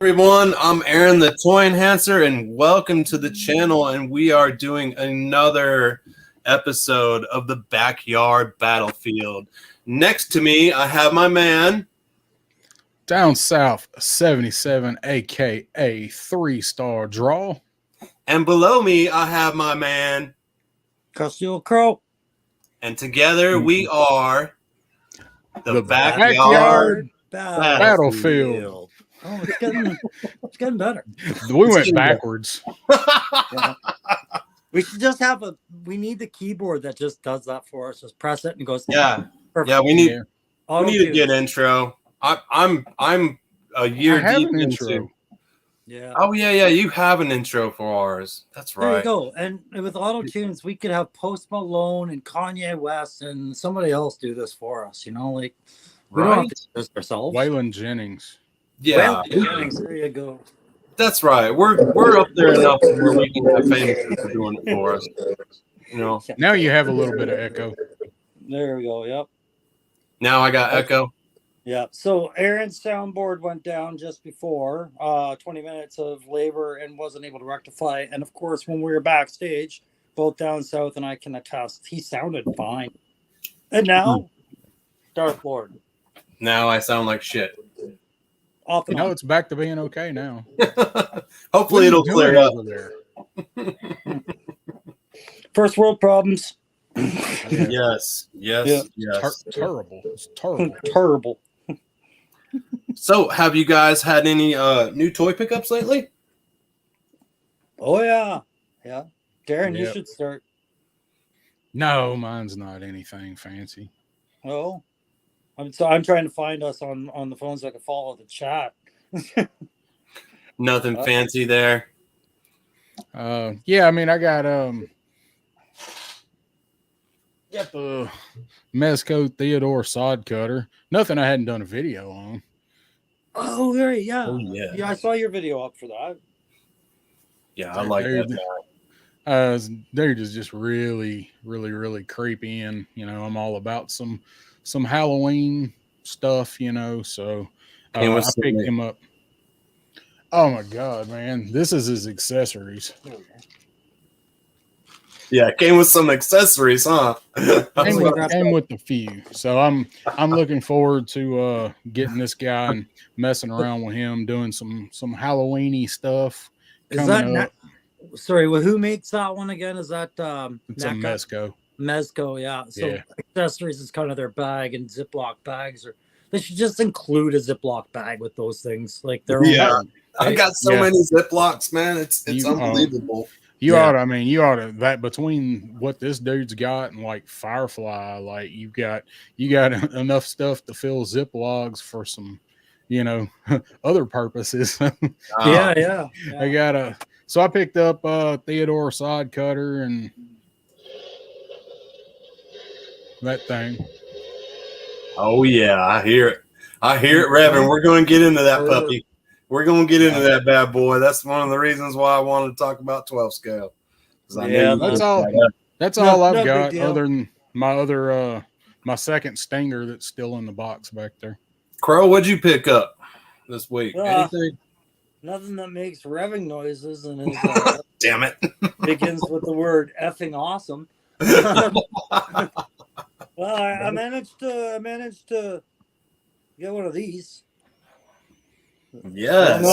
Everyone, I'm Aaron the Toy Enhancer, and welcome to the channel. And we are doing another episode of the Backyard Battlefield. Next to me, I have my man Down South 77, aka 3-star draw. And below me, I have my man Castillo Crow. And together we are the Backyard Battlefield. Oh, it's getting better. We went backwards. Yeah. We should just have we need the keyboard that just does that for us. Just press it and goes. Yeah. Perfect. Yeah, we need a good intro. I'm a year deep into. Yeah. Oh yeah, you have an intro for ours. That's right. There you go. And with auto tunes, we could have Post Malone and Kanye West and somebody else do this for us. You know, like we don't have to do this ourselves. Waylon Jennings. Yeah. Waylon Jennings, there you go. That's right. We're up there enough where we can have famous people doing it for us. You know. Now you have a little bit of echo. There we go. Yep. Now I got echo. Yeah. So Aaron's soundboard went down just before 20 minutes of labor and wasn't able to rectify. And of course, when we were backstage, both Down South and I can attest, he sounded fine. And now, Darth Lord. Now I sound like shit. Off and on. It's back to being okay now. Hopefully it'll clear up. There? First world problems. Yes. Terrible. It's terrible. Terrible. So, have you guys had any new toy pickups lately? Oh yeah. Darren, you should start. No, mine's not anything fancy. Oh. I'm trying to find us on the phone so I can follow the chat. Nothing fancy there. Yeah, I mean I got the Mezco Theodore sod cutter. Nothing I hadn't done a video on. Oh, very yeah. Oh, yeah. Yeah, I saw your video up for that. Yeah, I like that guy. Dude is just really, really, really creepy, and I'm all about some Halloween stuff, so I picked him up. Oh my god, man, this is his accessories. Yeah, it came with some accessories, huh? Came with a few. So I'm looking forward to getting this guy and messing around with him, doing some Halloween-y stuff. Is that sorry? Well, who makes that one again? Is that it's a Mezco? Mezco, yeah. So accessories is kind of their bag, and Ziploc bags, or they should just include a Ziploc bag with those things. Like they're I got so many Ziplocs, man. It's unbelievable. You ought to that between what this dude's got and like Firefly, like you got enough stuff to fill Ziplocs for some, other purposes. Yeah. So I picked up Theodore sod cutter and that thing. Oh yeah, I hear it, revving. We're going to get into that puppy. We're going to get into that bad boy. That's one of the reasons why I wanted to talk about 12 scale. That's all I've got, other than my second Stinger that's still in the box back there. Crow, what'd you pick up this week? Anything? Nothing that makes revving noises and is, damn it, begins with the word effing awesome. Well, I managed to get one of these. Yes.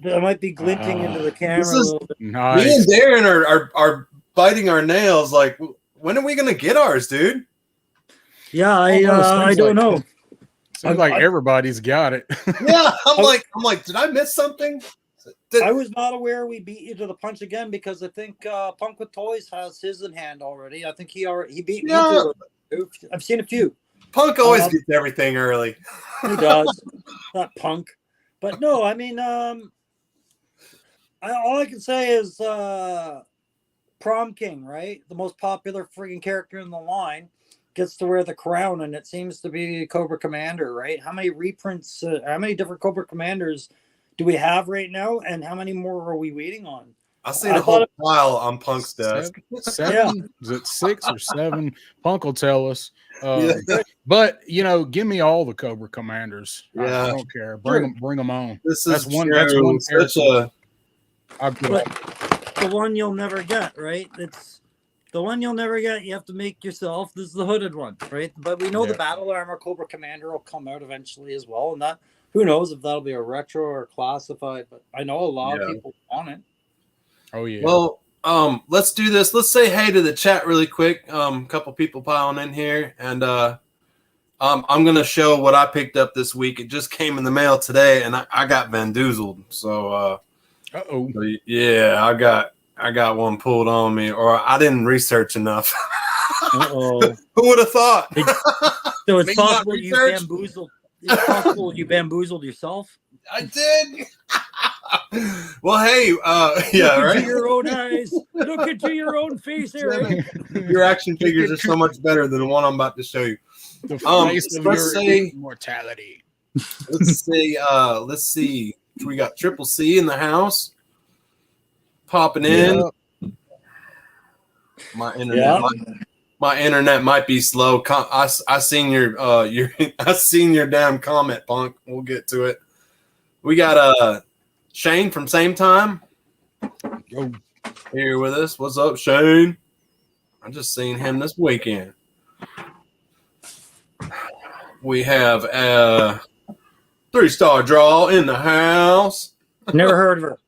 I might be glinting into the camera a little bit. Nice. Me and Darren are biting our nails. Like, when are we gonna get ours, dude? Yeah, I don't know. Seems like everybody's got it. Yeah, I'm like, did I miss something? I was not aware we beat you to the punch again because I think Punk with Toys has his in hand already. I think he beat me to it. I've seen a few. Punk always gets everything early. He does. Not Punk. But no, I mean, all I can say is Prom King, right? The most popular friggin' character in the line gets to wear the crown, and it seems to be Cobra Commander, right? How many reprints, how many different Cobra Commanders do we have right now, and how many more are we waiting on? I seen a whole pile on Punk's desk. Seven? Is it 6 or 7? Punk will tell us. But give me all the Cobra Commanders. Yeah, I don't care. Bring them on. That's one such a. The one you'll never get, right? It's the one you'll never get. You have to make yourself. This is the hooded one, right? But we know the Battle Armor Cobra Commander will come out eventually as well, and that who knows if that'll be a retro or classified. But I know a lot of people want it. Oh yeah. Well, let's do this. Let's say hey to the chat really quick. A couple people piling in here, and I'm gonna show what I picked up this week. It just came in the mail today, and I got bamboozled. So, yeah, I got one pulled on me, or I didn't research enough. Who would have thought? So it's possible you bamboozled. It's possible you bambozled yourself. I did. Well, hey, yeah, Look right. into your own eyes. Look into your own face, Eric. Your action figures are so much better than the one I'm about to show you. The face of your immortality. Let's see. We got Triple C in the house. Popping in. Yep. My internet might be slow. I seen your I seen your damn comment, Punk. We'll get to it. We got Shane from Same Time here with us. What's up, Shane? I just seen him this weekend. We have a 3-star draw in the house. Never heard of her.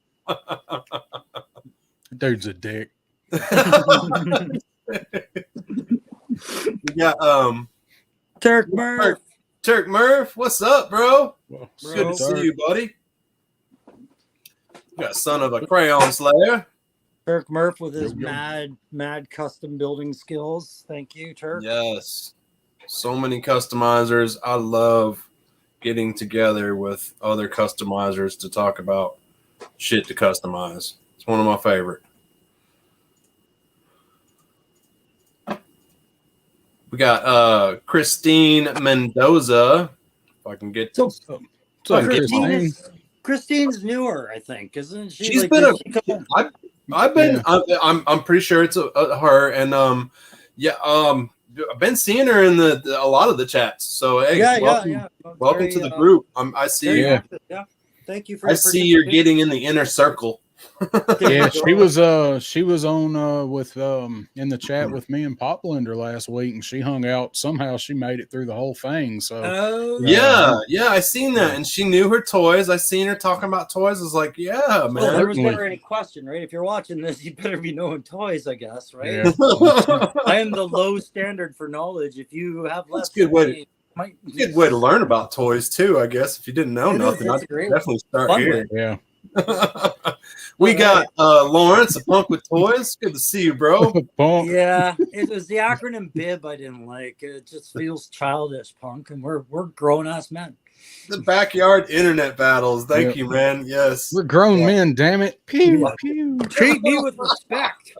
Dude's a dick. We got Turk Murph. Turk Murph, what's up, bro? Well, Good to see you, buddy. We got Son of a Crayon Slayer. Turk Murph with his mad custom building skills. Thank you, Turk. Yes. So many customizers. I love getting together with other customizers to talk about shit to customize. It's one of my favorite. We got Christine Mendoza. If I can get Christine's newer, I think, isn't she? She's been I'm pretty sure it's her, and I've been seeing her in a lot of the chats. So hey, welcome to the group. I see you. Yeah, thank you for. I see you're getting in the inner circle. Yeah, she was on with in the chat with me and Poplender last week, and she hung out. Somehow she made it through the whole thing. So yeah, I seen that, and she knew her toys. I seen her talking about toys. I was like, yeah, man. Well, there was never any question, right? If you're watching this, you better be knowing toys, I guess, right? Yeah. I am the low standard for knowledge. If you have less, good way to learn about toys too. I guess if you didn't know nothing, I'd definitely start here. Yeah. We got Lawrence, a punk with toys. Good to see you, bro. Yeah, it was the acronym BIB I didn't like. It just feels childish, Punk, and we're grown ass men. The backyard internet battles. Thank you, man. Yes, we're grown men. Damn it! Pew pew. Treat me with respect.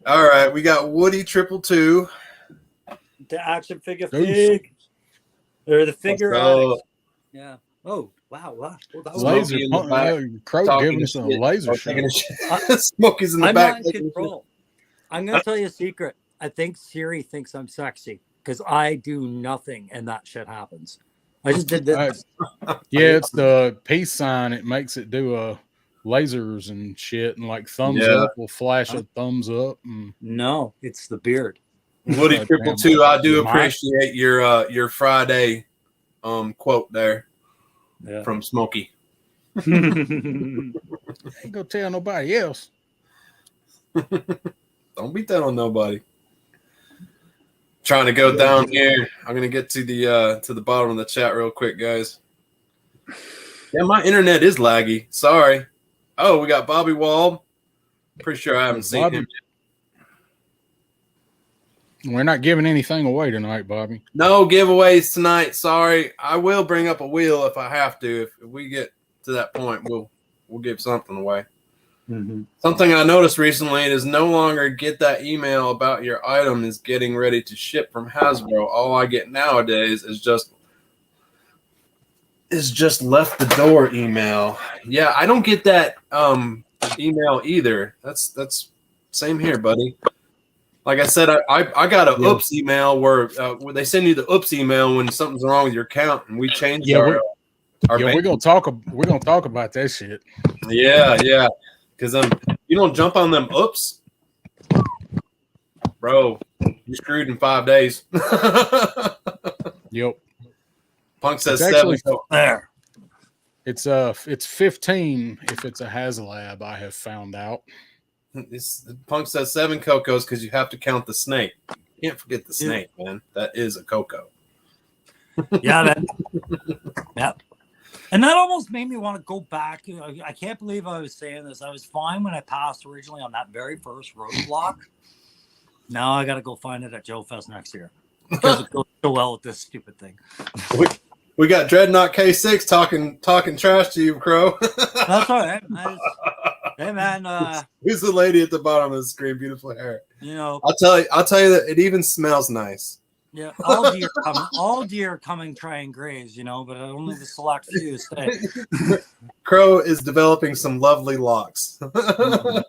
All right, we got Woody 222. The action figure fig, or the figure. Yeah. Oh. Wow. That was laser. Crow giving us a laser show. Smokey's in the back. I'm not in control. I'm going to tell you a secret. I think Siri thinks I'm sexy because I do nothing and that shit happens. I just did this. Yeah, it's the peace sign. It makes it do lasers and shit, and like thumbs up will flash a thumbs up. No, it's the beard. Woody 222. I do appreciate your Friday quote there. Yeah. From Smokey. Ain't gonna tell nobody else. Don't beat that on nobody. Trying to go down here. I'm gonna get to the bottom of the chat real quick, guys. Yeah, my internet is laggy. Sorry. Oh, we got Bobby Wald. Pretty sure I haven't seen him yet. We're not giving anything away tonight, Bobby. No giveaways tonight. Sorry. I will bring up a wheel if I have to. If we get to that point, we'll give something away. Mm-hmm. Something I noticed recently is no longer get that email about your item is getting ready to ship from Hasbro. All I get nowadays is just is just left the door email. Yeah, I don't get that email either. That's same here, buddy. Like I said, I got a oops email where they send you the oops email when something's wrong with your account, and we changed our we're gonna talk about that shit. Yeah, because you don't jump on them oops, bro. You screwed in 5 days. Yep. Punk says it's 7. There. It's 15 if it's a HasLab. I have found out. Punk says 7 cocos because you have to count the snake. You can't forget the snake, man. That is a coco. Yeah, yep. And that almost made me want to go back. I can't believe I was saying this. I was fine when I passed originally on that very first roadblock. Now I got to go find it at Joe Fest next year because it goes so well with this stupid thing. We got Dreadnought K6 talking trash to you, Crow. That's all right. Hey man, who's the lady at the bottom of the screen? Beautiful hair. You know, I'll tell you that it even smells nice. Yeah, all deer coming try and graze, you know, but only the select few stay. Crow is developing some lovely locks. I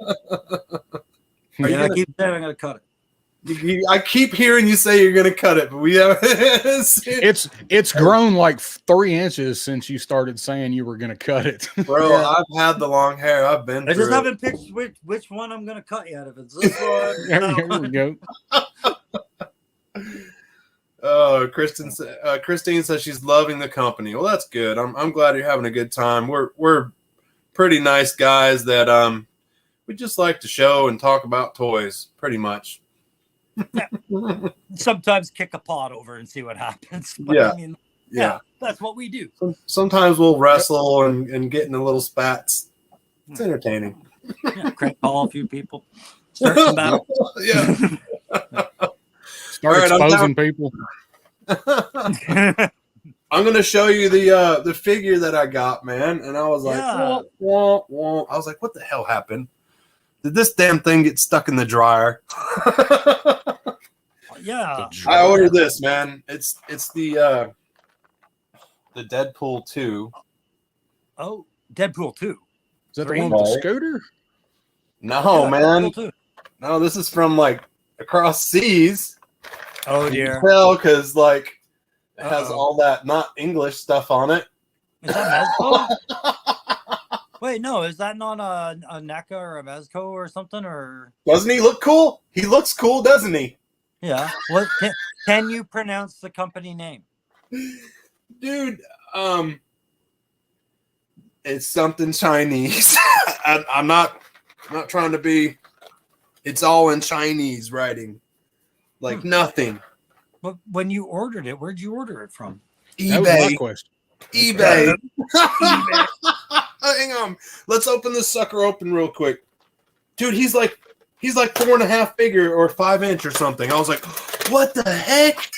keep saying I'm gonna cut it. I keep hearing you say you're gonna cut it, but we haven't. It's grown like 3 inches since you started saying you were gonna cut it, bro. Yeah. I've had the long hair. I've been. I just haven't picked which one I'm gonna cut yet. If it's this one, there we go. Oh, Christine says she's loving the company. Well, that's good. I'm glad you're having a good time. We're pretty nice guys that we just like to show and talk about toys, pretty much. Yeah. Sometimes kick a pot over and see what happens. But yeah. I mean, yeah, that's what we do. Sometimes we'll wrestle and get in the little spats. It's entertaining. Yeah, call a few people. Start some battle. Yeah. Start exposing people. I'm gonna show you the figure that I got, man. And I was like, wah, wah. I was like, what the hell happened? Did this damn thing get stuck in the dryer? Yeah. I ordered this, man. It's the Deadpool 2. Oh, Deadpool 2. Is that the one with the scooter? No, man. No, this is from like across seas. Oh dear. Because like it has all that not English stuff on it. Is that Mezco? Wait, no, is that not a NECA or a Mezco or something? Or doesn't he look cool? He looks cool, doesn't he? Yeah. What can you pronounce the company name? Dude, it's something Chinese. I'm not trying to be. It's all in Chinese writing, like nothing. But when you ordered it, where'd you order it from? eBay. That was my question. eBay. eBay. Hang on. Let's open this sucker open real quick, dude. He's like 4.5 figure or 5 inch or something. I was like, what the heck?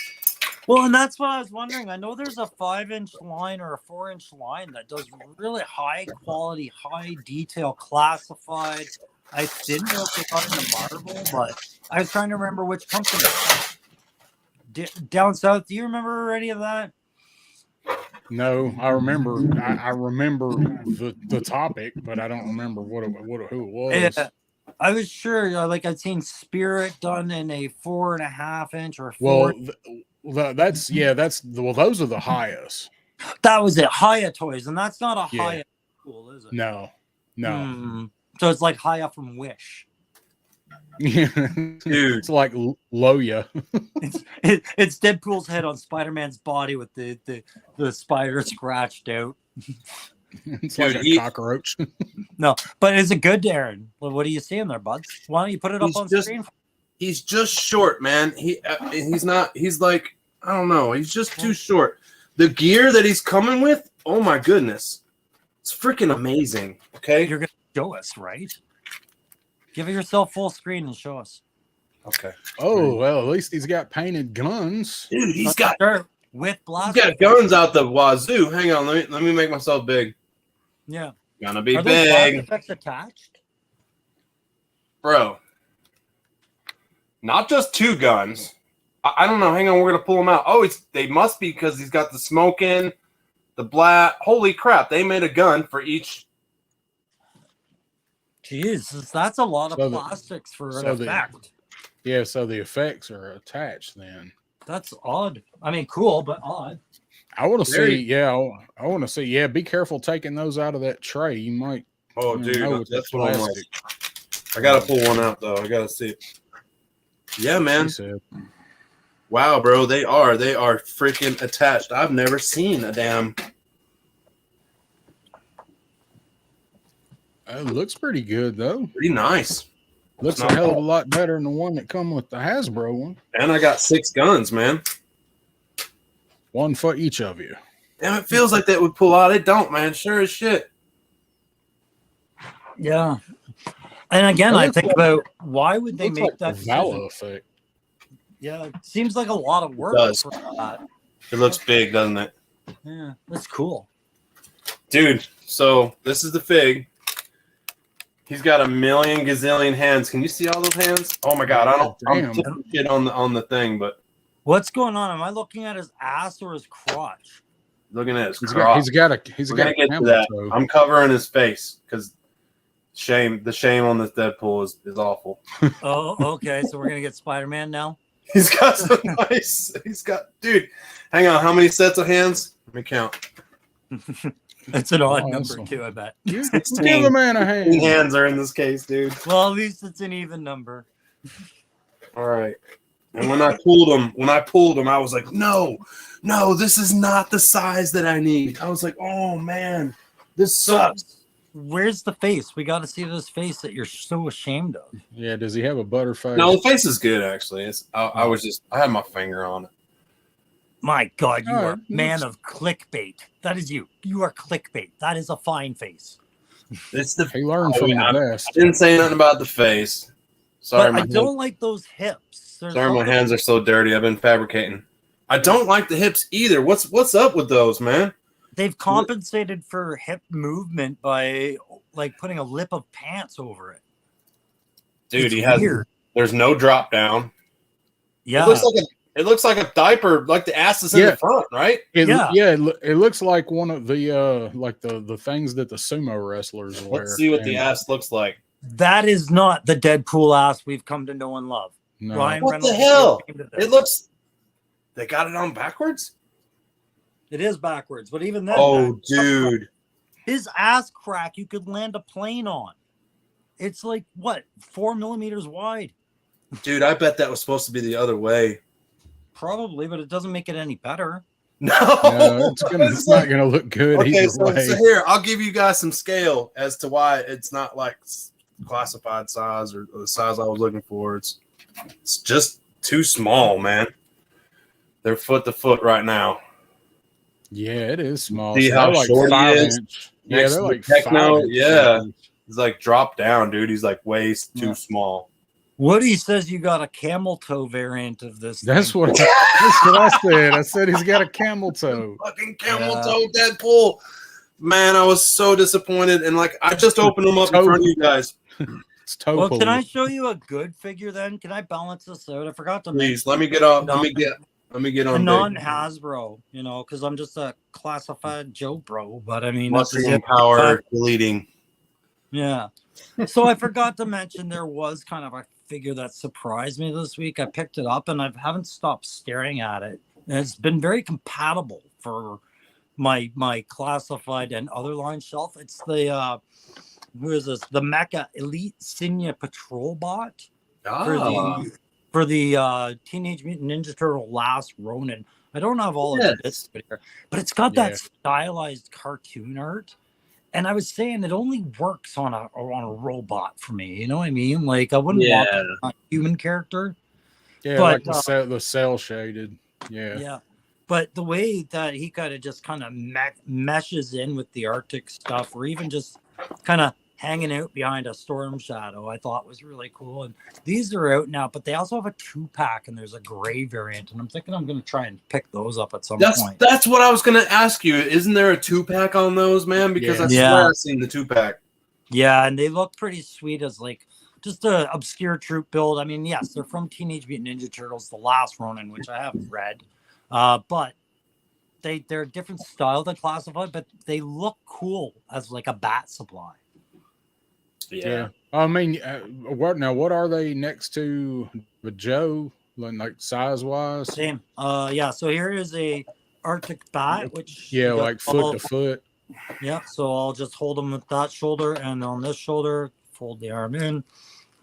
Well, and that's what I was wondering. I know there's a 5-inch line or a 4-inch line that does really high quality, high detail, classified. I didn't know if they got into Marvel, but I was trying to remember which company. Down south, do you remember any of that? No, I remember. I remember the topic, but I don't remember who it was. Yeah, I was sure. Like I'd seen Spirit done in a 4.5 inch or 4. Well, those are the highest. That was it, Haya Toys, and that's not a Haya cool, is it? No. So it's like Haya from Wish. Yeah, dude, it's like Loya. It's Deadpool's head on Spider-Man's body with the spider scratched out. It's like a cockroach. No, but is it good, Darren? What are you seeing there, bud? Why don't you put it up on screen? He's just short, man. He's not. He's like, I don't know. He's just too short. The gear that he's coming with, oh my goodness, it's freaking amazing. Okay, you're gonna show us, right? Give yourself full screen and show us. Okay. Oh well, at least he's got painted guns. Dude, he's got with blast. He's got guns out the wazoo. Hang on, let me make myself big. Yeah, gonna be Are big. Those effects attached, bro. Not just 2 guns. I don't know. Hang on, we're gonna pull them out. Oh, they must be because he's got the smoking, the black. Holy crap! They made a gun for each. Jeez, that's a lot of plastics for an effect. Yeah, so the effects are attached then. That's odd. I mean, cool, but odd. I want to see. Yeah, I want to see. Yeah, be careful taking those out of that tray. You might. Oh, dude, that's what I'm like. I gotta pull one out though. I gotta see it. Yeah, man. Wow, bro, they are freaking attached. I've never seen a damn. It looks pretty good though. Pretty nice. Looks a hell of a lot better than the one that come with the Hasbro one. And I got 6 guns, man. One for each of you. Damn, it feels like that would pull out. It don't, man. Sure as shit. Yeah. And again, I think about why would they make that Valor effect? Yeah, it seems like a lot of work for that. It looks big, doesn't it? Yeah, that's cool. Dude, so this is the Fig. He's got a million gazillion hands. Can you see all those hands? Oh my god, I'm flipping shit on the thing, but what's going on? Am I looking at his ass or his crotch? Looking at his crotch. He's got a get to that. I'm covering his face because the shame on this Deadpool is awful. Oh, okay. So we're gonna get Spider-Man now. He's got some nice. Dude. Hang on. How many sets of hands? Let me count. It's an odd number too, I bet. 16. Give the man a hand. Hands are in this case, dude. Well, at least it's an even number. All right. And when I pulled him, I was like, no, this is not the size that I need. I was like, oh man, this sucks. Where's the face? We got to see this face that you're so ashamed of. Yeah, does he have a butterface? No, the face is good actually. I had my finger on it. My God, you are a man of clickbait. That is you. You are clickbait. That is a fine face. He learned from the best. I didn't say nothing about the face. Sorry, but I don't like those hips. Sorry, my hands are so dirty. I've been fabricating. I don't like the hips either. What's up with those, man? They've compensated for hip movement by like putting a lip of pants over it. Dude, there's no drop down. Yeah. It looks like a diaper, like the ass is in the front, right? It looks like one of the like the things that the sumo wrestlers wear. Let's see what the ass looks like. That is not the Deadpool ass we've come to know and love. No. Ryan What Reynolds the hell? It looks. They got it on backwards. It is backwards, but even then. Oh, dude! His ass crack you could land a plane on. It's like what 4 millimeters wide. Dude, I bet that was supposed to be the other way. Probably, but it doesn't make it any better. No, it's not going to look good. Okay, so here, I'll give you guys some scale as to why it's not like classified size or the size I was looking for. It's just too small, man. They're foot to foot right now. Yeah, it is small. See how short he is? Yeah, they're like Techno. Yeah, he's like dropped down, dude. He's like way too small. Woody says you got a camel toe variant of this. That's what I said. I said he's got a camel toe. Fucking camel toe Deadpool. Man, I was so disappointed. And like, I just opened them up in front of you guys. Well, can I show you a good figure then? Can I balance this out? I forgot to. Please, let me get on. Let me get on. A non-Hasbro, because I'm just a classified Joe bro. But I mean, mushroom power deleting. Yeah. So I forgot to mention there was kind of a figure that surprised me this week. I picked it up and I haven't stopped staring at it. And it's been very compatible for my classified and other line shelf. It's the who is this? The Mecha Elite Signia Patrol Bot for the Teenage Mutant Ninja Turtle Last Ronin. I don't have all of this here, but it's got that stylized cartoon art. And I was saying it only works on a robot for me. You know what I mean? Like I wouldn't want a human character. Yeah, but, like the cell shaded. Yeah. Yeah. But the way that he kind of meshes in with the Arctic stuff, or even just kind of hanging out behind a storm shadow, I thought was really cool. And these are out now, but they also have a 2-pack and there's a gray variant. And I'm thinking I'm going to try and pick those up at some point. That's what I was going to ask you. Isn't there a 2-pack on those, man? Because I swear I've seen the 2-pack. Yeah, and they look pretty sweet as like just an obscure troop build. I mean, yes, they're from Teenage Mutant Ninja Turtles, The Last Ronin, which I haven't read. But they're a different style than classified, but they look cool as like a bat supply. Yeah. I mean, what are they next to the Joe, like size wise? Same. Yeah. So here is a Arctic bat, which like foot to foot. Yeah. So I'll just hold them with that shoulder, and on this shoulder, fold the arm in,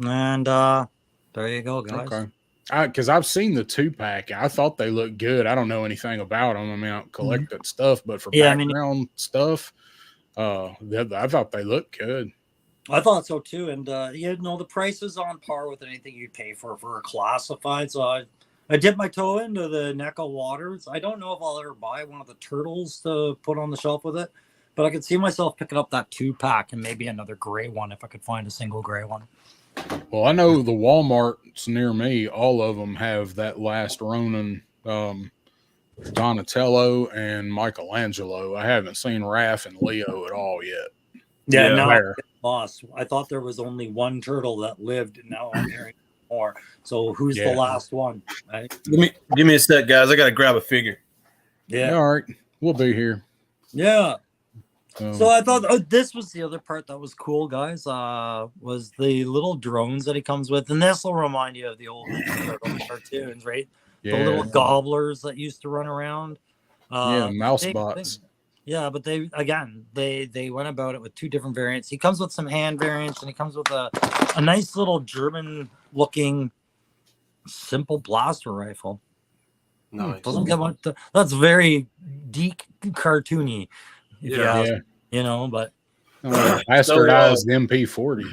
and there you go, guys. Okay. Because I've seen the 2-pack. I thought they looked good. I don't know anything about them. I mean, I don't collect that stuff, but for background stuff, I thought they looked good. I thought so too, and the price is on par with anything you'd pay for a classified. So I dipped my toe into the NECA waters. I don't know if I'll ever buy one of the turtles to put on the shelf with it, but I could see myself picking up that 2-pack and maybe another gray one if I could find a single gray one. Well, I know the Walmarts near me, all of them have that Last Ronin, Donatello and Michelangelo. I haven't seen Raph and Leo at all yet. Yeah, no, lost. I thought there was only one turtle that lived, and now I'm hearing more. So who's the last one? Right? Give me a sec, guys. I gotta grab a figure. Yeah. All right, we'll be here. Yeah. So I thought this was the other part that was cool, guys. Was the little drones that he comes with, and this will remind you of the old cartoons, right? Yeah. The little gobblers that used to run around. Mouse bots. Yeah, but they went about it with 2 different variants. He comes with some hand variants, and he comes with a nice little German-looking simple blaster rifle. Nice. Doesn't get much. That's very deep cartoony. But bastardized MP40.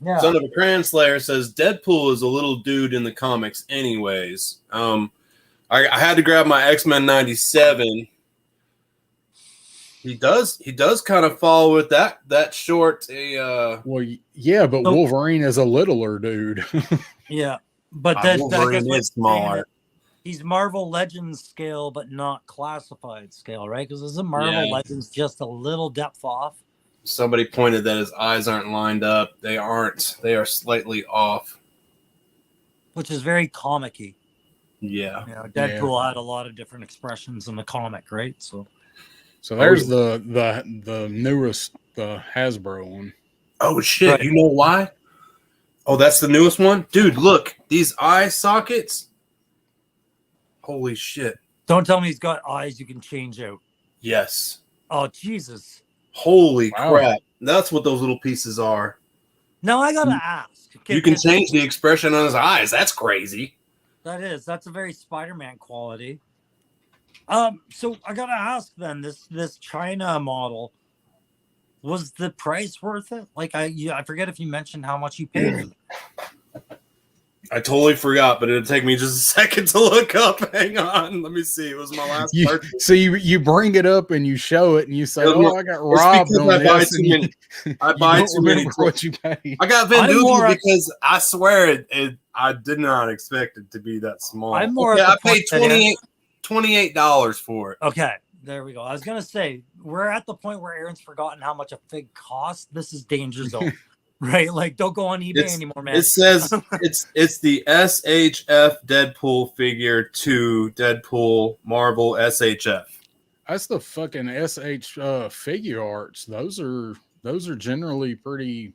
Yeah. Son of a Cran Slayer says Deadpool is a little dude in the comics, anyways. I had to grab my X-Men 97. He does kind of fall with that short. But Wolverine is a littler dude. Yeah, but Wolverine is smaller. He's Marvel Legends scale, but not classified scale, right? Because isn't Marvel Legends just a little depth off? Somebody pointed that his eyes aren't lined up. They aren't. They are slightly off. Which is very comic-y. Yeah. Deadpool had a lot of different expressions in the comic, right? So there's the newest Hasbro one. Oh shit! Right. You know why? Oh, that's the newest one, dude. Look, these eye sockets. Holy shit! Don't tell me he's got eyes you can change out. Yes. Oh Jesus! Holy crap! That's what those little pieces are. Now I gotta ask. You can change the expression on his eyes. That's crazy. That's a very Spider-Man quality. So I gotta ask then, this China model, was the price worth it? Like I forget if you mentioned how much you paid. I totally forgot, but it'll take me just a second to look up. Hang on, let me see. It was my last purchase. So you bring it up and you show it and you say, "Oh, I got robbed on this." I buy too many. What you pay? I got Vendoogle because I swear I did not expect it to be that small. I paid $28 for it. Okay, there we go. I was gonna say we're at the point where Aaron's forgotten how much a fig costs. This is danger zone. Right, like don't go on eBay anymore, man. It says it's the SHF Deadpool figure to Deadpool Marvel SHF. That's the fucking SH figure arts. Those are generally pretty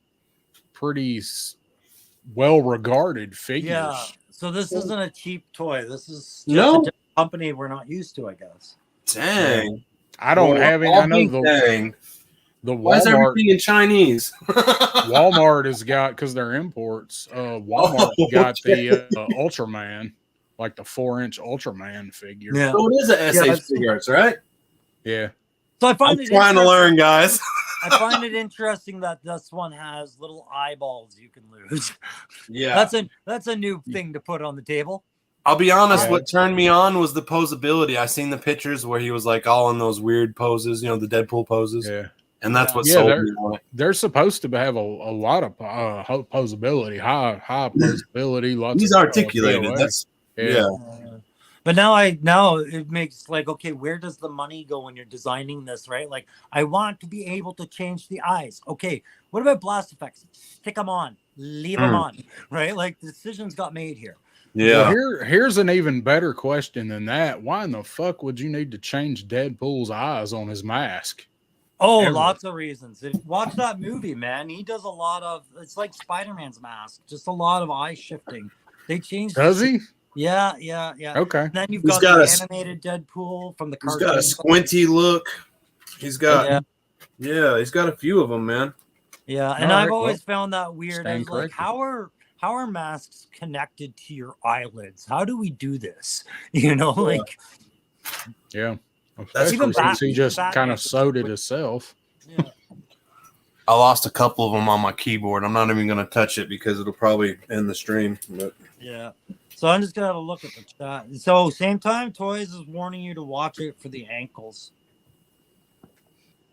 well regarded figures. Yeah. So this isn't a cheap toy. This is just a company we're not used to, I guess. Dang. I don't have any. I know dang. The Walmart, why is everything in Chinese? Walmart has got, because they're imports. Walmart got the Ultraman, like the 4-inch Ultraman figure. Yeah. So it is a SH figures, right? Yeah. So I'm trying to learn, guys. I find it interesting that this one has little eyeballs you can lose. Yeah. That's a new thing to put on the table. I'll be honest, what turned me on was the posability. I seen the pictures where he was like all in those weird poses, the Deadpool poses. Yeah. And that's what sold me on it. They're supposed to have a lot of posability, high posability. Lots. He's articulated. That's But now it makes like, okay, where does the money go when you're designing this, right? Like, I want to be able to change the eyes. Okay, what about blast effects? Stick them on, leave them on, right? Like, the decisions got made here. Yeah. Well, here's an even better question than that. Why in the fuck would you need to change Deadpool's eyes on his mask? Oh, lots of reasons. Watch that movie, man. He does a lot of. It's like Spider-Man's mask, just a lot of eye shifting. They changed. Does he? Yeah. Okay. And then you've got the animated Deadpool from the cartoon. He's got a squinty look. He's got he's got a few of them, man. Yeah, and I've always found that weird. I was like, how are masks connected to your eyelids? How do we do this? You know, like especially since he just kind of sewed it himself. Yeah. I lost a couple of them on my keyboard. I'm not even going to touch it because it'll probably end the stream. But. Yeah. So I'm just gonna have a look at the chat. So same time, Toys is warning you to watch it for the ankles.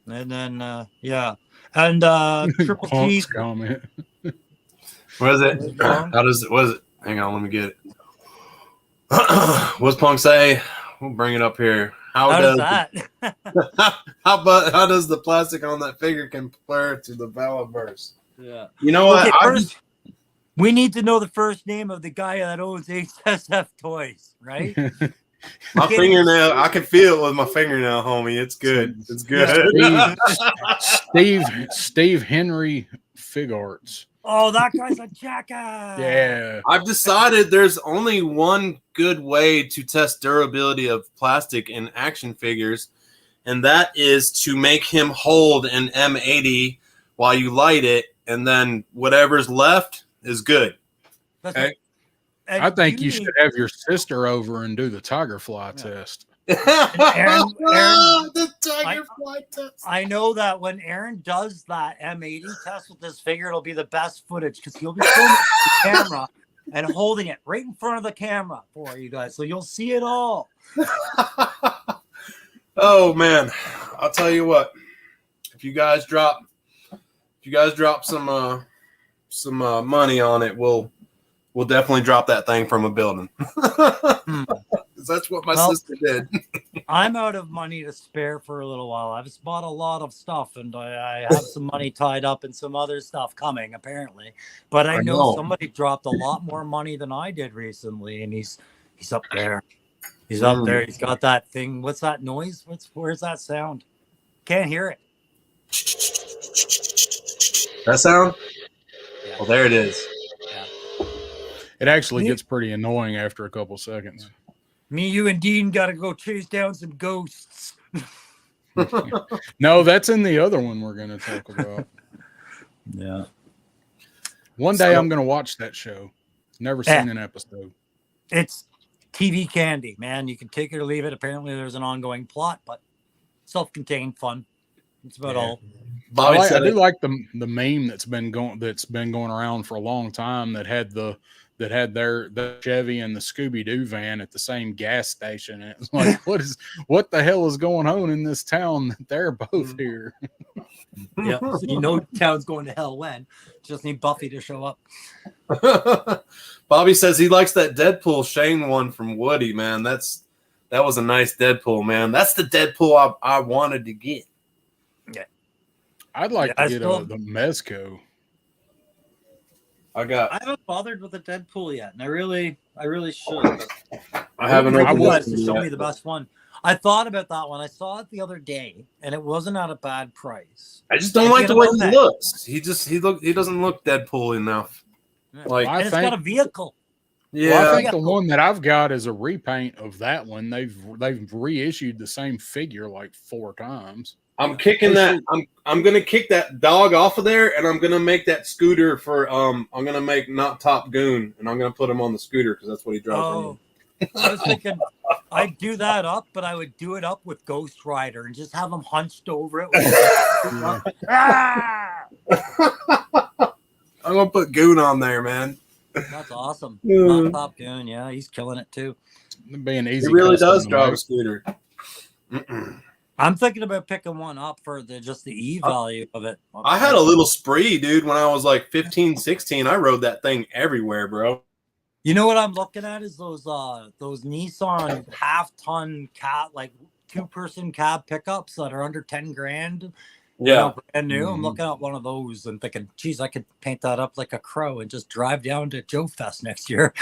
And then and Triple T comment. What is it? How does it? What is it? Hang on, let me get it. What's Punk say? We'll bring it up here. How does that? how does the plastic on that figure compare to the Valaverse? Yeah. You know what? We need to know the first name of the guy that owns HSF Toys, right? My fingernail, I can feel it with my fingernail, homie. It's good. It's good. Steve Henry Figarts. Oh, that guy's a jackass. Yeah. I've decided there's only one good way to test durability of plastic in action figures, and that is to make him hold an M80 while you light it, and then whatever's left is good. Okay. I think you should have your sister over and do the tiger fly test. Aaron, the tiger fly test. I know that when Aaron does that M80 test with this figure, it'll be the best footage because he'll be filming the camera and holding it right in front of the camera for you guys, so you'll see it all. Oh man, I'll tell you what. If you guys drop some money on it, we'll definitely drop that thing from a building. That's what my sister did. I'm out of money to spare for a little while. I've just bought a lot of stuff, and I have some money tied up and some other stuff coming, apparently. But I know somebody dropped a lot more money than I did recently, and he's up there. He's up there. He's got that thing. What's that noise? Where's that sound? Can't hear it. That sound? Yeah. Well, there it is. Yeah. It actually gets pretty annoying after a couple seconds. Me, you, and Dean got to go chase down some ghosts. No, that's in the other one we're going to talk about. Yeah. One day I'm going to watch that show. Never seen an episode. It's TV candy, man. You can take it or leave it. Apparently, there's an ongoing plot, but self-contained fun. That's about all. I do like the meme that's been going around for a long time that had the Chevy and the Scooby-Doo van at the same gas station. And it's like, what the hell is going on in this town that they're both here? Yeah, so you know town's going to hell when. Just need Buffy to show up. Bobby says he likes that Deadpool Shane one from Woody, man. That was a nice Deadpool, man. That's the Deadpool I wanted to get. Yeah. I'd like to get the Mezco. I haven't bothered with the Deadpool yet, and I really should. I haven't. I want to show me the best one. I thought about that one. I saw it the other day, and it wasn't at a bad price. I just don't like the way he looks. He doesn't look Deadpool enough. Like, and it's got a vehicle. Yeah, well, I think the one that I've got is a repaint of that one. They've reissued the same figure like 4 times. I'm kicking that. I'm gonna kick that dog off of there, and I'm gonna make that scooter for. I'm gonna make not Top Goon, and I'm gonna put him on the scooter because that's what he drives. Oh, I was thinking I'd do that up, but I would do it up with Ghost Rider and just have him hunched over it. I'm gonna put Goon on there, man. That's awesome. Not Top Goon, yeah, he's killing it too. Being easy, he really does drive a scooter. I'm thinking about picking one up for just the E value of it. I had a little spree, dude, when I was like 15, 16. I rode that thing everywhere, bro. You know what I'm looking at is those Nissan half-ton cab, like 2-person cab pickups that are under 10 grand. Yeah, brand new. I'm looking at one of those and thinking, geez, I could paint that up like a crow and just drive down to Joe Fest next year.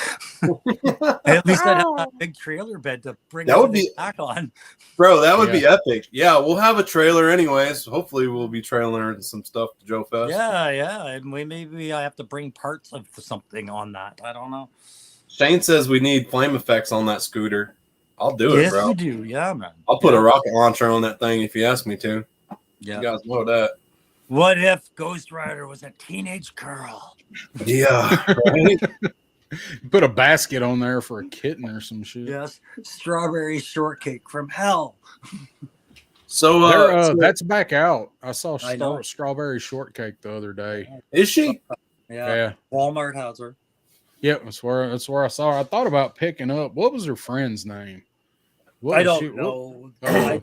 At least I'd have that big trailer bed to bring that would be back on. Bro, that would be epic. Yeah, we'll have a trailer anyways. Hopefully we'll be trailering some stuff to Joe Fest. Yeah. And maybe I have to bring parts of something on that. I don't know. Shane says we need flame effects on that scooter. I'll do it, bro. Yes, you do. Yeah, man. I'll put a rocket launcher on that thing if you ask me to. Yeah. You guys know that. What if Ghost Rider was a teenage girl? Yeah. Right? Put a basket on there for a kitten or some shit. Yes. Strawberry shortcake from hell. So, that's back out. I saw know. Strawberry Shortcake the other day. Is she? Yeah. Walmart has her. Yep, that's where I saw her. I thought about picking up. What was her friend's name? I don't know. I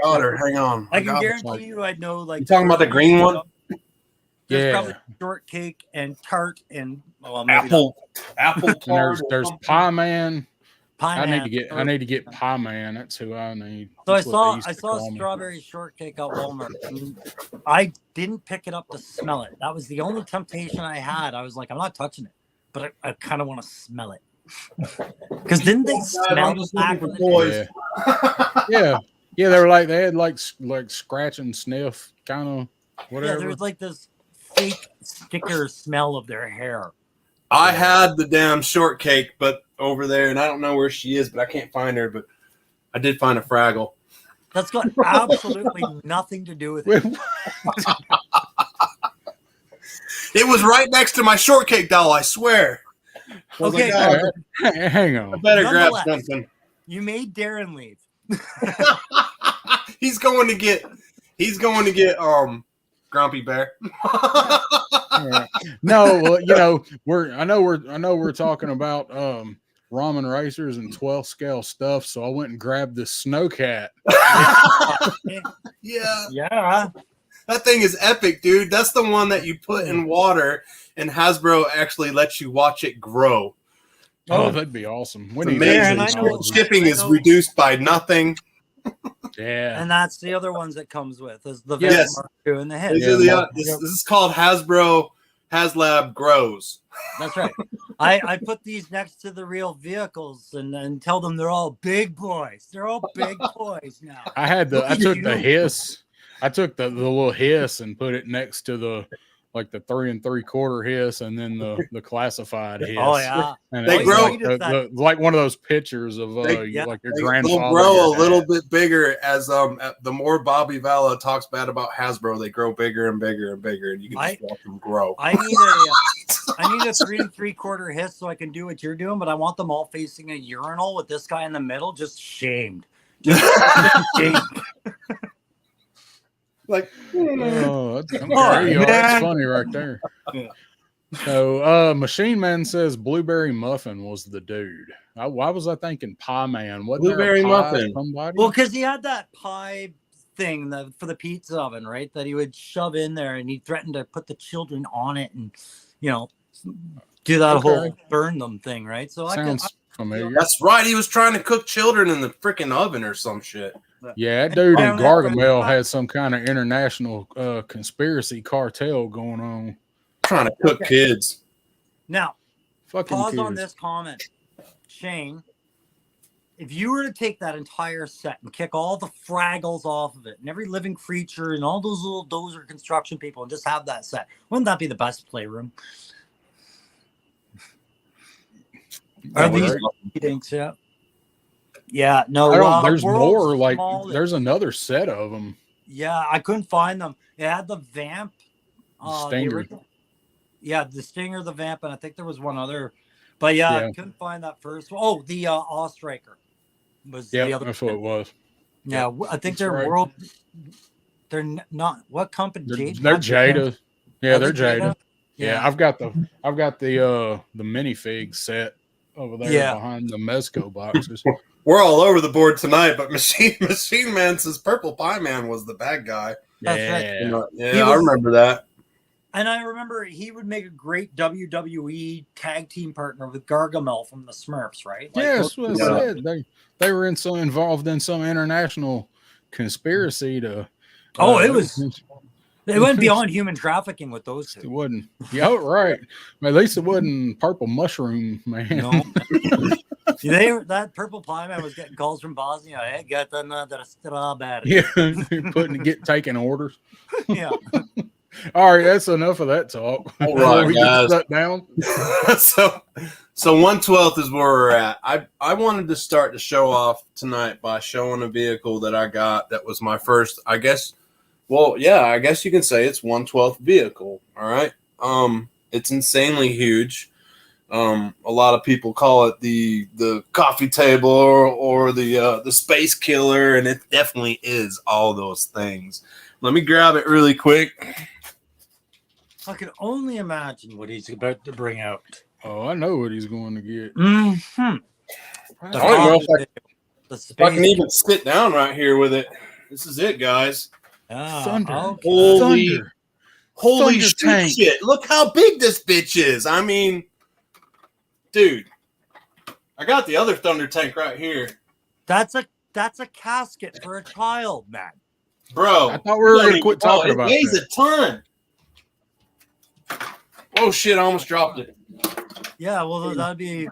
got her. Hang on. I can guarantee you I'd know, like, you talking about the green one? There's probably shortcake and tart and apple tart. There's Pie Man. Pie I Man. need to get Pie Man. That's who I need. So That's I saw strawberry shortcake at Walmart. And I didn't pick it up to smell it. That was the only temptation I had. I was like, I'm not touching it, but I kind of want to smell it. Because didn't they smell it back in the day? Yeah. Yeah, they had like scratch and sniff kind of whatever. Yeah, there was like this fake sticker smell of their hair. I had the damn shortcake, but over there, and I don't know where she is, but I can't find her. But I did find a Fraggle. That's got absolutely nothing to do with it. It was right next to my shortcake doll, I swear. Okay, hang on. I better grab something. You made Darren leave. He's going to get Grumpy Bear. No, I know we're talking about ramen racers and 12 scale stuff, so I went and grabbed this Snowcat. Yeah. That thing is epic, dude. That's the one that you put in water and Hasbro actually lets you watch it grow. Oh, that'd be awesome. It's amazing. Shipping is reduced by nothing. Yeah. And that's the other ones it comes with is the Mark II and the head. This is called Hasbro HasLab Grows. That's right. I put these next to the real vehicles and tell them they're all big boys. They're all big boys now. I took the hiss. I took the little hiss and put it next to the 3 3/4 hiss and then the classified hiss. Oh yeah. And they grow like one of those pictures of like your grandfather. They'll grow a little bit bigger as the more Bobby Valla talks bad about Hasbro, they grow bigger and bigger and bigger, and you can just watch them grow. I need a 3 3/4 hiss so I can do what you're doing, but I want them all facing a urinal with this guy in the middle, just shamed. Just shamed. Like, that's funny right there. Yeah. So Machine Man says Blueberry Muffin was the dude. Why was I thinking Pie Man? Wasn't Blueberry Muffin? Somebody? Well, because he had that pie thing for the pizza oven, right? That he would shove in there, and he threatened to put the children on it, and do that whole burn them thing, right? So sounds familiar. That's right. He was trying to cook children in the freaking oven or some shit. Yeah, that dude in Gargamel had some kind of international conspiracy cartel going on. Trying to cook kids. Now, fucking pause kids. on this comment. Shane, if you were to take that entire set and kick all the Fraggles off of it and every living creature and all those little dozer construction people and just have that set, wouldn't that be the best playroom? Are these things? Yeah. Yeah, no. There's more. Like, there's another set of them. Yeah, I couldn't find them. It had the Vamp, Stinger. The Stinger, the Vamp, and I think there was one other. But I couldn't find that first one. Oh, the Awstriker was the other. That's what it was. Yeah, I think they're right. world. They're not what company? They're Jada. Yeah, they're Jada. Yeah, I've got the minifig set over there behind the Mezco boxes. We're all over the board tonight, but Machine Man says Purple Pie Man was the bad guy. That's right. I remember that. And I remember he would make a great WWE tag team partner with Gargamel from the Smurfs, right? Like, yes, what I said. They were involved in some international conspiracy to. It went beyond human trafficking with those two. It wasn't. Yeah, right. At least it wasn't Purple Mushroom Man. No. That Purple Pie Man was getting calls from Bosnia. Hey, got another strawberry. Yeah, taking orders. Yeah. All right, that's enough of that talk. All right, guys. Shut down. so 1/12 is where we're at. I wanted to start the show off tonight by showing a vehicle that I got that was my first, I guess. Well, yeah, I guess you can say it's 1/12 vehicle. All right. It's insanely huge. A lot of people call it the coffee table or the space killer, and it definitely is all those things. Let me grab it really quick. I can only imagine what he's about to bring out. Oh, I know what he's going to get. Mm-hmm. I don't know if I can even sit down right here with it. This is it, guys. Thunder. Okay. Holy shit. Look how big this bitch is. I mean, dude, I got the other Thunder tank right here. That's a casket for a child, man. Bro, I thought we were going to quit talking about it. It weighs that. a ton. Oh shit! I almost dropped it. Yeah, well, that'd be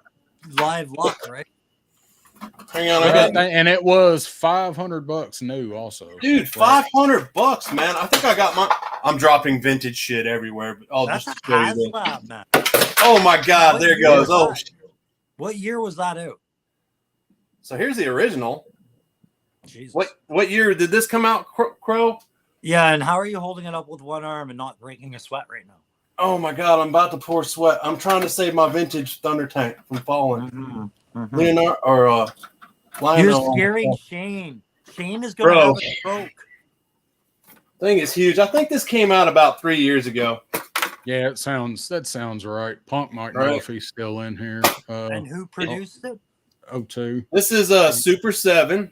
live luck, right? Hang on, and it was $500 new, also. Dude, $500, man. I think I got my. I'm dropping vintage shit everywhere, but I'll That's just a show you HasLab, man. Oh my god, there it goes. Oh, what year was that out? So here's the original. Jesus. What year did this come out, Crow? Yeah, and how are you holding it up with one arm and not breaking a sweat right now? Oh my god, I'm about to pour sweat. I'm trying to save my vintage Thunder tank from falling. Mm-hmm. Leonardo or Lionel. You're scaring Shane. Shane is going to have a stroke. Thing is huge. I think this came out about 3 years ago. Yeah, that sounds right. Punk might know if he's still in here. And who produced it? O2. This is a Super 7.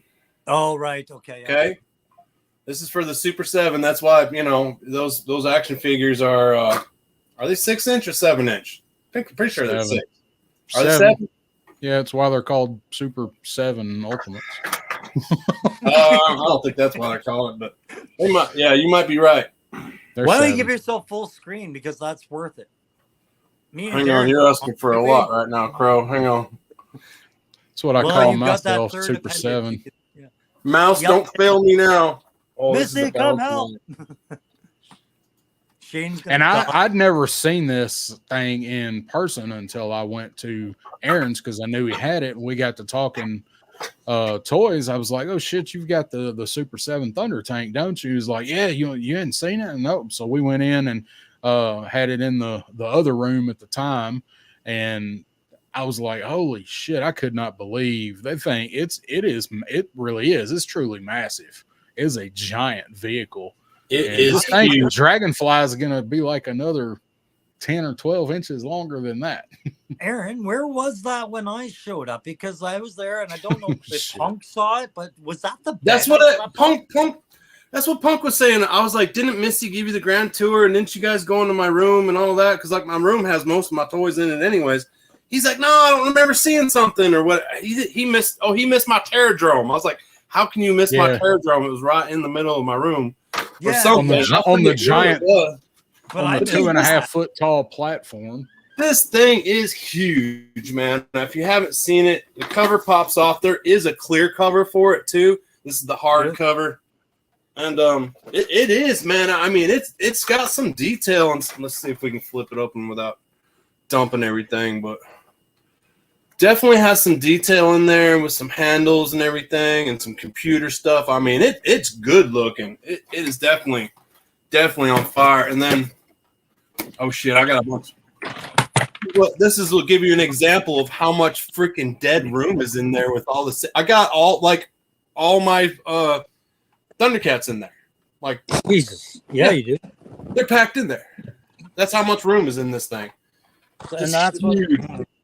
Oh, right. Okay. Yeah. Okay. This is for the Super 7. That's why, those action figures are they 6-inch or 7-inch? I'm pretty sure they're 6. Are they 7? Yeah, it's why they're called Super 7 Ultimates. I don't think that's why they're calling it, but they might. Yeah, you might be right. Why don't you give yourself full screen, because that's worth it. Hang on, you're asking for a lot right now, Crow. Hang on. That's what I call myself, Super 7. Yeah. Mouse, don't fail me now. Oh, Missy, come help. And I'd never seen this thing in person until I went to Aaron's, because I knew he had it, and we got to talking toys. I was like, oh shit, you've got the Super 7 Thunder tank, don't you? He was like, yeah, you hadn't seen it? No. So we went in and had it in the other room at the time, and I was like, holy shit, I could not believe that thing. It really is. It's truly massive. It is a giant vehicle. It is huge. Dragonfly is going to be like another 10 or 12 inches longer than that. Aaron, where was that when I showed up? Because I was there, and I don't know if Punk saw it, but was that the That's what Punk that's what Punk was saying. I was like, didn't Missy give you the grand tour, and didn't you guys go into my room and all that? Because like my room has most of my toys in it anyways. He's like, no, I don't remember seeing something or what. He missed my Terradrome. I was like, how can you miss my Terradrome? It was right in the middle of my room. Yeah, on the giant, on the 2.5 foot tall platform. This thing is huge, man. Now, if you haven't seen it, the cover pops off. There is a clear cover for it too. This is the hard cover, and it is, man. I mean, it's got some detail. And let's see if we can flip it open without dumping everything, but definitely has some detail in there with some handles and everything and some computer stuff. I mean, it's good looking. It is definitely on fire. And then, oh shit, I got a bunch. Well, will give you an example of how much freaking dead room is in there with all this. I got all my Thundercats in there. Like Jesus, yeah, you do. They're packed in there. That's how much room is in this thing. And that's what.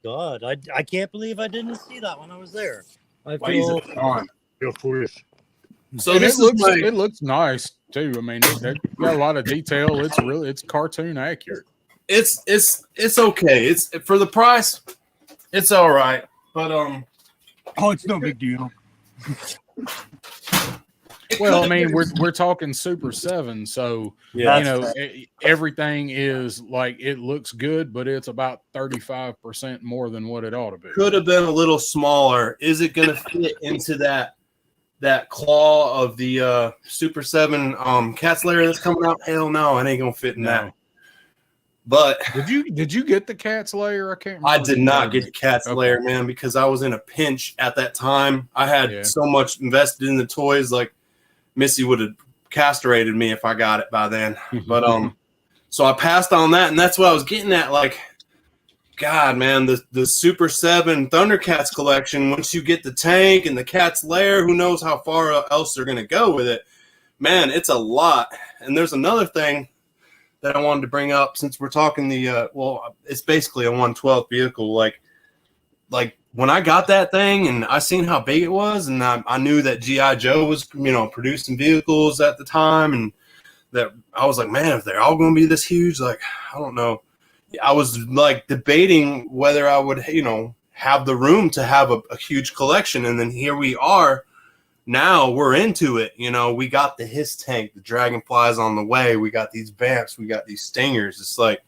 Oh God, I can't believe I didn't see that when I was there. I feel foolish. So and this it looks nice too. I mean, it got a lot of detail. It's cartoon accurate. It's okay. It's for the price. It's all right. But it's no big deal. Well, I mean, we're talking Super 7, so yeah, everything is like it looks good, but it's about 35% more than what it ought to be. Could have been a little smaller. Is it going to fit into that claw of the Super 7 Cat's Lair that's coming out? Hell no, it ain't gonna fit in that. But did you get the Cat's Lair? I can't remember. I did not get the Cat's Lair, man, because I was in a pinch at that time. I had so much invested in the toys, like Missy would have castrated me if I got it by then. But so I passed on that, and that's what I was getting at. Like, God, man, the Super 7 Thundercats collection, once you get the tank and the Cat's Lair, who knows how far else they're going to go with it. Man, it's a lot. And there's another thing that I wanted to bring up since we're talking it's basically a 1/12 vehicle. Like when I got that thing and I seen how big it was, and I knew that G.I. Joe was, producing vehicles at the time, and that I was like, man, if they're all going to be this huge, like, I don't know. I was like debating whether I would, have the room to have a huge collection. And then here we are. Now we're into it. We got the Hiss tank, the Dragonflies on the way. We got these Vamps. We got these Stingers. It's like,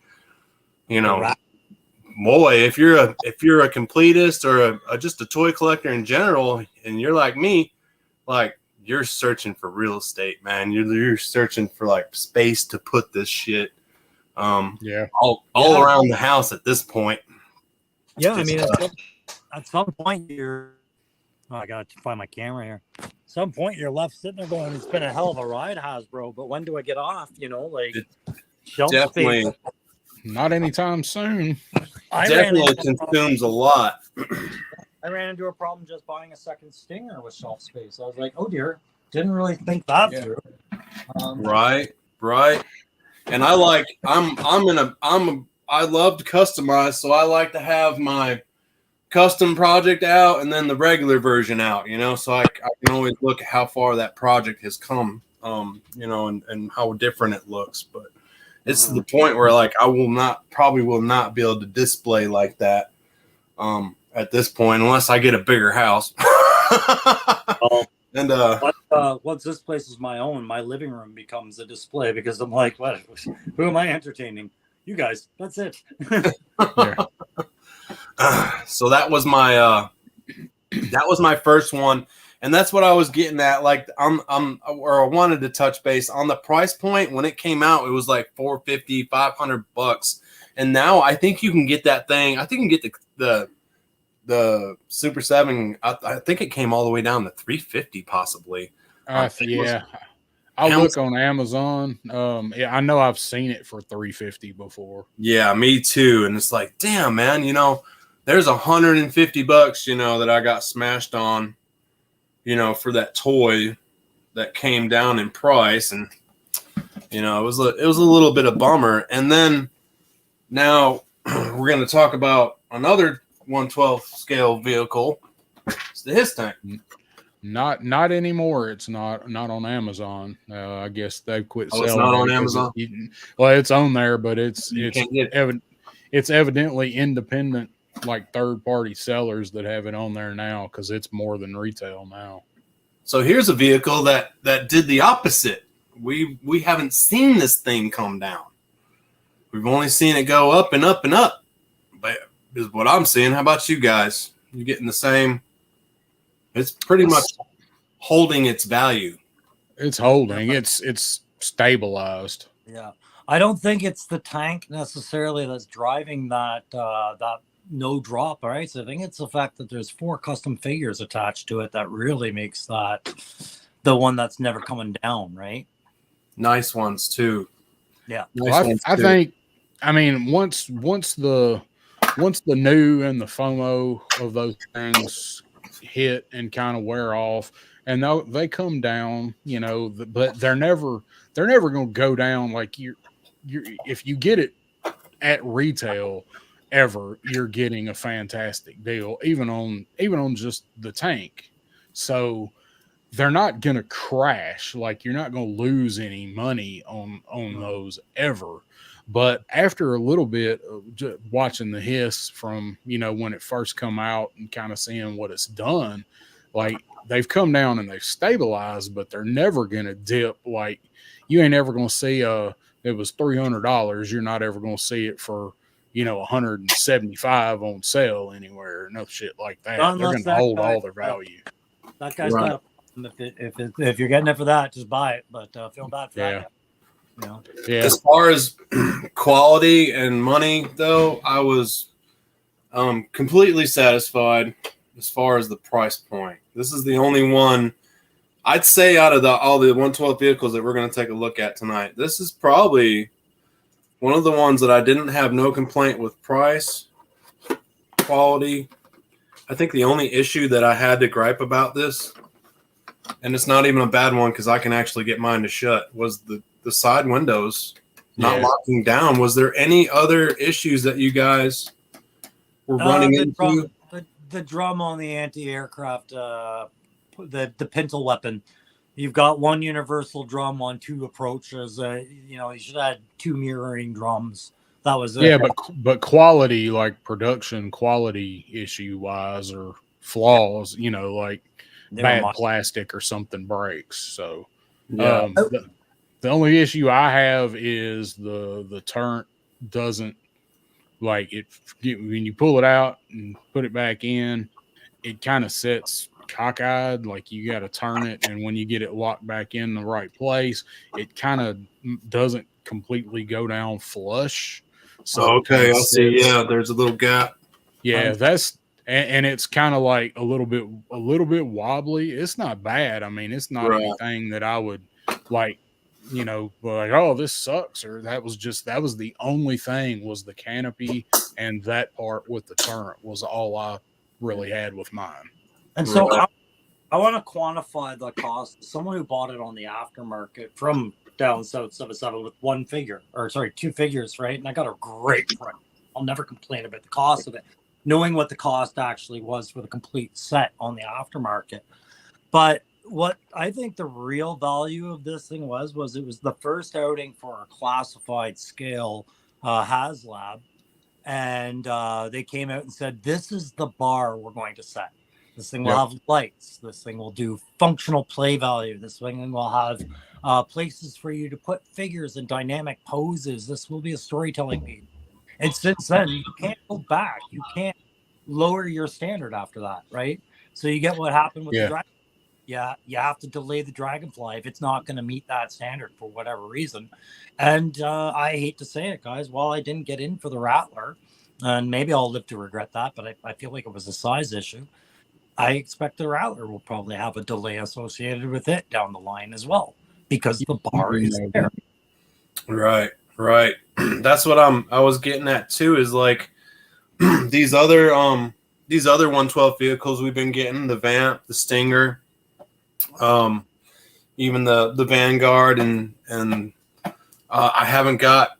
boy, if you're a completist or just a toy collector in general, and you're like me, like, you're searching for real estate, man. You're searching for like space to put this shit. All around the house at this point. Yeah, I mean, at some point I got to find my camera here. At some point you're left sitting there going, it's been a hell of a ride, Hasbro, but when do I get off? Shelf definitely space. Not anytime soon. Definitely consumes a lot. I ran into a problem just buying a second Stinger with shelf space. I was like, oh dear, didn't really think that through. Right. And I love to customize, so I like to have my custom project out and then the regular version out, so I can always look at how far that project has come, and how different it looks. But it's to the point where like I probably will not be able to display like that at this point unless I get a bigger house. And once this place is my own, my living room becomes a display because I'm like, what? Who am I entertaining? You guys. That's it. So that was my first one, and that's what I was getting at. Like I wanted to touch base on the price point. When it came out, it was like $450, $500, and now I think you can get that thing. I think you can get the Super 7. I think it came all the way down to $350 possibly. Yeah. I'll look on Amazon. I know I've seen it for $350 before. Yeah, me too. And it's like, damn, man, there's $150, that I got smashed on, for that toy that came down in price. And, it was a little bit of bummer. And then now we're going to talk about another 1/12 scale vehicle. It's the Hiss tank. Not anymore. It's not on Amazon. I guess they've quit selling. It's not on Amazon. It's on there, but it's evidently independent, like third-party sellers that have it on there now because it's more than retail now. So here's a vehicle that did the opposite. We haven't seen this thing come down. We've only seen it go up and up and up. But is what I'm seeing. How about you guys? You getting the same? It's pretty much holding its value. It's holding. It's stabilized. Yeah. I don't think it's the tank necessarily that's driving that no drop, right? So I think it's the fact that there's 4 custom figures attached to it that really makes that the one that's never coming down, right? Nice ones too. Yeah. I think, I mean, once the new and the FOMO of those things hit and kind of wear off, and they come down, but they're never going to go down like you if you get it at retail ever, you're getting a fantastic deal, even on just the tank. So they're not going to crash. Like, you're not going to lose any money on those ever. But after a little bit of watching the Hiss from, when it first come out and kind of seeing what it's done, like, they've come down and they've stabilized, but they're never going to dip. Like, you ain't ever going to see it was $300. You're not ever going to see it for, 175 on sale anywhere. No shit like that. They're going to hold all their value. That guy's got if you're getting it for that, just buy it. But feel bad for that. Yeah. As far as quality and money, though, I was completely satisfied as far as the price point. This is the only one I'd say out of all the 112 vehicles that we're going to take a look at tonight. This is probably one of the ones that I didn't have no complaint with price, quality. I think the only issue that I had to gripe about this, and it's not even a bad one because I can actually get mine to shut, was the side windows not locking down. Was there any other issues that you guys were running into? The drum on the anti-aircraft, the pintle weapon. You've got one universal drum on two approaches. You should have had two mirroring drums. That was it. Yeah, but quality, like production quality issue wise or flaws, like bad plastic or something breaks. So the only issue I have is the turret doesn't, like, it when you pull it out and put it back in, it kind of sets cockeyed, like you got to turn it, and when you get it locked back in the right place, it kind of doesn't completely go down flush. So okay, I see. Yeah, there's a little gap. Yeah, that's and it's kind of like a little bit wobbly. It's not bad. I mean, it's not anything that I would like, oh, this sucks, or that was the only thing was the canopy, and that part with the turret was all I really had with mine. And so I want to quantify the cost. Someone who bought it on the aftermarket from down South 77 with two figures, right? And I got a great price. I'll never complain about the cost of it, knowing what the cost actually was for the complete set on the aftermarket. But what I think the real value of this thing was it was the first outing for a classified scale HasLab. And they came out and said, this is the bar we're going to set. This thing will have lights. This thing will do functional play value. This thing will have places for you to put figures and dynamic poses. This will be a storytelling piece. And since then, you can't go back. You can't lower your standard after that, right? So you get what happened with the Dragonfly. Yeah, you have to delay the Dragonfly if it's not going to meet that standard for whatever reason. And I hate to say it, guys, while I didn't get in for the Rattler, and maybe I'll live to regret that, but I feel like it was a size issue. I expect the Rattler will probably have a delay associated with it down the line as well, because the bar is there. Right. That's what I was getting at too, is like these other 112 vehicles we've been getting, the Vamp, the Stinger, even the Vanguard, and I haven't got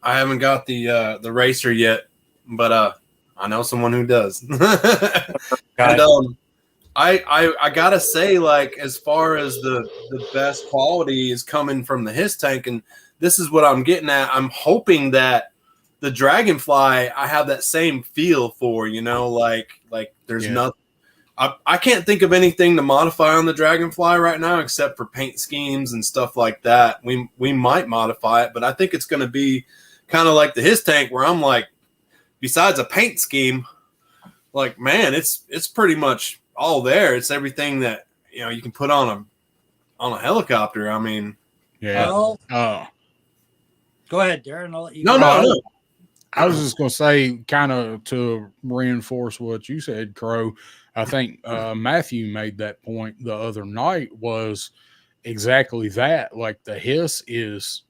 the Racer yet, but I know someone who does. And I gotta say, like, as far as the best quality is coming from the Hiss tank, and this is what I'm getting at. I'm hoping that the Dragonfly, I have that same feel for, like there's nothing. I can't think of anything to modify on the Dragonfly right now except for paint schemes and stuff like that. We might modify it, but I think it's going to be kind of like the Hiss tank, where I'm like, besides a paint scheme, like, man, it's pretty much all there. It's everything that you can put on a helicopter. I mean, Go ahead, Darren. I'll let you. No. I was just going to say, kind of to reinforce what you said, Crow. I think Matthew made that point the other night, was exactly that. Like, the Hiss is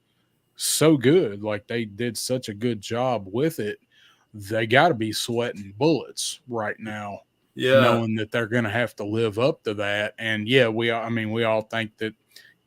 so good. Like, they did such a good job with it. They got to be sweating bullets right now, knowing that they're going to have to live up to that. And we all think that,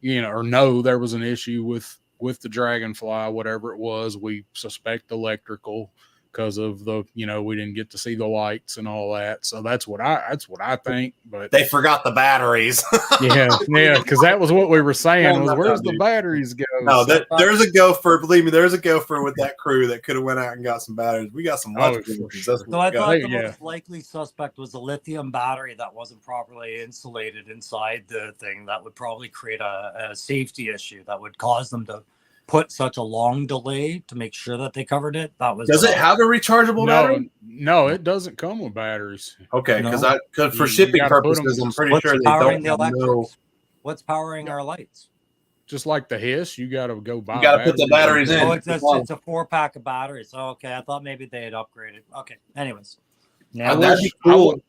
or know there was an issue with the Dragonfly, whatever it was. We suspect electrical, because of the, we didn't get to see the lights and all that. So that's what I think. But they forgot the batteries. yeah, because that was what we were saying was, where's the batteries go? No, there's a gopher. Believe me, there's a gopher with that crew that could have went out and got some batteries. We got some electrical. So I thought the most likely suspect was a lithium battery that wasn't properly insulated inside the thing. That would probably create a safety issue that would cause them to put such a long delay to make sure that they covered it. Does it have a rechargeable battery? No, it doesn't come with batteries. Okay, because for shipping purposes, I'm pretty sure they don't know. What's powering our lights? Just like the Hiss, you got to go buy. You got to put the batteries in. Oh, it's a 4-pack of batteries. Oh, okay, I thought maybe they had upgraded. Okay, anyways, now that'd be cool.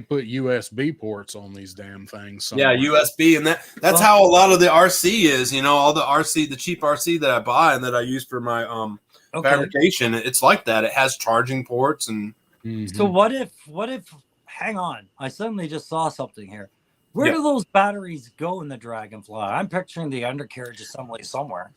Put USB ports on these damn things. Somewhere. Yeah, USB, and that's how a lot of the RC is. All the RC, the cheap RC that I buy and that I use for my fabrication, it's like that. It has charging ports and. Mm-hmm. So what if? Hang on, I suddenly just saw something here. Where do those batteries go in the Dragonfly? I'm picturing the undercarriage assembly somewhere.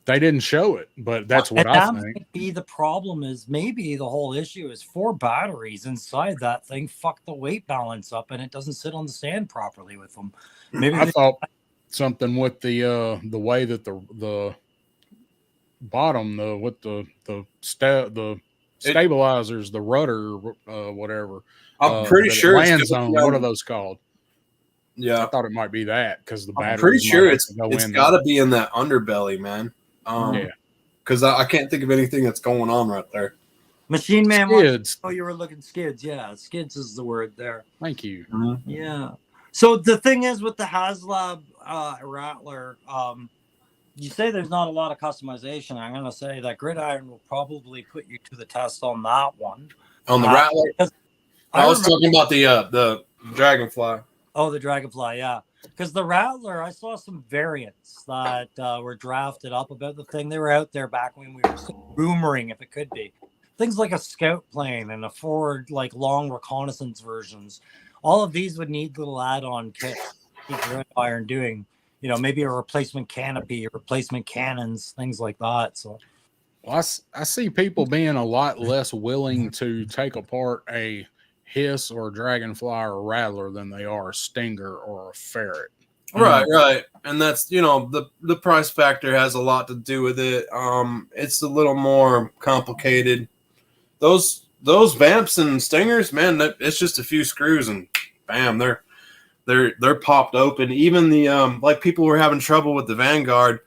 They didn't show it, but that's what I think. Might be the problem is maybe the whole issue is 4 batteries inside that thing fuck the weight balance up and it doesn't sit on the stand properly with them. Maybe I thought something with the way that the bottom, the stabilizers, the rudder, whatever. I'm pretty sure land zone. What are those called? Yeah, I thought it might be that because the battery. I'm pretty sure it's got to be in that underbelly, man. Because I can't think of anything that's going on right there. Machine Man. Skids. Oh, you were looking skids. Yeah, skids is the word there. Thank you. Mm-hmm. Yeah. So the thing is with the HasLab Rattler, you say there's not a lot of customization. I'm going to say that Gridiron will probably put you to the test on that one. On the Rattler? I was talking about the Dragonfly. Oh, the Dragonfly, yeah. Because the Rattler, I saw some variants that were drafted up about the thing. They were out there back when we were rumoring if it could be. Things like a scout plane and a Ford, like long reconnaissance versions. All of these would need little add-on kits. Gridiron doing, maybe a replacement canopy, replacement cannons, things like that. So, well, I see people being a lot less willing to take apart a Hiss or a Dragonfly or a Rattler than they are a Stinger or a Ferret. Right. And that's, the price factor has a lot to do with it. It's a little more complicated. Those Vamps and Stingers, man, it's just a few screws and bam, they're popped open. Even the like people were having trouble with the Vanguard,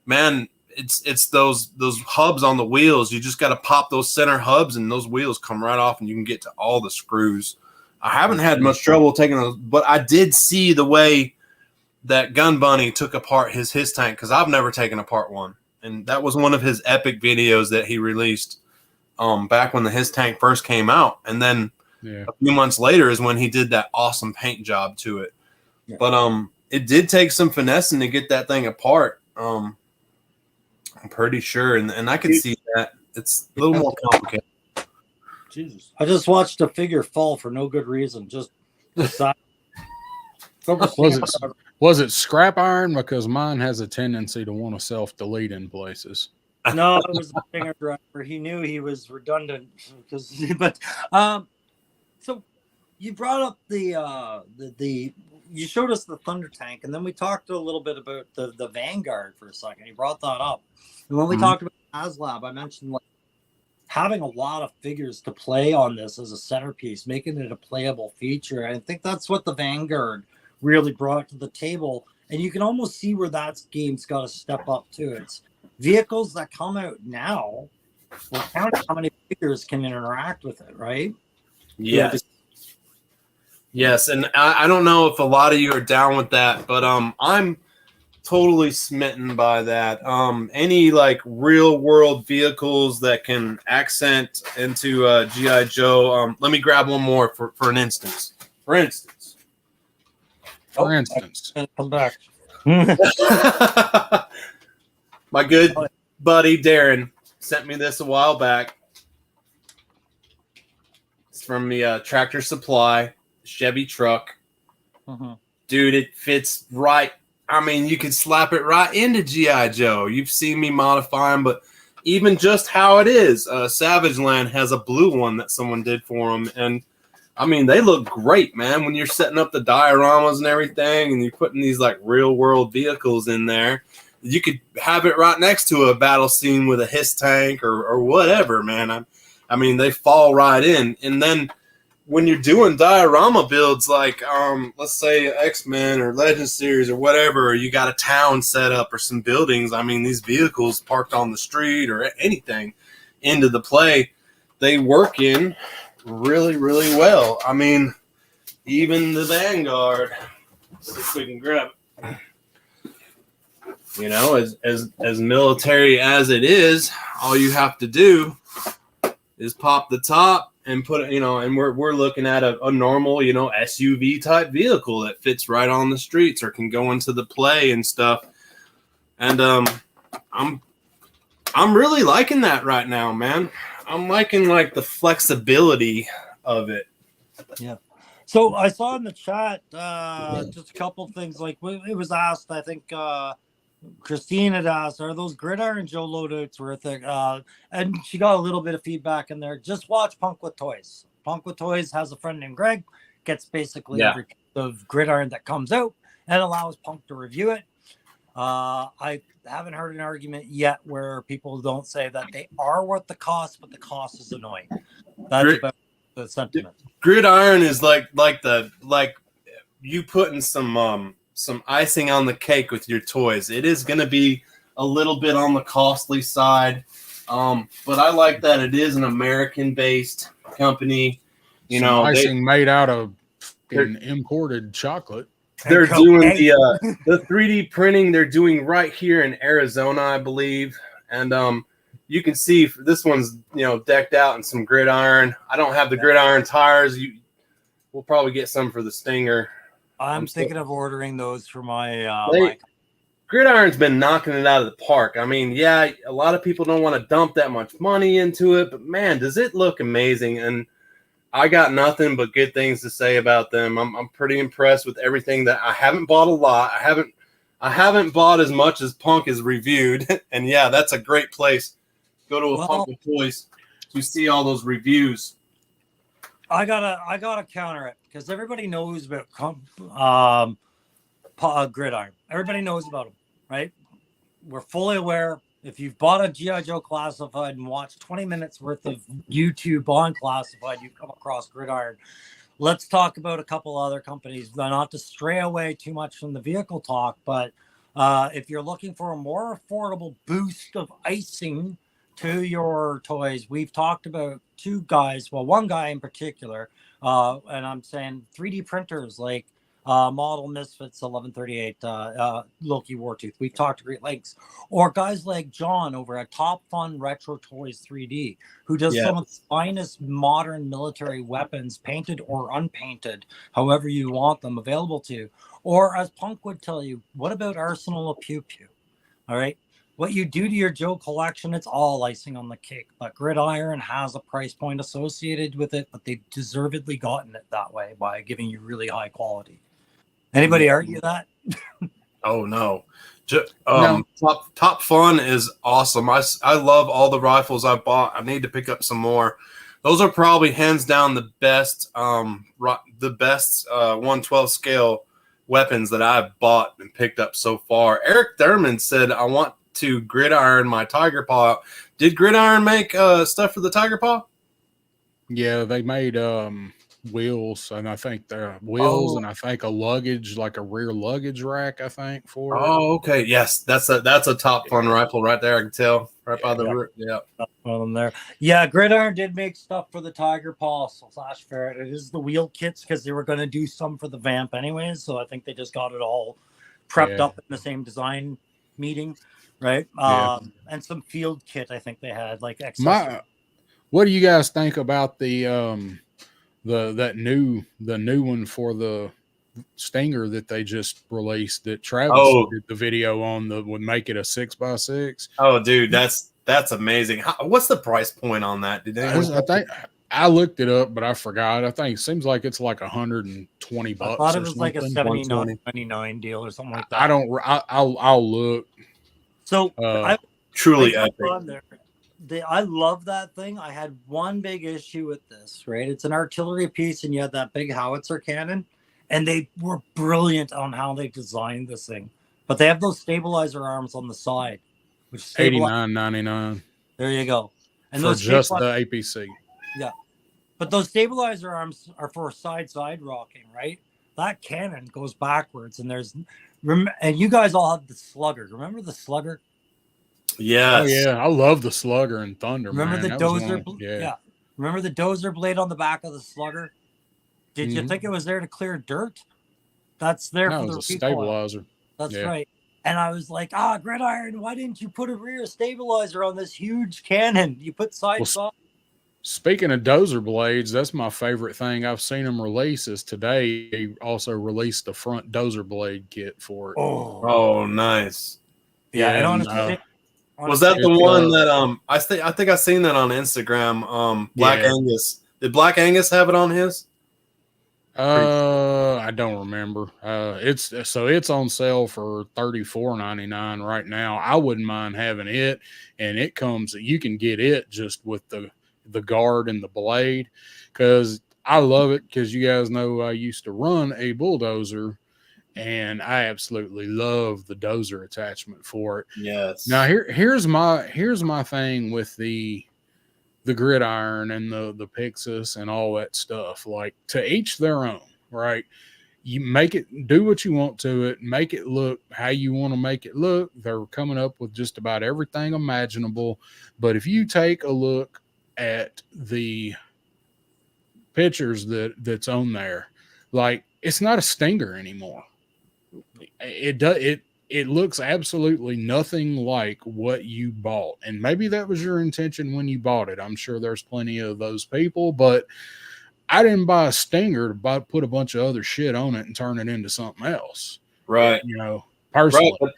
man. It's those hubs on the wheels. You just got to pop those center hubs, and those wheels come right off, and you can get to all the screws. I haven't had much trouble taking those, but I did see the way that Gun Bunny took apart his tank because I've never taken apart one, and that was one of his epic videos that he released back when the his tank first came out, and then a few months later is when he did that awesome paint job to it. Yeah. But it did take some finessing to get that thing apart. I'm pretty sure, and I can see that it's a little more complicated. Jesus, I just watched a figure fall for no good reason. Just was it scrap iron? Because mine has a tendency to want to self-delete in places. No, it was a Stinger driver. He knew he was redundant but so you brought up the you showed us the Thunder tank, and then we talked a little bit about the Vanguard for a second. You brought that up. And when we talked about HasLab, I mentioned like having a lot of figures to play on this as a centerpiece, making it a playable feature. I think that's what the Vanguard really brought to the table. And you can almost see where that game's got to step up to. It's vehicles that come out now. We're counting how many figures can interact with it, right? Yes. Yes, and I don't know if a lot of you are down with that, but I'm totally smitten by that. Any like real world vehicles that can accent into G.I. Joe. Let me grab one more for an instance. For instance. Come back. My good buddy Darren sent me this a while back. It's from the Tractor Supply Chevy truck. Dude, it fits right. I mean, you can slap it right into G.I. Joe. You've seen me modify them, but even just how it is. Savage Land has a blue one that someone did for them, and I mean, they look great, man. When you're setting up the dioramas and everything, and you're putting these like real world vehicles in there, you could have it right next to a battle scene with a HISS tank or whatever, man. I mean, they fall right in. And then when you're doing diorama builds like, let's say X-Men or Legends series or whatever, or you got a town set up or some buildings, I mean, these vehicles parked on the street or anything into the play, they work in really, really well. I mean, even the Vanguard, let's see if we can grab it. You know, as military as it is, all you have to do is pop the top and put it, you know, and we're looking at a normal, you know, SUV type vehicle that fits right on the streets or can go into the play and stuff. And I'm really liking that right now, man. I'm liking like the flexibility of it. Yeah. So I saw in the chat just a couple things. Like it was asked, I think Christine had asked, are those Gridiron Joe loadouts worth it? And she got a little bit of feedback in there. Just watch Punk with Toys. Punk with Toys has a friend named Greg, gets basically every piece of Gridiron that comes out and allows Punk to review it. I haven't heard an argument yet where people don't say that they are worth the cost, but the cost is annoying. That's about the sentiment. Gridiron is like you putting some icing on the cake with your toys. It is going to be a little bit on the costly side, but I like that it is an American-based company. You know, icing made out of imported chocolate. They're doing the 3D printing. They're doing right here in Arizona, I believe, and you can see this one's, you know, decked out in some Gridiron. I don't have the Gridiron tires. We'll probably get some for the Stinger. I'm thinking of ordering those for my. Gridiron's been knocking it out of the park. I mean, yeah, a lot of people don't want to dump that much money into it, but man, does it look amazing! And I got nothing but good things to say about them. I'm pretty impressed with everything. That I haven't bought a lot. I haven't bought as much as Punk is reviewed, and yeah, that's a great place. Go to a Punk with Toys to see all those reviews. I gotta counter it because everybody knows about Gridiron. Everybody knows about them, right? We're fully aware. If you've bought a G.I. Joe Classified and watched 20 minutes worth of YouTube on Classified, you've come across Gridiron. Let's talk about a couple other companies. Not to stray away too much from the vehicle talk, but if you're looking for a more affordable boost of icing to your toys, we've talked about two guys. Well, one guy in particular, and I'm saying 3D printers like Model Misfits 1138, Loki Wartooth. We've talked to great lengths. Or guys like John over at Top Fun Retro Toys 3D, who does some of the finest modern military weapons, painted or unpainted, however you want them available to. Or as Punk would tell you, what about Arsenal of Pew Pew? All right. What you do to your Joe collection, it's all icing on the cake. But Gridiron has a price point associated with it, but they've deservedly gotten it that way by giving you really high quality. Anybody argue that? Oh, no. Top Fun is awesome. I love all the rifles I bought. I need to pick up some more. Those are probably hands down the best 1/12 scale weapons that I've bought and picked up so far. Eric Thurman said, I want to Gridiron my Tiger Paw. Did Gridiron make stuff for the Tiger Paw? Yeah, they made wheels, and I think they're wheels, and I think a luggage, like a rear luggage rack, I think, for Oh, okay. Yes, that's a Top Fun rifle right there. I can tell right by the rear. Yeah. One of them there. Yeah, Gridiron did make stuff for the Tiger Paw / Ferret. It is the wheel kits because they were going to do some for the Vamp anyways, so I think they just got it all prepped up in the same design meeting, right? And some field kit I think they had, like accessories. What do you guys think about the new one for the Stinger that they just released that Travis did the video on, would make it a 6x6? Oh, dude, that's amazing. What's the price point on that? I think I looked it up, but I forgot. I think it seems like it's like $120. I thought it was like a $79.99 deal or something like that. I'll look. So truly epic. I love that thing. I had one big issue with this, right? It's an artillery piece, and you had that big howitzer cannon, and they were brilliant on how they designed this thing. But they have those stabilizer arms on the side, which $89.99. There you go. And for those just the APC. Yeah, but those stabilizer arms are for side rocking, right? That cannon goes backwards, and and you guys all have the slugger. Remember the slugger? Yes. Oh yeah, I love the slugger and thunder. Remember man. the dozer? Yeah. Remember the dozer blade on the back of the slugger? Did you think it was there to clear dirt? That's there for the stabilizer. That's right. And I was like, Gridiron, why didn't you put a rear stabilizer on this huge cannon? You put side saw. Speaking of dozer blades, that's my favorite thing I've seen them release. Is today they also released the front dozer blade kit for it. Oh, nice. Yeah, and honestly, was that the one that I think I seen that on Instagram? Black Angus. Did Black Angus have it on his? I don't remember. It's on sale for $34.99 right now. I wouldn't mind having it, and it comes. You can get it just with the guard and the blade, because I love it. Because you guys know I used to run a bulldozer, and I absolutely love the dozer attachment for it. Yes. Now here's my thing with the gridiron and the Pixus and all that stuff. Like, to each their own, right? You make it, do what you want to it, make it look how you want to make it look. They're coming up with just about everything imaginable. But if you take a look at the pictures that's on there, like, it's not a Stinger anymore. It looks absolutely nothing like what you bought. And maybe that was your intention when you bought it. I'm sure there's plenty of those people, but I didn't buy a Stinger to put a bunch of other shit on it and turn it into something else. Right. Personally. Right.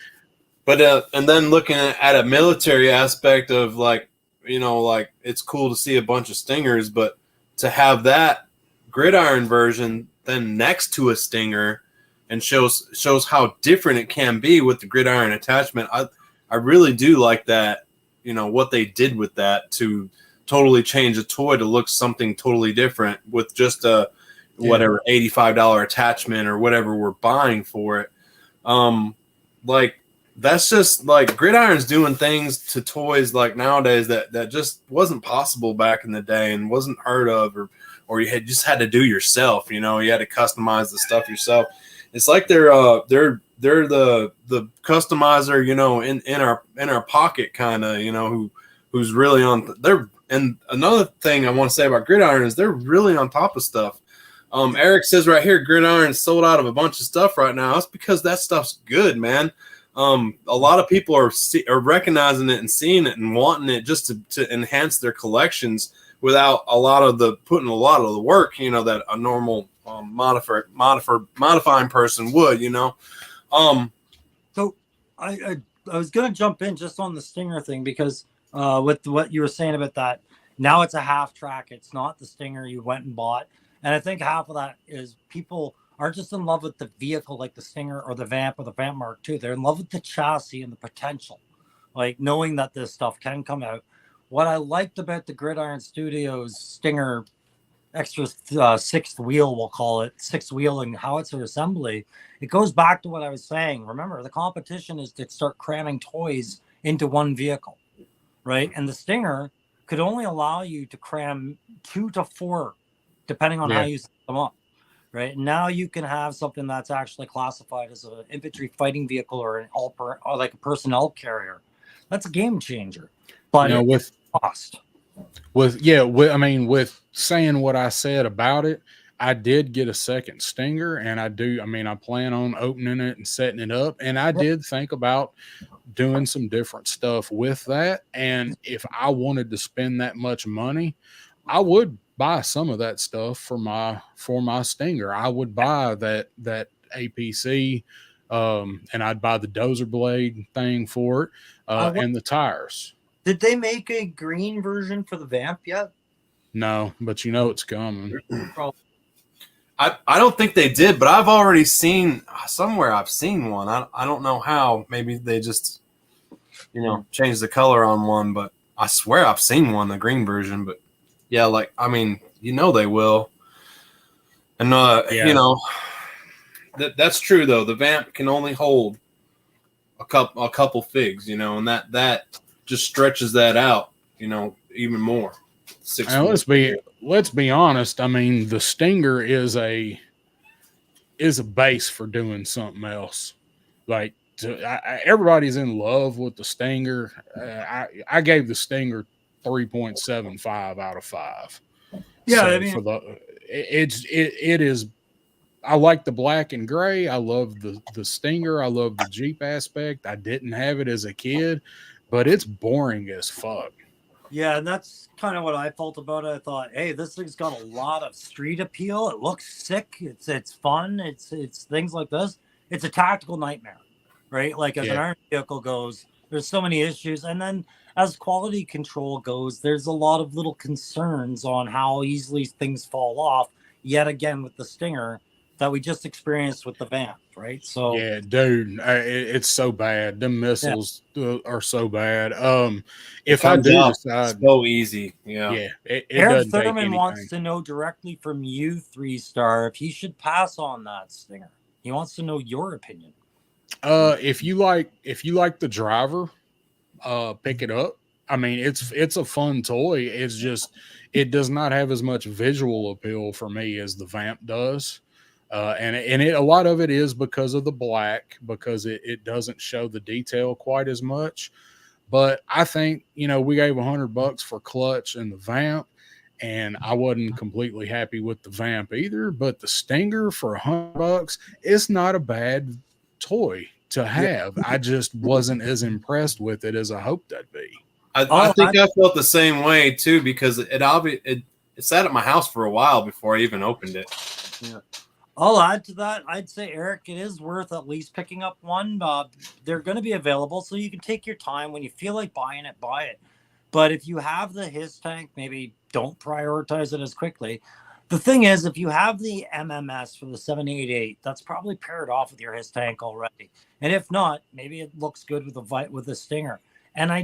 But and then looking at a military aspect of, like, like, it's cool to see a bunch of Stingers, but to have that gridiron version then next to a Stinger and shows how different it can be with the gridiron attachment. I really do like that, what they did with that to totally change a toy to look something totally different with just a whatever $85 attachment or whatever we're buying for it. Like, that's just like Gridiron's doing things to toys like nowadays that just wasn't possible back in the day and wasn't heard of, or you just had to do yourself. You had to customize the stuff yourself. It's like they're the customizer, in our pocket, kind of, who's really on there. And another thing I want to say about Gridiron is they're really on top of stuff. Eric says right here, Gridiron sold out of a bunch of stuff right now. That's because that stuff's good, man. A lot of people are recognizing it and seeing it and wanting it just to enhance their collections without putting a lot of the work, that a normal modifying person would, So I was gonna jump in just on the Stinger thing, because with what you were saying about that, now it's a half track. It's not the Stinger you went and bought, and I think half of that is people aren't just in love with the vehicle like the Stinger or the Vamp Mark II. They're in love with the chassis and the potential, like knowing that this stuff can come out. What I liked about the Gridiron Studios Stinger extra sixth wheel, we'll call it, sixth wheel and howitzer assembly, it goes back to what I was saying. Remember, the competition is to start cramming toys into one vehicle, right? And the Stinger could only allow you to cram 2 to 4, depending on how you set them up, right? Now you can have something that's actually classified as an infantry fighting vehicle or or like a personnel carrier. That's a game changer. But with cost. With saying what I said about it, I did get a second Stinger, and I plan on opening it and setting it up. And I did think about doing some different stuff with that. And if I wanted to spend that much money, I would buy some of that stuff for my Stinger. I would buy that APC, and I'd buy the dozer blade thing for it, and the tires. Did they make a green version for the Vamp yet? No, but it's coming. I don't think they did, but I've already seen somewhere. I've seen one. I don't know how. Maybe they just changed the color on one, but I swear I've seen one, the green version, but yeah, like I mean, they will. And that's true though. The Vamp can only hold a couple figs, and that just stretches that out, even more. Now, let's be honest. I mean, the Stinger is a base for doing something else. Like everybody's in love with the Stinger. I gave the Stinger 3.75 out of 5. Yeah, so I mean, it is. I like the black and gray. I love the Stinger. I love the Jeep aspect. I didn't have it as a kid, but it's boring as fuck. Yeah, and that's kind of what I felt about it. I thought, hey, this thing's got a lot of street appeal. It looks sick. It's fun. It's things like this. It's a tactical nightmare, right? Like as an iron vehicle goes, there's so many issues. And then as quality control goes, there's a lot of little concerns on how easily things fall off. Yet again, with the Stinger that we just experienced with the Vamp, right? So yeah, dude, it's so bad. The missiles are so bad. If I do decide, so easy, Eric Thurman wants to know directly from you, 3-star, if he should pass on that Stinger. He wants to know your opinion. If you like the driver, pick it up. I mean, it's a fun toy. It's just it does not have as much visual appeal for me as the Vamp does. And a lot of it is because of the black, because it doesn't show the detail quite as much. But I think, we gave $100 for Clutch and the Vamp, and I wasn't completely happy with the Vamp either. But the Stinger for $100, it's not a bad toy to have. Yeah. I just wasn't as impressed with it as I hoped I'd be. I think I felt the same way too, because it sat at my house for a while before I even opened it. Yeah. I'll add to that. I'd say, Eric, it is worth at least picking up one. They're going to be available, so you can take your time. When you feel like buying it, buy it. But if you have the His Tank, maybe don't prioritize it as quickly. The thing is, if you have the MMS for the 788, that's probably paired off with your His Tank already. And if not, maybe it looks good with the Stinger. And I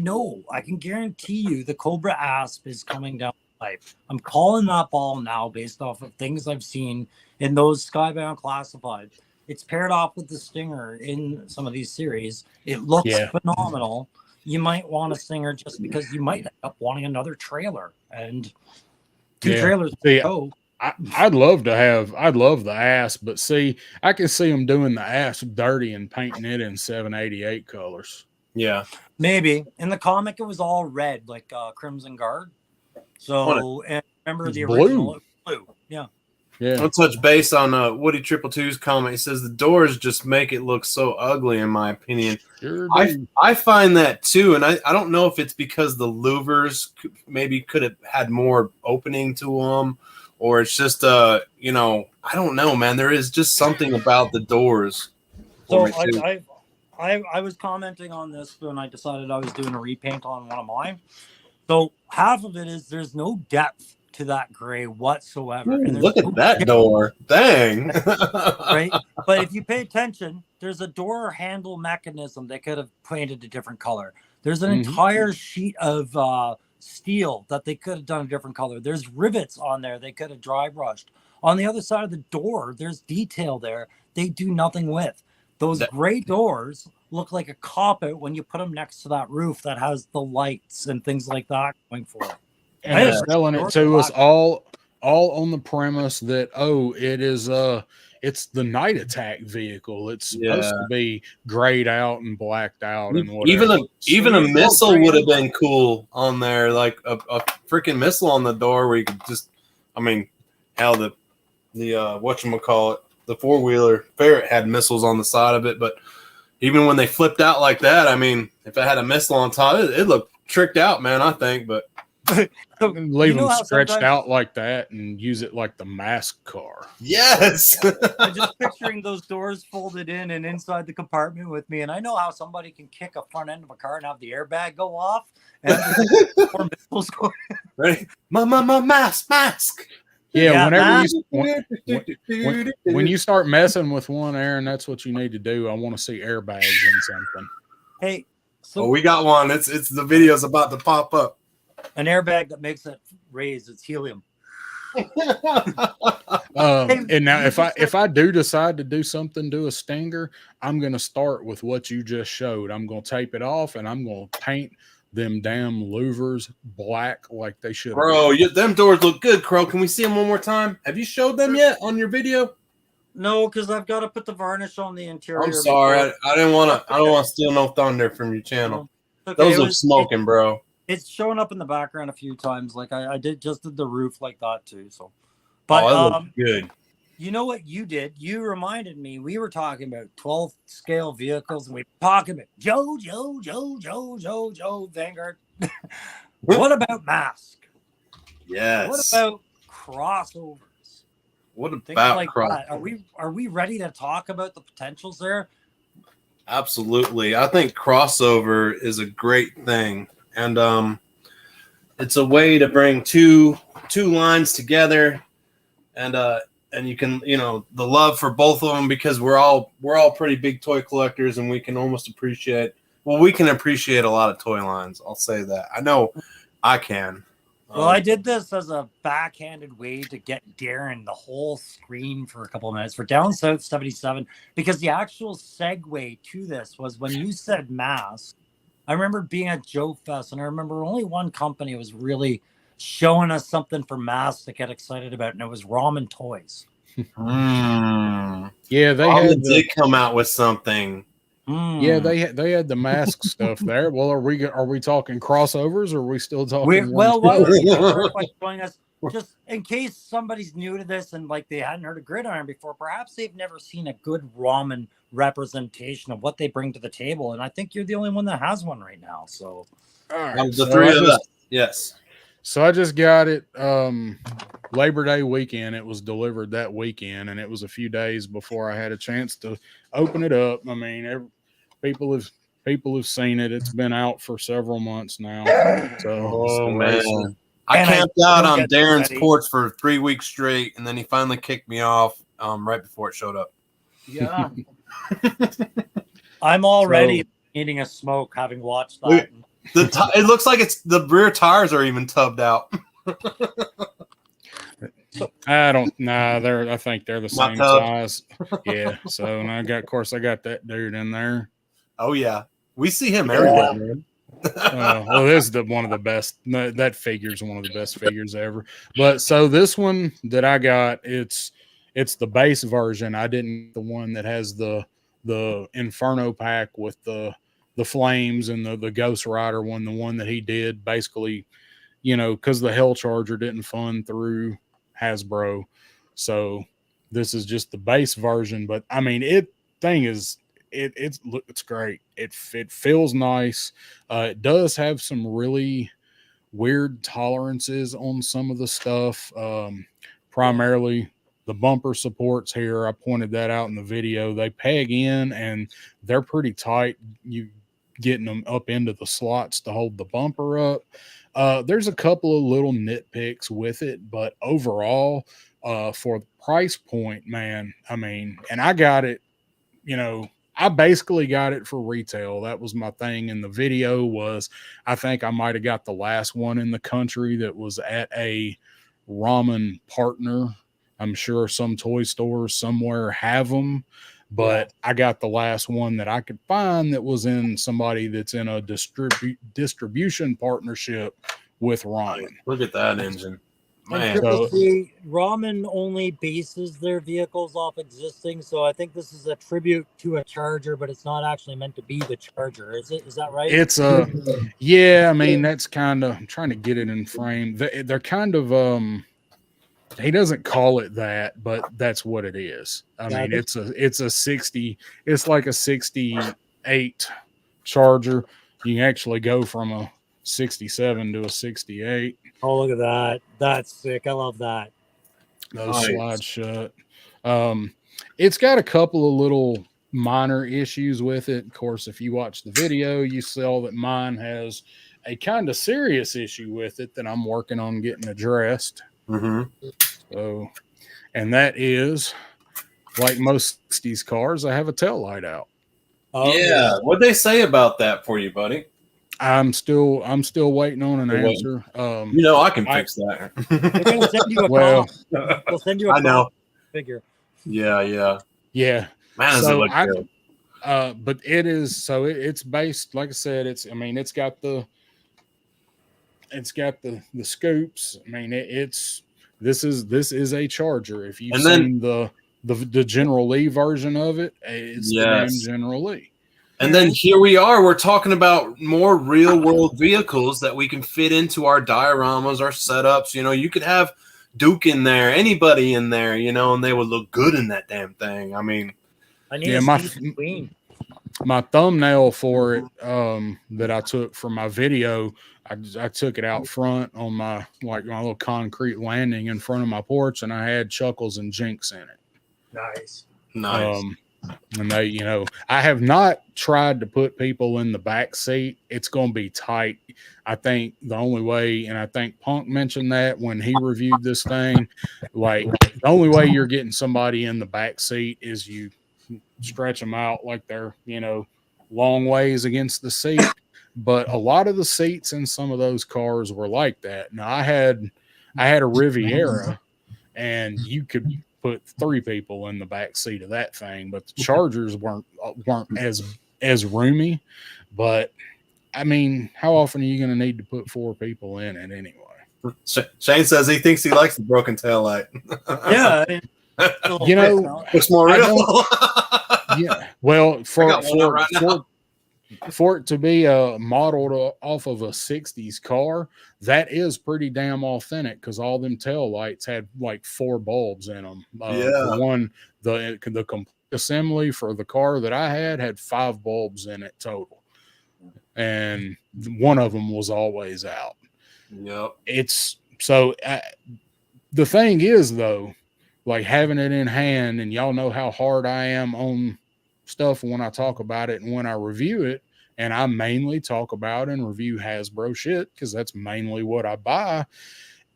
can guarantee you the Cobra Asp is coming down the pipe. I'm calling that ball now based off of things I've seen in those Skybound Classified. It's paired off with the Stinger in some of these series. It looks phenomenal. You might want a Stinger just because you might end up wanting another trailer. And two trailers. I'd love the Asp, but see, I can see them doing the Asp dirty and painting it in 788 colors. Yeah. Maybe. In the comic, it was all red, like Crimson Guard. So, and remember the original blue. Yeah. Yeah. I'll touch base on Woody 222's comment. He says the doors just make it look so ugly, in my opinion. Sure I find that too, and I don't know if it's because the louvers maybe could have had more opening to them, or it's just I don't know, man. There is just something about the doors. So I was commenting on this when I decided I was doing a repaint on one of mine. So half of it is there's no depth to that gray whatsoever. Ooh, and look at that door. Dang. Right? But if you pay attention, there's a door handle mechanism they could have painted a different color. There's an entire sheet of steel that they could have done a different color. There's rivets on there they could have dry brushed. On the other side of the door, there's detail there they do nothing with. Those gray doors look like a cop-out when you put them next to that roof that has the lights and things like that going for it. And they're selling it to us all on the premise that it is it's the night attack vehicle. It's supposed to be grayed out and blacked out and whatever. Even a missile would have been cool on there, like a freaking missile on the door where you could just, hell, the whatchamacallit, the 4-wheeler Ferret had missiles on the side of it, but even when they flipped out like that, if it had a missile on top, it looked tricked out, man, I think, but leave them stretched out like that and use it like the mask car. Yes. I'm just picturing those doors folded in and inside the compartment with me, and I know how somebody can kick a front end of a car and have the airbag go off and four missiles go. Right? My mask. Yeah, when you start messing with one, Aaron, that's what you need to do. I want to see airbags in something. Hey, we got one. It's the video's about to pop up. An airbag that makes it raise its helium. And now if I do decide to do something to a Stinger, I'm gonna start with what you just showed. I'm gonna tape it off and I'm gonna paint them damn louvers black like they should. Bro, them doors look good, Crow. Can we see them one more time? Have you showed them yet on your video? No, because I've got to put the varnish on the interior. I'm sorry. I didn't want to. I don't want to steal no thunder from your channel. Okay, those look smoking, bro. It's showing up in the background a few times. Like I did the roof like that too. So, but good. You know what you did? You reminded me. We were talking about 12 scale vehicles, and we were talking about Joe Vanguard. What about Mask? Yes. What about crossovers? What about like that? Are we ready to talk about the potentials there? Absolutely. I think crossover is a great thing, and it's a way to bring two lines together, and you can, the love for both of them, because we're all pretty big toy collectors, and we can almost appreciate a lot of toy lines. I'll say that. I know I can. Well, I did this as a backhanded way to get Darren the whole screen for a couple of minutes for Down South 77, because the actual segue to this was when you said Mask. I remember being at Joe Fest, and I remember only one company was really showing us something for Mask to get excited about, and it was Ramen Toys. Yeah, they did come out with something. Yeah, they had the Mask stuff there. Well, are we talking crossovers, or are we still talking? What we're showing us, just in case somebody's new to this and like they hadn't heard of Gridiron before, perhaps they've never seen a good ramen representation of what they bring to the table, and I think you're the only one that has one right now. So, all right, the three of us, yes. So I just got it Labor Day weekend. It was delivered that weekend, and it was a few days before I had a chance to open it up. I mean, people have seen it. It's been out for several months now. So, man, I camped out on Darren's porch for 3 weeks straight, and then he finally kicked me off right before it showed up. Yeah, I'm already eating a smoke having watched that. It looks like the rear tires are even tubbed out. I don't know. I think they're the same size. Yeah. So and I got that dude in there. Oh yeah, we see him everywhere, man. Well, this is one of the best. That figure's one of the best figures ever. But so this one that I got, it's the base version. I didn't get the one that has the Inferno pack with the flames and the Ghost Rider one, the one that he did basically, because the Hell Charger didn't fund through Hasbro. So this is just the base version. But I mean, it's great. It feels nice. It does have some really weird tolerances on some of the stuff. Primarily the bumper supports here. I pointed that out in the video. They peg in and they're pretty tight. You getting them up into the slots to hold the bumper up. There's a couple of little nitpicks with it, but overall, for the price point, man, I mean, and I got it, I basically got it for retail. That was my thing in the video. Was I think I might have got the last one in the country that was at a ramen partner. I'm sure some toy stores somewhere have them, but I got the last one that I could find that was in somebody that's in a distribution partnership with ramen. Look at that engine. Man. Ramen only bases their vehicles off existing, so I think this is a tribute to a Charger, but it's not actually meant to be the Charger, is it? Is that right? It's yeah. I mean, that's kind of. I'm trying to get it in frame. They're kind of He doesn't call it that, but that's what it is. I mean, it's a 60. It's like a 68 Charger. You can actually go from a 67 to a 68. Oh, look at that. That's sick. I love that. Those slide shut. It's got a couple of little minor issues with it. Of course, if you watch the video, you saw that mine has a kind of serious issue with it that I'm working on getting addressed. Mm-hmm. So, and that is, like most 60s cars, I have a tail light out. Yeah. What'd they say about that for you, buddy? I'm still waiting on an answer. I can fix that. They're gonna send you a well, they'll send you a I know figure. Yeah. Man, does it So look good. but it is so it's based, like I said, it's got the scoops. I mean, this is a Charger. If you've seen the General Lee version of it, it's the damn General Lee. And then here we are. We're talking about more real world vehicles that we can fit into our dioramas, our setups. You could have Duke in there, anybody in there, and they would look good in that damn thing. I mean, I need my thumbnail for it that I took for my video. I took it out front on my little concrete landing in front of my porch, and I had Chuckles and Jinx in it. Nice. And they, I have not tried to put people in the back seat. It's going to be tight. I think the only way, and I think Punk mentioned that when he reviewed this thing, the only way you're getting somebody in the back seat is you stretch them out like they're, long ways against the seat. But a lot of the seats in some of those cars were like that. Now I had a Riviera, and you could put 3 people in the back seat of that thing, but the Chargers weren't as roomy. But I mean, how often are you going to need to put 4 people in it anyway? Shane says he thinks he likes the broken tail light. Yeah, it's more real. Yeah, well, for it to be modeled off of a 60s car, that is pretty damn authentic, because all them tail lights had 4 bulbs in them. The complete assembly for the car that I had 5 bulbs in it total, and one of them was always out. Yep. It's so the thing is, though, having it in hand, and y'all know how hard I am on stuff when I talk about it and when I review it, and I mainly talk about and review Hasbro shit because that's mainly what I buy.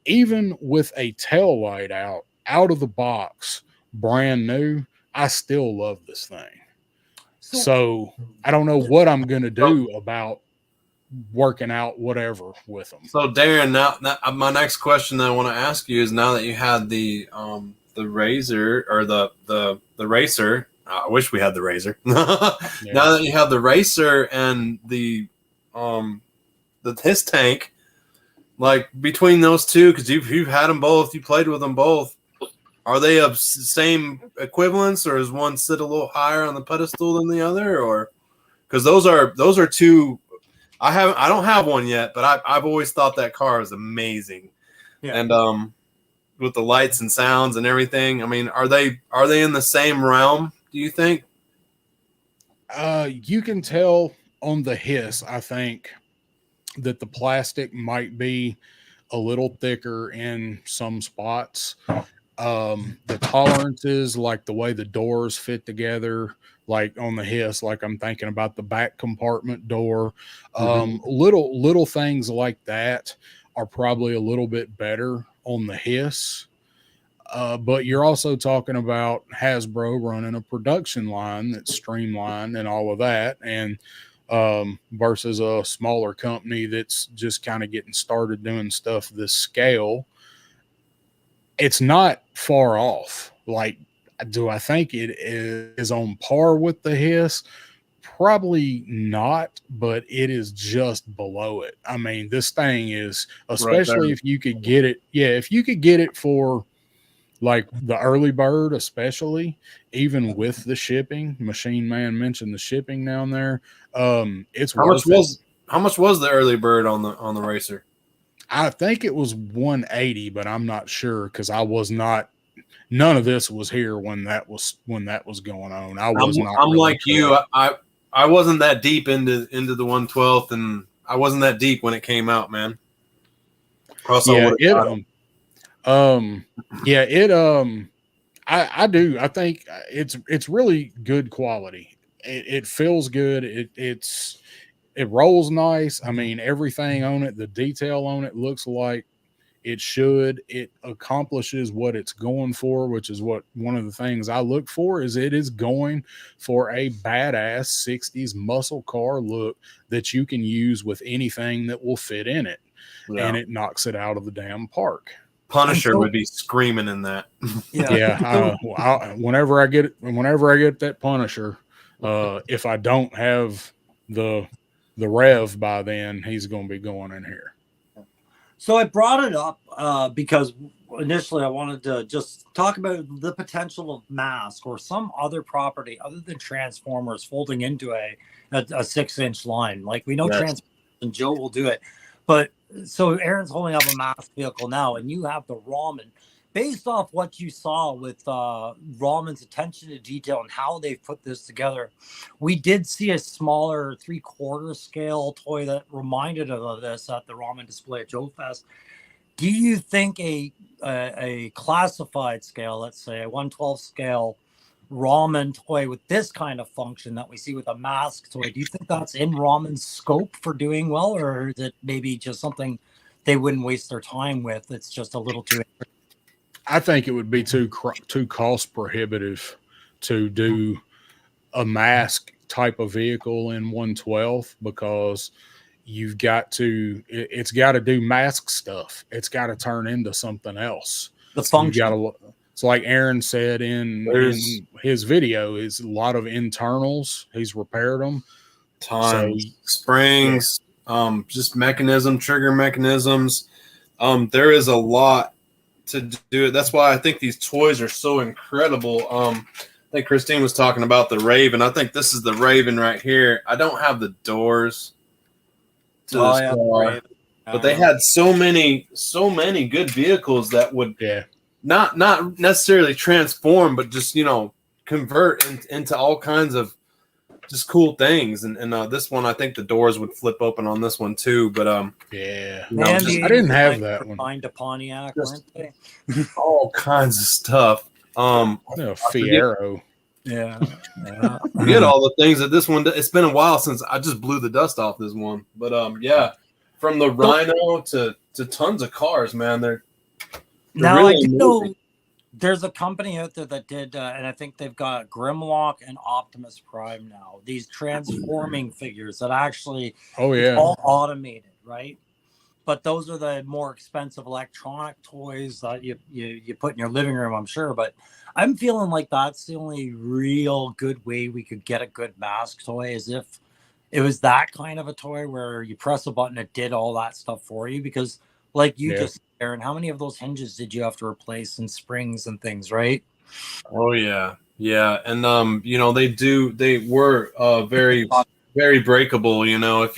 Even with a tail light out of the box, brand new, I still love this thing. So I don't know what I'm going to do about working out whatever with them. So Darren, now my next question that I want to ask you is, now that you had the Razor or the Racer, I wish we had the Razor. Now that you have the Racer and the his tank, between those two, because you've had them both, you played with them both, are they of same equivalence, or is one sit a little higher on the pedestal than the other, or because those are two? I don't have one yet, but I've always thought that car is amazing, and with the lights and sounds and everything. I mean, are they in the same realm, do you think? You can tell on the hiss, I think, that the plastic might be a little thicker in some spots. The tolerances, the way the doors fit together, on the hiss, I'm thinking about the back compartment door. Little things like that are probably a little bit better on the hiss. But you're also talking about Hasbro running a production line that's streamlined and all of that, and versus a smaller company that's just kind of getting started doing stuff this scale. It's not far off. Do I think it is on par with the hiss? Probably not, but it is just below it. I mean, this thing is, especially if you could get it. Yeah, if you could get it for the early bird, especially, even with the shipping. Machine Man mentioned the shipping down there. It's how much was the early bird on the Racer? I think it was $180, but I'm not sure because I was not. None of this was here when that was going on. I was not. I'm really like you. I wasn't that deep into the 112th, and I wasn't that deep when it came out, man. I do. I think it's really good quality. It feels good. It rolls nice. I mean, everything on it, the detail on it looks like It accomplishes what it's going for, which is what one of the things I look for is it is going for a badass 60s muscle car look that you can use with anything that will fit in it. Yeah. And it knocks it out of the damn park. Punisher would be screaming in that. Yeah. Whenever I get that Punisher, if I don't have the rev by then, he's going to be going in here. So I brought it up because initially I wanted to just talk about the potential of Mask or some other property other than Transformers folding into a 6-inch line. Like we know Transformers and Joe will do it. But so Aaron's holding up a Mask vehicle now, and you have the Ramen. Based off what you saw with Ramen's attention to detail and how they've put this together, we did see a smaller 3/4 scale toy that reminded of this at the Ramen display at Joe Fest. Do you think a classified scale, let's say a 1/12 scale Ramen toy with this kind of function that we see with a Mask toy, do you think that's in Ramen's scope for doing well, or is it maybe just something they wouldn't waste their time with? It's just a little too. I think it would be too cost prohibitive to do a Mask type of vehicle in 1/12 because you've got to. It's got to do Mask stuff. It's got to turn into something else. The function. It's like Aaron said in his video, is a lot of internals. He's repaired them. Tons. So, springs, just trigger mechanisms. There is a lot to do it. That's why I think these toys are so incredible. I think Christine was talking about the Raven. I think this is the Raven right here. I don't have the doors to this car, but they had so many good vehicles that would not necessarily transform, but just convert into all kinds of just cool things. And this one, I think the doors would flip open on this one too. But I didn't have that one. Find a Pontiac, weren't they? All kinds of stuff. Fiero. Yeah. Forget all the things that this one. It's been a while since I just blew the dust off this one. But from the Rhino to tons of cars, man. They're now really I do know there's a company out there that did, and I think they've got Grimlock and Optimus Prime now. These transforming figures that actually all automated, right? But those are the more expensive electronic toys that you put in your living room, I'm sure. But I'm feeling like that's the only real good way we could get a good Mask toy, is if it was that kind of a toy where you press a button, it did all that stuff for you. Because like you just, Aaron, how many of those hinges did you have to replace and springs and things, right? Oh yeah. And they were very, very breakable. If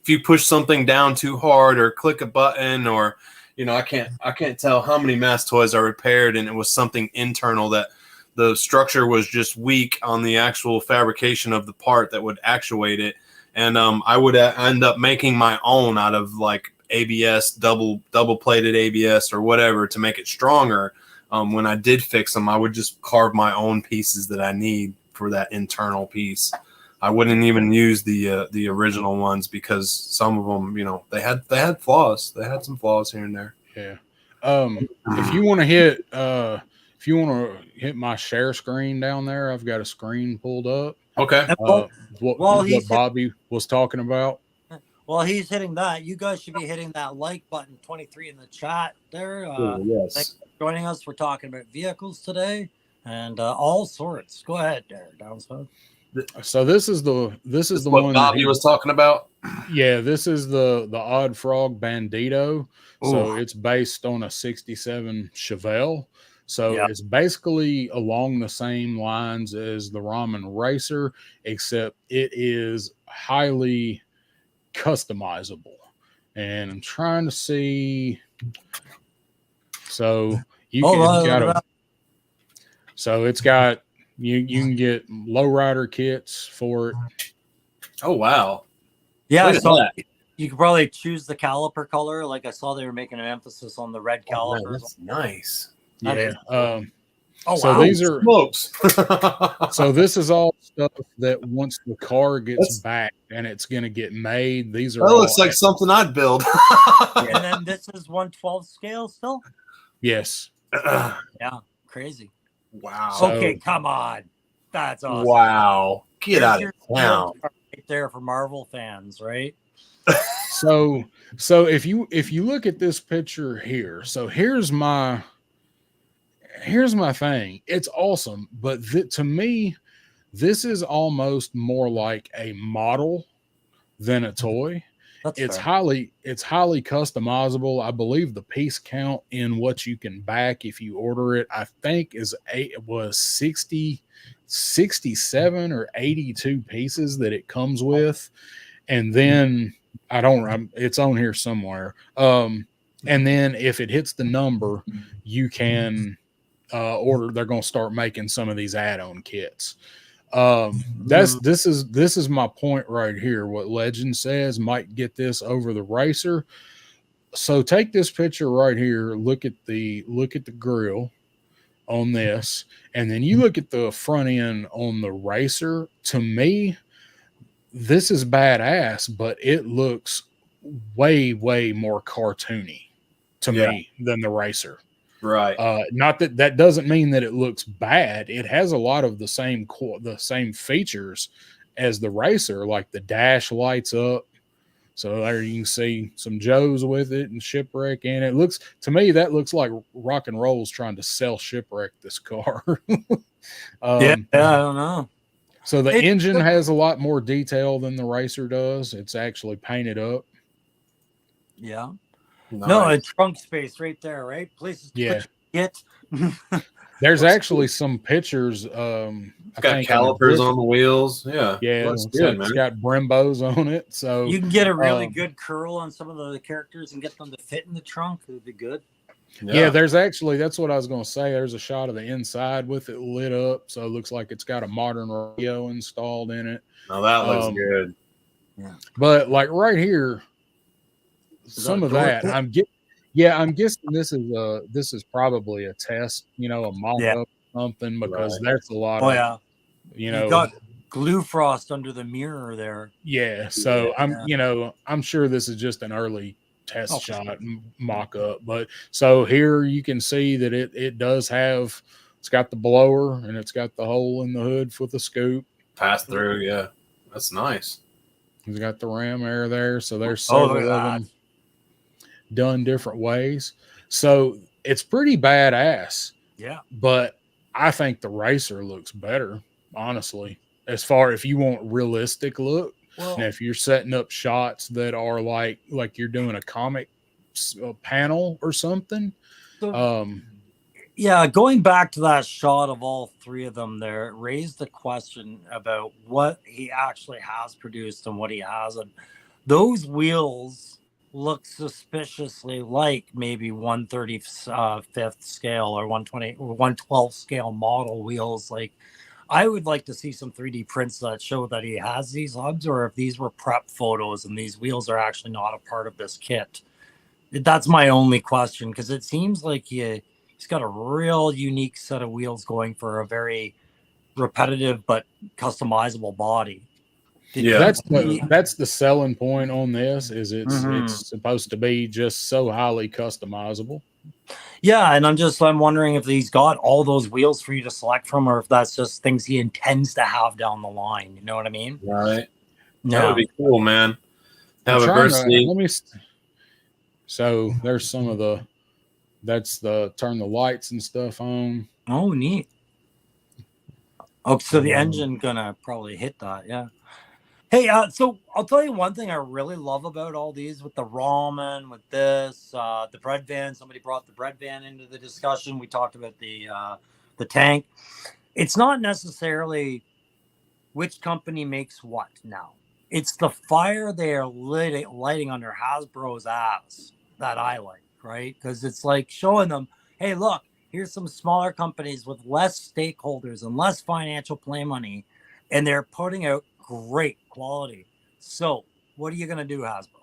you push something down too hard or click a button, or I can't tell how many Mask toys are repaired and it was something internal that the structure was just weak on the actual fabrication of the part that would actuate it. And I would end up making my own out of like ABS, double plated ABS or whatever to make it stronger. When I did fix them, I would just carve my own pieces that I need for that internal piece. I wouldn't even use the original ones because some of them, they had flaws. They had some flaws here and there. Yeah. If you want to hit my share screen down there, I've got a screen pulled up. Okay. What Bobby was talking about. While he's hitting that, you guys should be hitting that like button 23 in the chat there. Yes. Thanks for joining us. We're talking about vehicles today and all sorts. Go ahead, there, Downside. So this is the what one Bobby was talking about. Yeah, this is the Odd Frog Bandito. Ooh. So it's based on a 67 Chevelle. So it's basically along the same lines as the Ramen Racer, except it is highly customizable. And I'm trying to see. So you it's got you can get lowrider kits for it. Oh wow. Yeah, so you could probably choose the caliper color. Like I saw they were making an emphasis on the red calipers. That's nice. Yeah. Oh, so wow. these are smokes. so this is all stuff that once the car gets back and it's going to get made, these are that all looks like something I'd build. And then this is 1/12 scale still? Yes. Yeah, crazy. Wow. So- Okay, come on. That's awesome. Wow. Get There's out your of town. field right there for Marvel fans, right? So if you look at this picture here, so here's my thing. It's awesome, but to me, this is almost more like a model than a toy. That's It's fair. highly customizable. I believe the piece count in what you can back if you order it, I think was 67 or 82 pieces that it comes with. And then it's on here somewhere. And then if it hits the number, you can order. They're going to start making some of these add-on kits. This is my point right here. What Legend says might get this over the Racer. So take this picture right here. Look at the grill on this, and then you look at the front end on the Racer. To me, this is badass, but it looks way more cartoony to me than the Racer. Right. Not that doesn't mean that it looks bad. It has a lot of the same features as the Racer, like the dash lights up. So there you can see some Joes with it and Shipwreck, and it looks to me that looks like Rock and Roll's trying to sell Shipwreck this car. I don't know. So the engine has a lot more detail than the Racer does. It's actually painted up. Yeah. Nice. No, a trunk space right there, right? Places to put your kit. There's actually some pictures. It's got calipers on the wheels. Yeah. It's good, got Brembos on it. So you can get a really good curl on some of the characters and get them to fit in the trunk. It would be good. Yeah, there's actually, that's what I was going to say. There's a shot of the inside with it lit up. So it looks like it's got a modern radio installed in it. Oh, that looks good. Yeah. But like right here, some of that I'm guessing this is probably a test, a mock-up or something, because there's a lot of, you got glue frost under the mirror there. Yeah. So I'm sure this is just an early test shot mock-up. But so here you can see that it does have, it's got the blower and it's got the hole in the hood for the scoop. Pass through, yeah. That's nice. It's got the ram air there. So there's several of them done different ways. So it's pretty badass. Yeah. But I think the Racer looks better, honestly, as far if you want realistic look. And if you're setting up shots that are like you're doing a comic panel or something. Going back to that shot of all three of them there, it raised the question about what he actually has produced and what he hasn't. Those wheels look suspiciously like maybe 1/35th scale or 1/12 scale model wheels. Like, I would like to see some 3D prints that show that he has these hubs, or if these were prep photos and these wheels are actually not a part of this kit. That's my only question, because it seems like he's got a real unique set of wheels going for a very repetitive but customizable body. That's the selling point on this, is it's supposed to be just so highly customizable. Yeah, and I'm wondering if he's got all those wheels for you to select from, or if that's just things he intends to have down the line. You know what I mean? Right. That would be cool, man. So there's some of that's the turn the lights and stuff on. Oh, neat. Oh, so the engine gonna probably hit that, yeah. Hey, so I'll tell you one thing I really love about all these, with the ramen, with this, the bread van. Somebody brought the bread van into the discussion. We talked about the tank. It's not necessarily which company makes what now. It's the fire they are lighting under Hasbro's ass that I like, right? Because it's like showing them, hey, look, here's some smaller companies with less stakeholders and less financial play money, and they're putting out great quality. So what are you going to do, Hasbro?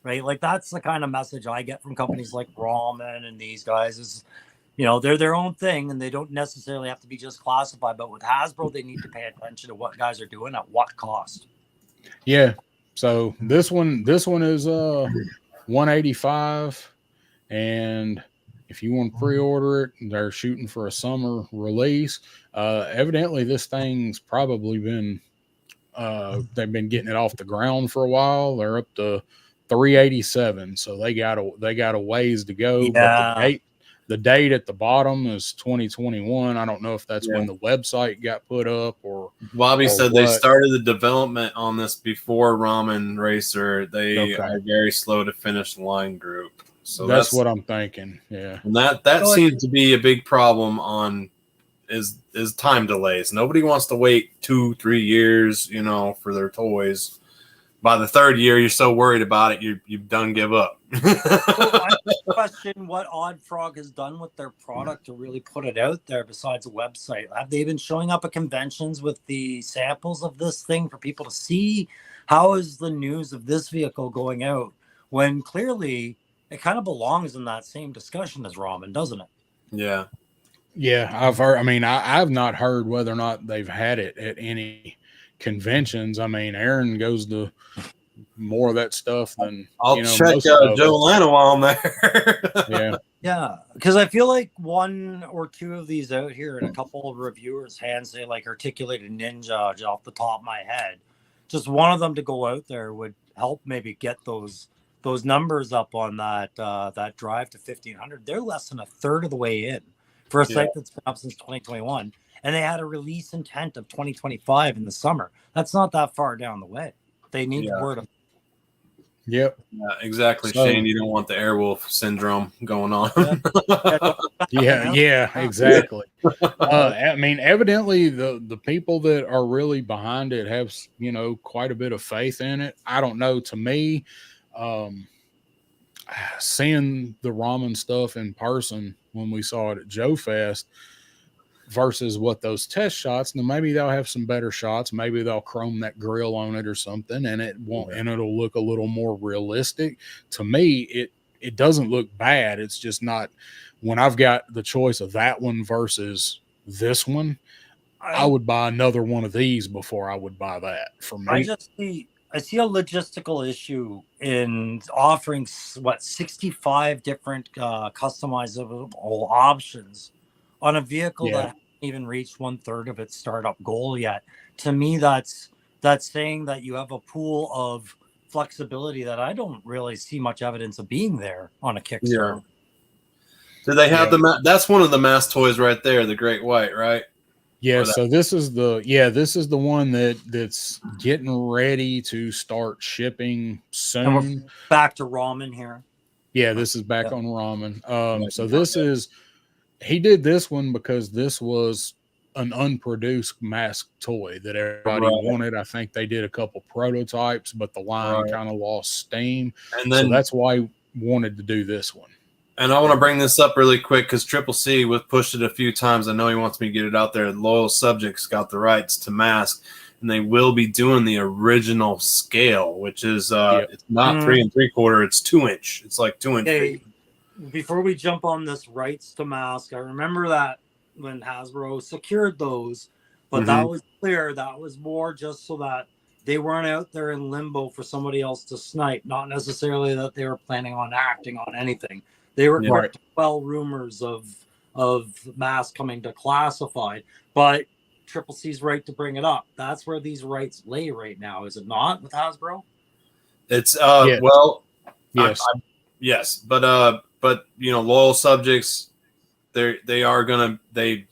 Right? Like, that's the kind of message I get from companies like Ramen and these guys, is You know, they're their own thing, and they don't necessarily have to be just classified. But with Hasbro, they need to pay attention to what guys are doing at what cost. Yeah. So this one is 185, and if you want to pre-order it, they're shooting for a summer release. Evidently, this thing's probably been they've been getting it off the ground for a while. They're up to 387, so they got a ways to go. Yeah. But the date at the bottom is 2021. I don't know if that's when the website got put up or Bobby said they started the development on this before Ramen Racer. They are very slow to finish the line group. So that's what I'm thinking. Yeah. And that seems to be a big problem on is time delays. Nobody wants to wait 2-3 years, you know, for their toys. By the third year, you're so worried about it, you've done give up. So I question what Odd Frog has done with their product to really put it out there besides a website. Have they been showing up at conventions with the samples of this thing for people to see? How is the news of this vehicle going out when clearly it kind of belongs in that same discussion as Ramen, doesn't it? Yeah. Yeah, I've heard. I mean, I've not heard whether or not they've had it at any conventions. I mean, Aaron goes to more of that stuff than I'll check Joe Lano while I'm there. Yeah, because I feel like 1 or 2 of these out here and a couple of reviewers' hands, say like Articulated Ninja off the top of my head. Just one of them to go out there would help maybe get those numbers up on that drive to 1,500. They're less than a third of the way in for a site that's been up since 2021. And they had a release intent of 2025 in the summer. That's not that far down the way. They need the word of. Yep. Yeah, exactly, so, Shane. You don't want the Airwolf syndrome going on. Yeah, exactly. I mean, evidently the people that are really behind it have, you know, quite a bit of faith in it. I don't know. To me, seeing the Ramen stuff in person when we saw it at Joe Fest versus what those test shots, now maybe they'll have some better shots. Maybe they'll chrome that grill on it or something, and it won't, and it'll look a little more realistic. To me, it doesn't look bad. It's just not. When I've got the choice of that one versus this one, I would buy another one of these before I would buy that. For me, I see a logistical issue in offering 65 different customizable options on a vehicle that hasn't even reached 1/3 of its startup goal yet. To me, that's saying that you have a pool of flexibility that I don't really see much evidence of being there on a Kickstarter. Yeah. Do they have that's one of the mass toys right there, the Great White, right? Yeah, so this is the one that's getting ready to start shipping soon. And we're back to Ramen here. Yeah, this is back on Ramen. So this is, he did this one because this was an unproduced mask toy that everybody wanted. I think they did a couple prototypes, but the line kind of lost steam. And then so that's why he wanted to do this one. And I want to bring this up really quick because Triple C was pushed it a few times. I know he wants me to get it out there. Loyal Subjects got the rights to mask, and they will be doing the original scale, which is it's not 3 3/4, it's 2 inch. It's like 2 inch. Hey, before we jump on this rights to mask, I remember that when Hasbro secured those, but that was clear. That was more just so that they weren't out there in limbo for somebody else to snipe, not necessarily that they were planning on acting on anything. They were quick to quell rumors of mask coming to classified, but Triple C's right to bring it up. That's where these rights lay right now, is it not, with Hasbro? It's yes, but you know, Loyal Subjects, they are gonna be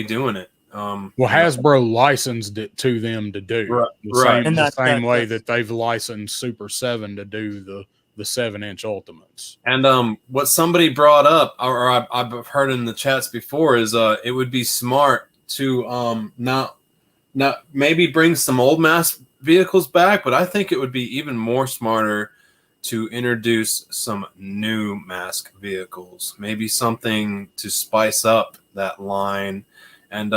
doing it. Well, Hasbro licensed it to them to do the same way that they've licensed Super 7 to do the 7-inch Ultimates. And what somebody brought up, or I've heard in the chats before, is it would be smart to not maybe bring some old mass vehicles back, but I think it would be even more smarter to introduce some new mask vehicles, maybe something to spice up that line, and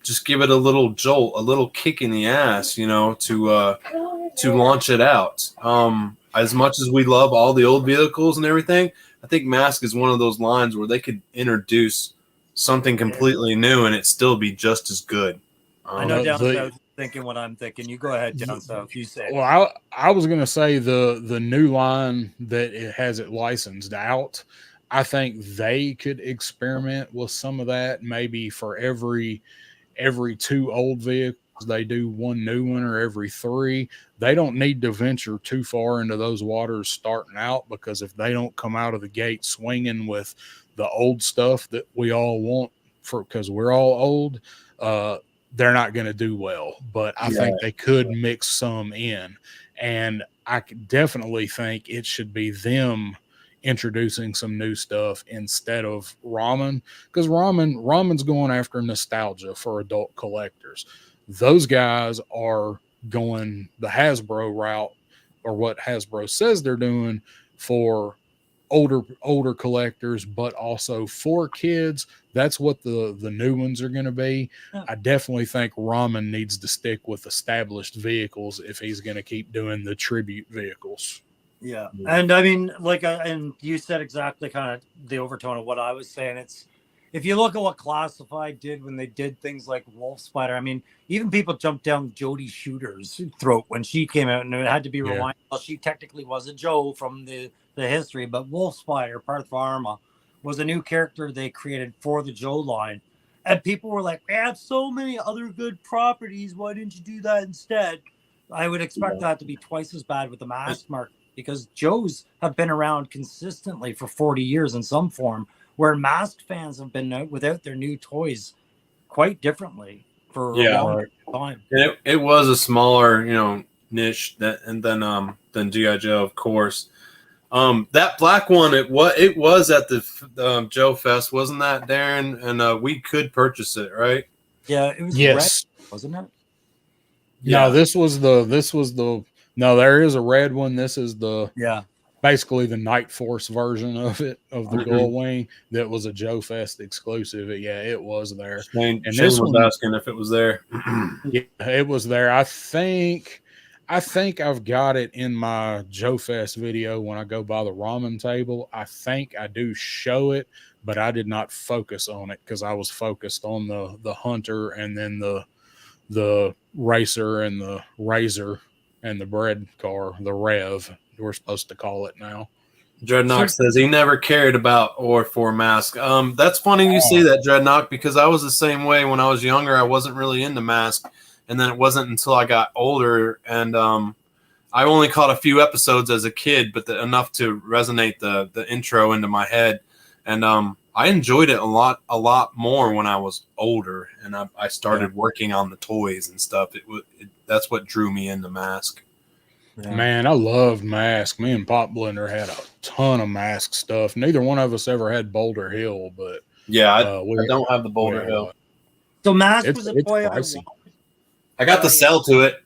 just give it a little jolt, a little kick in the ass, you know, to launch it out. as much as we love all the old vehicles and everything, I think Mask is one of those lines where they could introduce something completely new and it still be just as good. I know down south thinking what I'm thinking. You go ahead, down south. You say. Well, I was going to say the new line that it has it licensed out. I think they could experiment with some of that. Maybe for every 2 old vehicles, they do 1 new one, or every 3. They don't need to venture too far into those waters starting out, because if they don't come out of the gate swinging with the old stuff that we all want, because we're all old, they're not going to do well. But I think they could mix some in, and I definitely think it should be them introducing some new stuff instead of Ramen, because Ramen's going after nostalgia for adult collectors. Those guys are going the Hasbro route, or what Hasbro says they're doing, for older collectors, but also for kids. That's what the new ones are going to be. I definitely think Ramen needs to stick with established vehicles if he's going to keep doing the tribute vehicles. Yeah. And I mean, and you said exactly kind of the overtone of what I was saying. It's, if you look at what Classified did when they did things like Wolf Spider, I mean, even people jumped down Jodie Shooter's throat when she came out, and it had to be reminded. Well, she technically was a Joe from the history, but Wolf Spider, Parth Varma, was a new character they created for the Joe line. And people were like, we have so many other good properties. Why didn't you do that instead? I would expect that to be twice as bad with the Mask market, because Joes have been around consistently for 40 years in some form, where Mask fans have been without their new toys quite differently for a long time. It was a smaller, niche than G.I. Joe, of course. That black one, it was at the Joe Fest, wasn't that, Darren? And we could purchase it, right? Yeah, it was red, wasn't it? Yeah. No, this was the no, there is a red one. This is basically the Night Force version of it, of the Gull Wing, that was a Joe Fest exclusive. Yeah, it was there. Shane was asking if it was there. Yeah, it was there. I think I've got it in my Joe Fest video when I go by the ramen table. I think I do show it, but I did not focus on it because I was focused on the Hunter, and then the Racer and the Razor and the bread car, the Rev, we're supposed to call it now. Dreadnought says he never cared about or for Mask. That's funny you say that, Dreadnought, because I was the same way when I was younger. I wasn't really into Mask, and then it wasn't until I got older, and I only caught a few episodes as a kid, but enough to resonate the intro into my head, and I enjoyed it a lot more when I was older, and I started working on the toys and stuff. That's what drew me into Mask. Yeah. Man, I loved Mask. Me and Pop Blender had a ton of Mask stuff. Neither one of us ever had Boulder Hill, but I don't have the Boulder Hill. So Mask was a toy I got the sell to it.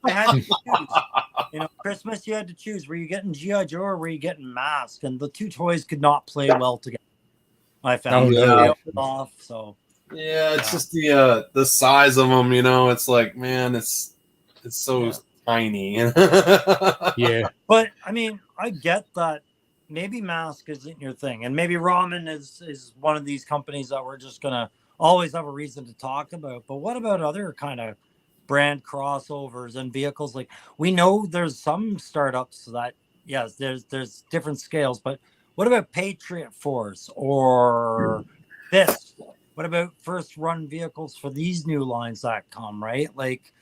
I had to choose. Christmas you had to choose. Were you getting G.I. Joe or were you getting Mask? And the two toys could not play well together. I found off. So it's just the size of them. It's like, man, it's so tiny. Yeah, but I mean, I get that. Maybe Mask isn't your thing, and maybe Ramen is one of these companies that we're just gonna always have a reason to talk about. But what about other kind of brand crossovers and vehicles? Like, we know there's some startups that there's different scales, but what about Patriot Force or this? What about first run vehicles for these new lines that come, right? Like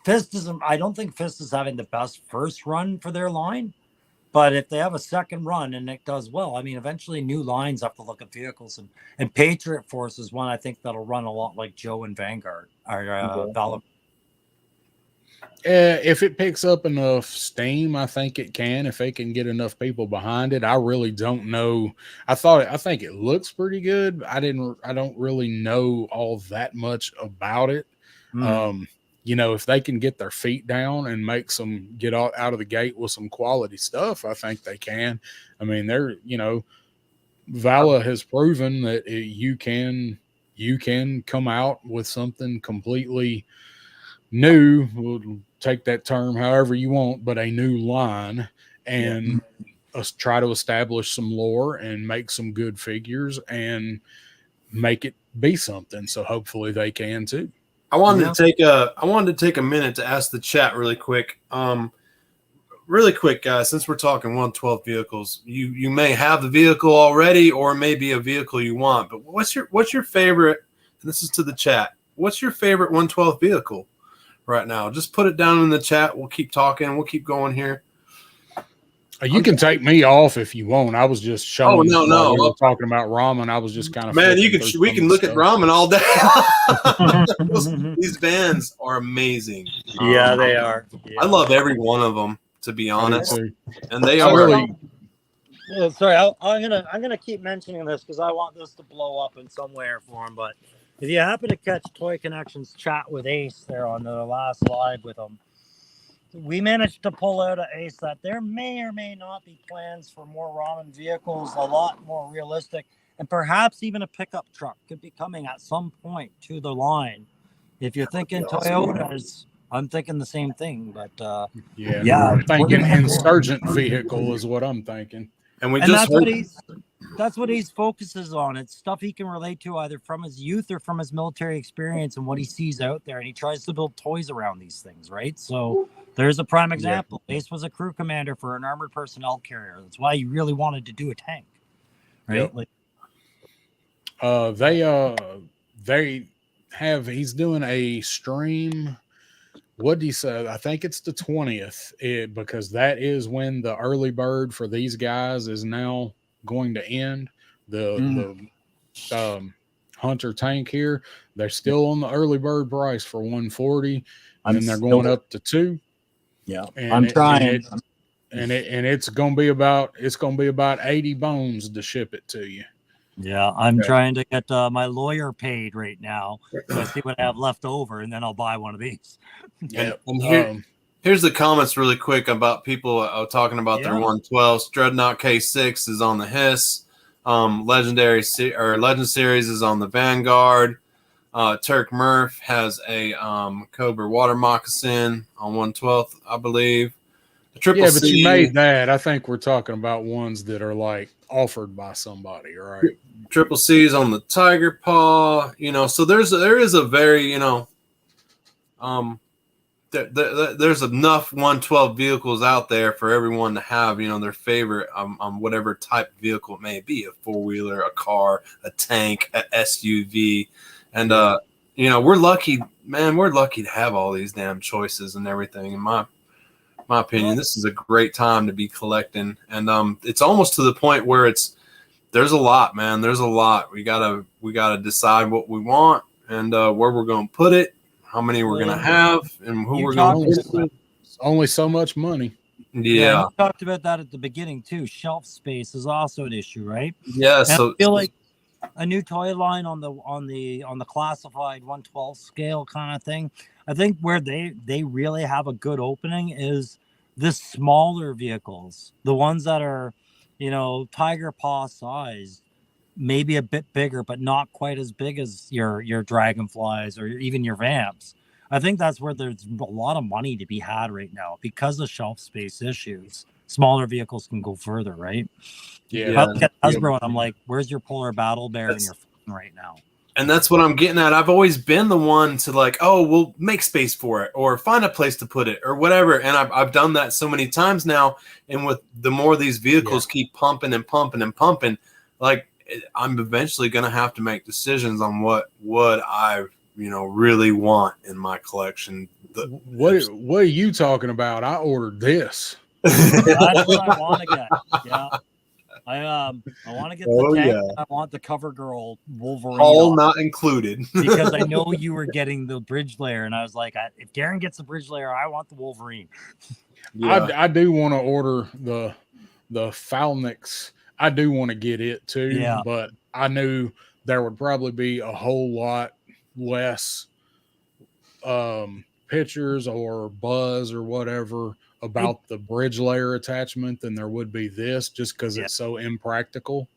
Fist isn't, I don't think Fist is having the best first run for their line, but if they have a second run and it does well, I mean, eventually new lines have to look at vehicles, and Patriot Force is one I think that'll run a lot like Joe and Vanguard or Valor. If it picks up enough steam, I think it can. If they can get enough people behind it, I really don't know. I think it looks pretty good. I don't really know all that much about it. If they can get their feet down and get out of the gate with some quality stuff, I think they can. I mean, Vala has proven that you can come out with something completely new, we'll take that term however you want, but a new line, and try to establish some lore and make some good figures and make it be something. So hopefully they can too. I wanted to take a minute to ask the chat really quick. Really quick, guys, since we're talking 112 vehicles, you may have the vehicle already, or maybe a vehicle you want. But what's your favorite? And this is to the chat. What's your favorite 112 vehicle right now? Just put it down in the chat. We'll keep talking. We'll keep going here. You can take me off if you want. I was just showing. Oh no! We were talking about ramen. I was just kind of. Man, we can look at ramen all day. These vans are amazing. Yeah, they are. Yeah. I love every one of them, to be honest. And they are. Really, sorry, I'm gonna keep mentioning this because I want this to blow up in some way or form. But if you happen to catch Toy Connections chat with Ace there on the last live with him, we managed to pull out of Ace that there may or may not be plans for more ramen vehicles, a lot more realistic, and perhaps even a pickup truck could be coming at some point to the line. If you're thinking Toyotas, I'm thinking the same thing. But I'm thinking insurgent vehicle is what I'm thinking. And that's what he focuses on. It's stuff he can relate to either from his youth or from his military experience and what he sees out there. And he tries to build toys around these things, right? So there's a prime example. Ace was a crew commander for an armored personnel carrier. That's why he really wanted to do a tank, right? Yep. He's doing a stream. What did he say? I think it's the 20th, because that is when the early bird for these guys is now going to end. The Hunter tank here, they're still on the early bird price for 140, and then they're going up to 2. Yeah, and I'm trying. And it's going to be about 80 bones to ship it to you. Yeah, I'm trying to get my lawyer paid right now. So I see what I have left over, and then I'll buy one of these. And here's the comments really quick about people talking about their 112s. Dreadnought K6 is on the Hiss. Legend Series is on the Vanguard. Turk Murph has a Cobra water moccasin on 112th, I believe. But you made that. I think we're talking about ones that are like offered by somebody, right? Triple C's on the Tiger Paw, so there is a very, there's enough 112 vehicles out there for everyone to have, their favorite whatever type of vehicle it may be, a four-wheeler, a car, a tank, a SUV. And, we're lucky, man, to have all these damn choices and everything. In my opinion, this is a great time to be collecting. And it's almost to the point where there's a lot, man. There's a lot. We gotta decide what we want and where we're going to put it, how many we're going to have, and who we're going to put it. It's only so much money. Yeah, we talked about that at the beginning too. Shelf space is also an issue, right? Yeah. And so I feel like a new toy line on the classified 112 scale kind of thing. I think where they really have a good opening is the smaller vehicles, the ones that are, Tiger Paw size, maybe a bit bigger, but not quite as big as your Dragonflies or even your Vamps. I think that's where there's a lot of money to be had right now because of shelf space issues. Smaller vehicles can go further, right? Yeah. I look at Hasbro and I'm like, where's your Polar Battle Bear in your phone right now? And that's what I'm getting at. I've always been the one to like, oh, we'll make space for it or find a place to put it or whatever. And I've done that so many times now. And with the more these vehicles keep pumping and pumping and pumping, like I'm eventually going to have to make decisions on what I, really want in my collection. What are you talking about? I ordered this. That's what I want to get. Yeah. I want to get the tank. Yeah. I want the CoverGirl Wolverine. All not included. Because I know you were getting the bridge layer, and I was like, if Darren gets the bridge layer, I want the Wolverine. Yeah. I do want to order the Falnix. I do want to get it too, but I knew there would probably be a whole lot less pictures or buzz or whatever about the bridge layer attachment than there would be this, just because it's so impractical.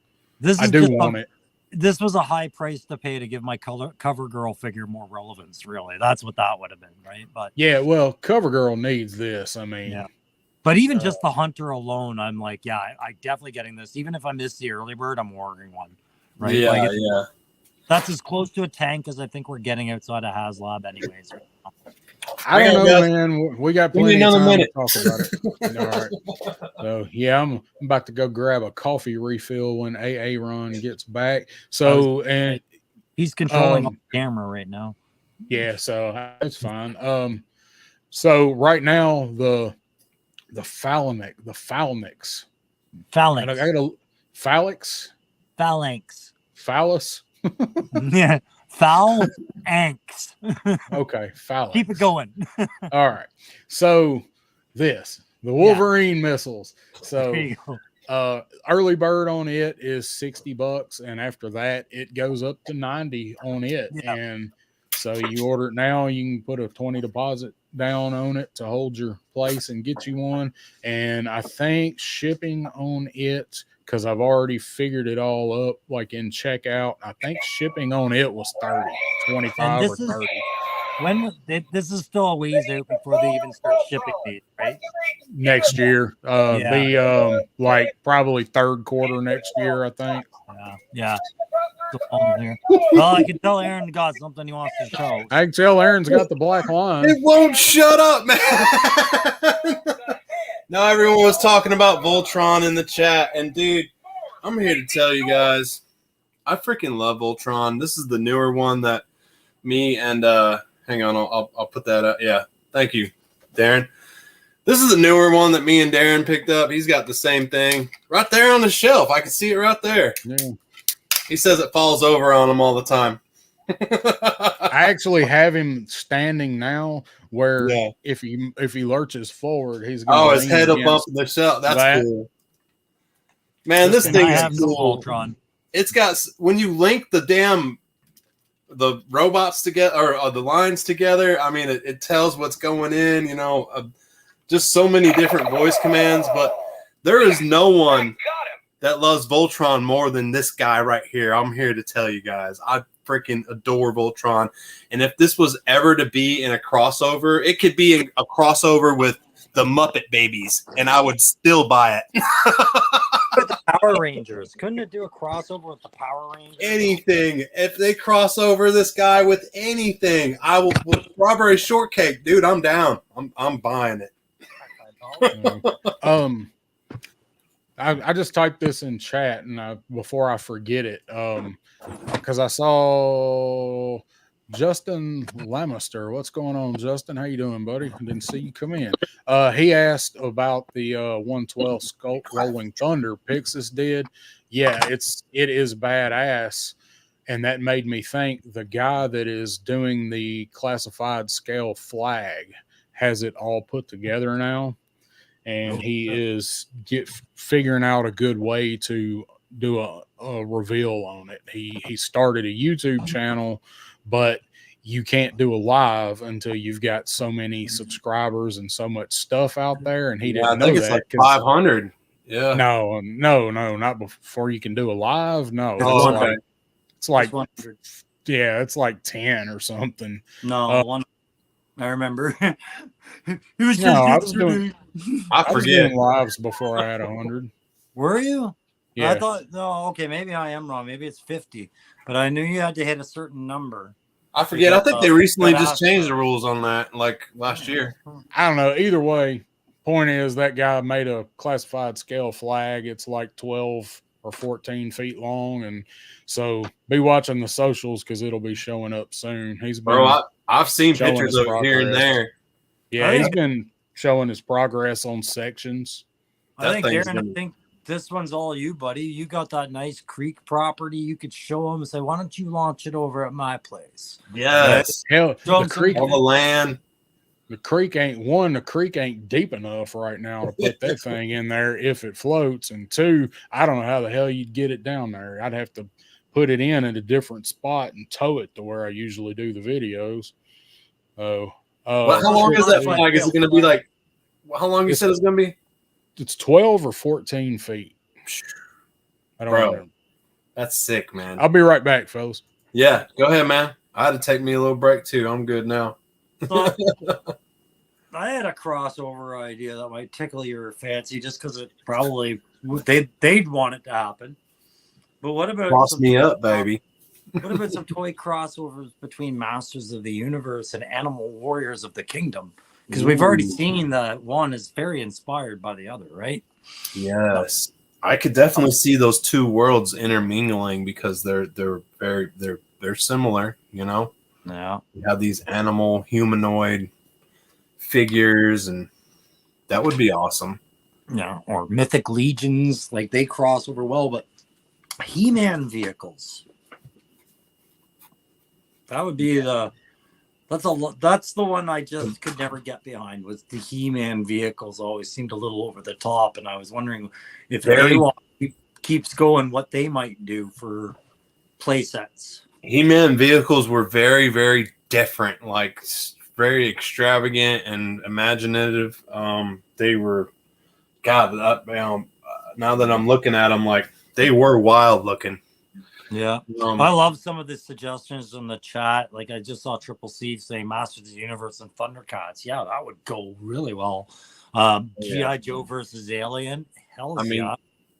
I do want it. this was a high price to pay to give my cover girl figure more relevance. Really, that's what that would have been, right? But yeah, well, cover girl needs this. I mean, yeah. But even just the hunter alone, I'm like, yeah, I definitely getting this. Even if I miss the early bird, I'm ordering one. Right? Yeah, like yeah. That's as close to a tank as I think we're getting outside of HasLab, anyways. I don't know, man. We got plenty of time to talk about it. All right. So yeah, I'm about to go grab a coffee refill when AA Ron gets back. So and he's controlling the camera right now. Yeah, so that's fine. So right now the phalanx. I got a phalanx. Phallus. Yeah. Phalanx. Okay, phallus. Keep it going. All right. So the Wolverine missiles. So early bird on it is $60, and after that it goes up to 90 on it. Yeah. And so you order it now, you can put a 20 deposit down on it to hold your place and get you one. And I think shipping on it, because I've already figured it all up, like in checkout, I think shipping on it was 25 or 30. This is still a ways out before they even start shipping these, right? Next year. Like probably third quarter next year, I think. Yeah. Well, I can tell Aaron got something he wants to show. I can tell Aaron's got the black line. It won't shut up, man. Now everyone was talking about Voltron in the chat, and dude, I'm here to tell you guys, I freaking love Voltron. This is the newer one that me and hang on, I'll put that up. Yeah, thank you, Darren. This is the newer one that me and Darren picked up. He's got the same thing right there on the shelf. I can see it right there. Yeah. He says it falls over on him all the time. I actually have him standing now where if he lurches forward, he's going his head will bump the shelf. That's cool. Man, this thing is cool. Voltron. It's got, when you link the robots together or the lines together, I mean, it tells what's going in, just so many different voice commands, but there is no one that loves Voltron more than this guy right here. I'm here to tell you guys, I freaking adore Voltron. And if this was ever to be in a crossover, it could be a crossover with the Muppet Babies, and I would still buy it. The Power Rangers. Couldn't it do a crossover with the Power Rangers? Anything. If they cross over this guy with anything, I will. Strawberry shortcake, dude, I'm down. I'm buying it. I just typed this in chat and before I forget it, because I saw Justin Lamister. What's going on, Justin? How you doing, buddy? I didn't see you come in. He asked about the 112 Sculpt Rolling Thunder Pixis did. Yeah, it is badass, and that made me think the guy that is doing the classified scale flag has it all put together now. And he is figuring out a good way to do a reveal on it. He started a YouTube channel, but you can't do a live until you've got so many subscribers and so much stuff out there. And he didn't know that. It's like 500. Yeah. No, not before you can do a live. No, it's like 10 or something. No, I remember. I forget lives before I had 100. Were you? Yeah. I thought okay, maybe I am wrong. Maybe it's 50, but I knew you had to hit a certain number. I forget. I think they recently just changed the rules on that, like last year. I don't know. Either way, point is that guy made a classified scale flag. It's like 12 or 14 feet long, and so be watching the socials because it'll be showing up soon. I've seen pictures of it here and there. Yeah, he's been showing his progress on sections. I think this one's all you, buddy. You got that nice creek property. You could show them and say, why don't you launch it over at my place? Yes. Hell, the creek, all the land. The creek ain't deep enough right now to put that thing in there if it floats. And two, I don't know how the hell you'd get it down there. I'd have to put it in at a different spot and tow it to where I usually do the videos. How long is that flag? Is it going to be like? How long you said it's going to be? It's 12 or 14 feet. I don't know. That's sick, man. I'll be right back, fellas. Yeah, go ahead, man. I had to take me a little break too. I'm good now. So, I had a crossover idea that might tickle your fancy, just because it probably they'd want it to happen. But what about Cross me up, baby? What about some toy crossovers between Masters of the Universe and Animal Warriors of the Kingdom? Because we've already seen that one is very inspired by the other, right? Yes, I could definitely see those two worlds intermingling because they're similar. You know, Yeah. you have these animal humanoid figures, and that would be awesome. Yeah, or Mythic Legions, like they cross over well, but He-Man vehicles. That would be that's the one I just could never get behind. Was the He-Man vehicles always seemed a little over the top, and I was wondering if anyone keeps going, what they might do for play sets. He-Man vehicles were very, very different, like very extravagant and imaginative. They were, God, now that I'm looking at them, like they were wild looking. Yeah, I love some of the suggestions in the chat. Like I just saw Triple C saying Masters of the Universe and Thundercats. Yeah, that would go really well. G.I. Joe versus Alien. Hell yeah.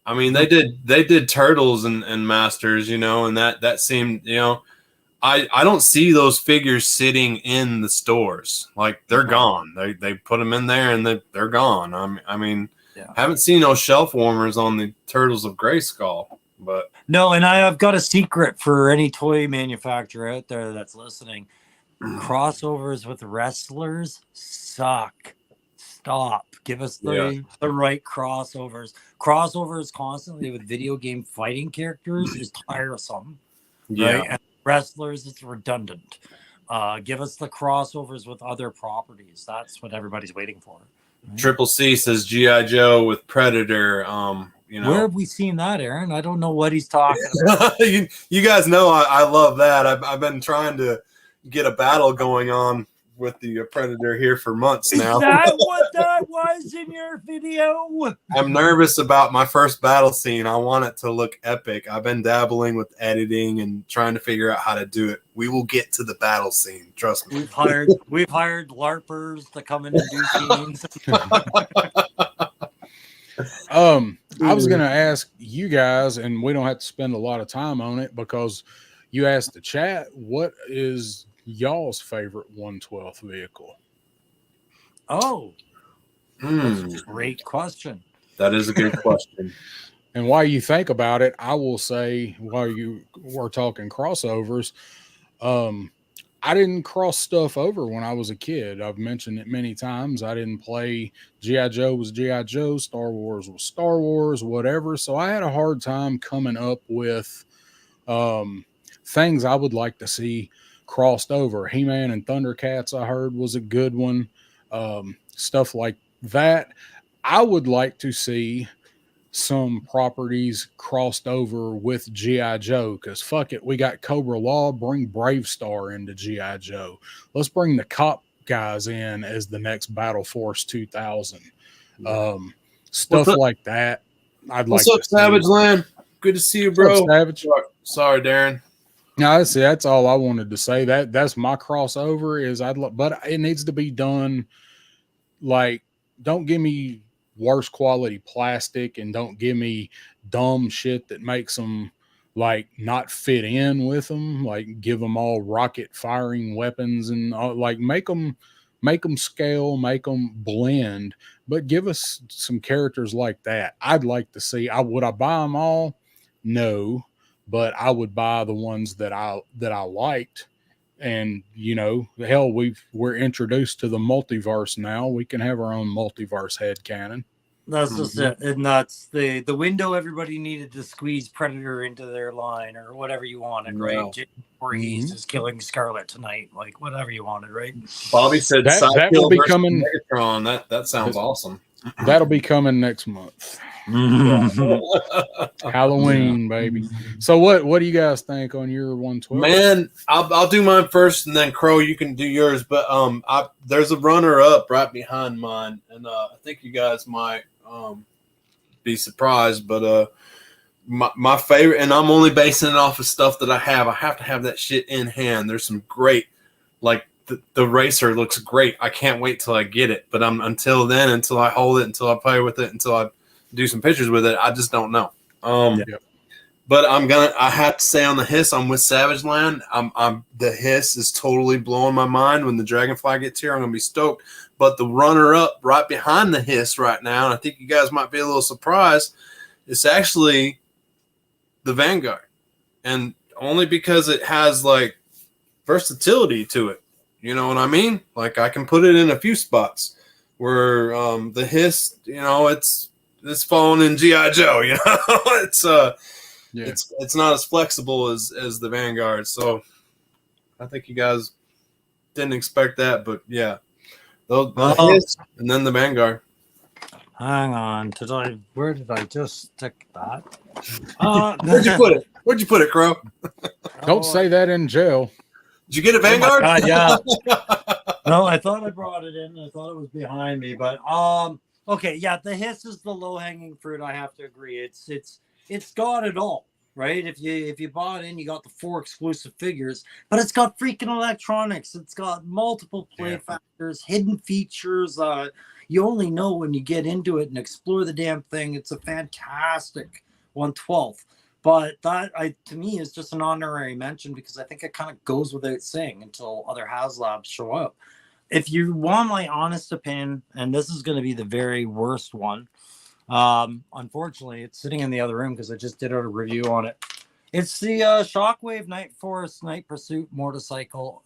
I mean, they did Turtles and Masters, you know, and that seemed, you know, I don't see those figures sitting in the stores. Like they're gone. They put them in there and they're gone. I mean, haven't seen no shelf warmers on the Turtles of Grayskull. But no, and I've got a secret for any toy manufacturer out there that's listening. Crossovers with wrestlers suck. Stop. Give us the right crossovers. Crossovers constantly with video game fighting characters is tiresome. Yeah. Right? And wrestlers, it's redundant. Give us the crossovers with other properties. That's what everybody's waiting for. Right? Triple C says G.I. Joe with Predator. You know, where have we seen that, Aaron? I don't know what he's talking about. you guys know I love that. I've been trying to get a battle going on with the Predator here for months now. Is that what that was in your video? I'm nervous about my first battle scene. I want it to look epic. I've been dabbling with editing and trying to figure out how to do it. We will get to the battle scene. Trust me. We've hired LARPers to come in and do scenes. I was going to ask you guys, and we don't have to spend a lot of time on it because you asked the chat, what is y'all's favorite 1/12 vehicle? Oh, that's a great question. That is a good question. And while you think about it, I will say, while you were talking crossovers, I didn't cross stuff over when I was a kid. I've mentioned it many times. I didn't play G.I. Joe was G.I. Joe, Star Wars was Star Wars, whatever. So I had a hard time coming up with things I would like to see crossed over. He-Man and Thundercats, I heard, was a good one. Stuff like that. I would like to see some properties crossed over with G.I. Joe, because fuck it, we got Cobra Law. Bring Brave Star into G.I. Joe. Let's bring the cop guys in as the next Battle Force 2000. Stuff like that. What's up, Savage Land? Good to see you, bro. What's up, Savage? Sorry, Darren. No, that's all I wanted to say. That's my crossover. But it needs to be done. Like, don't give me worse quality plastic and don't give me dumb shit that makes them like not fit in with them. Like, give them all rocket firing weapons and all, like make them scale, make them blend, but give us some characters like that. I'd like to see. Would I buy them all? No, but I would buy the ones that I liked. And, you know, hell, we're introduced to the multiverse now. We can have our own multiverse headcanon. That's just it. And that's the window everybody needed to squeeze Predator into their line or whatever you wanted, right? Jake Voorhees is killing Scarlet tonight, like whatever you wanted, right? Bobby said that will be coming. Megatron. That sounds awesome. That'll be coming next month. Halloween, baby. So what do you guys think on your 1/12? Man, I'll do mine first, and then Crow, you can do yours. But there's a runner up right behind mine, and I think you guys might be surprised. But my favorite, and I'm only basing it off of stuff that I have. I have to have that shit in hand. There's some great, like the racer looks great. I can't wait till I get it. But until then, until I hold it, until I play with it, until I do some pictures with it, I just don't know. But I have to say on the Hiss, I'm with Savage Land. The Hiss is totally blowing my mind. When the Dragonfly gets here, I'm gonna be stoked. But the runner up right behind the Hiss right now, and I think you guys might be a little surprised, it's actually the Vanguard, and only because it has like versatility to it. You know what I mean? Like I can put it in a few spots where the Hiss, you know, it's falling in G.I. Joe. You know, it's not as flexible as the Vanguard. So I think you guys didn't expect that, but yeah, the Hiss and then the Vanguard. Hang on, where did I just stick that? Where'd you put it? Where'd you put it, Crow? Don't say that in jail. Did you get a Vanguard? Oh yeah. No, I thought I brought it in. I thought it was behind me, but okay, yeah, the Hiss is the low hanging fruit. I have to agree. It's got it all, right? If you bought in, you got the 4 exclusive figures, but it's got freaking electronics. It's got multiple play factors, hidden features. You only know when you get into it and explore the damn thing. It's a fantastic 1/12. But that, to me, is just an honorary mention because I think it kind of goes without saying until other HasLabs show up. If you want my honest opinion, and this is going to be the very worst one, unfortunately, it's sitting in the other room because I just did a review on it. It's the Shockwave Night Force Night Pursuit motorcycle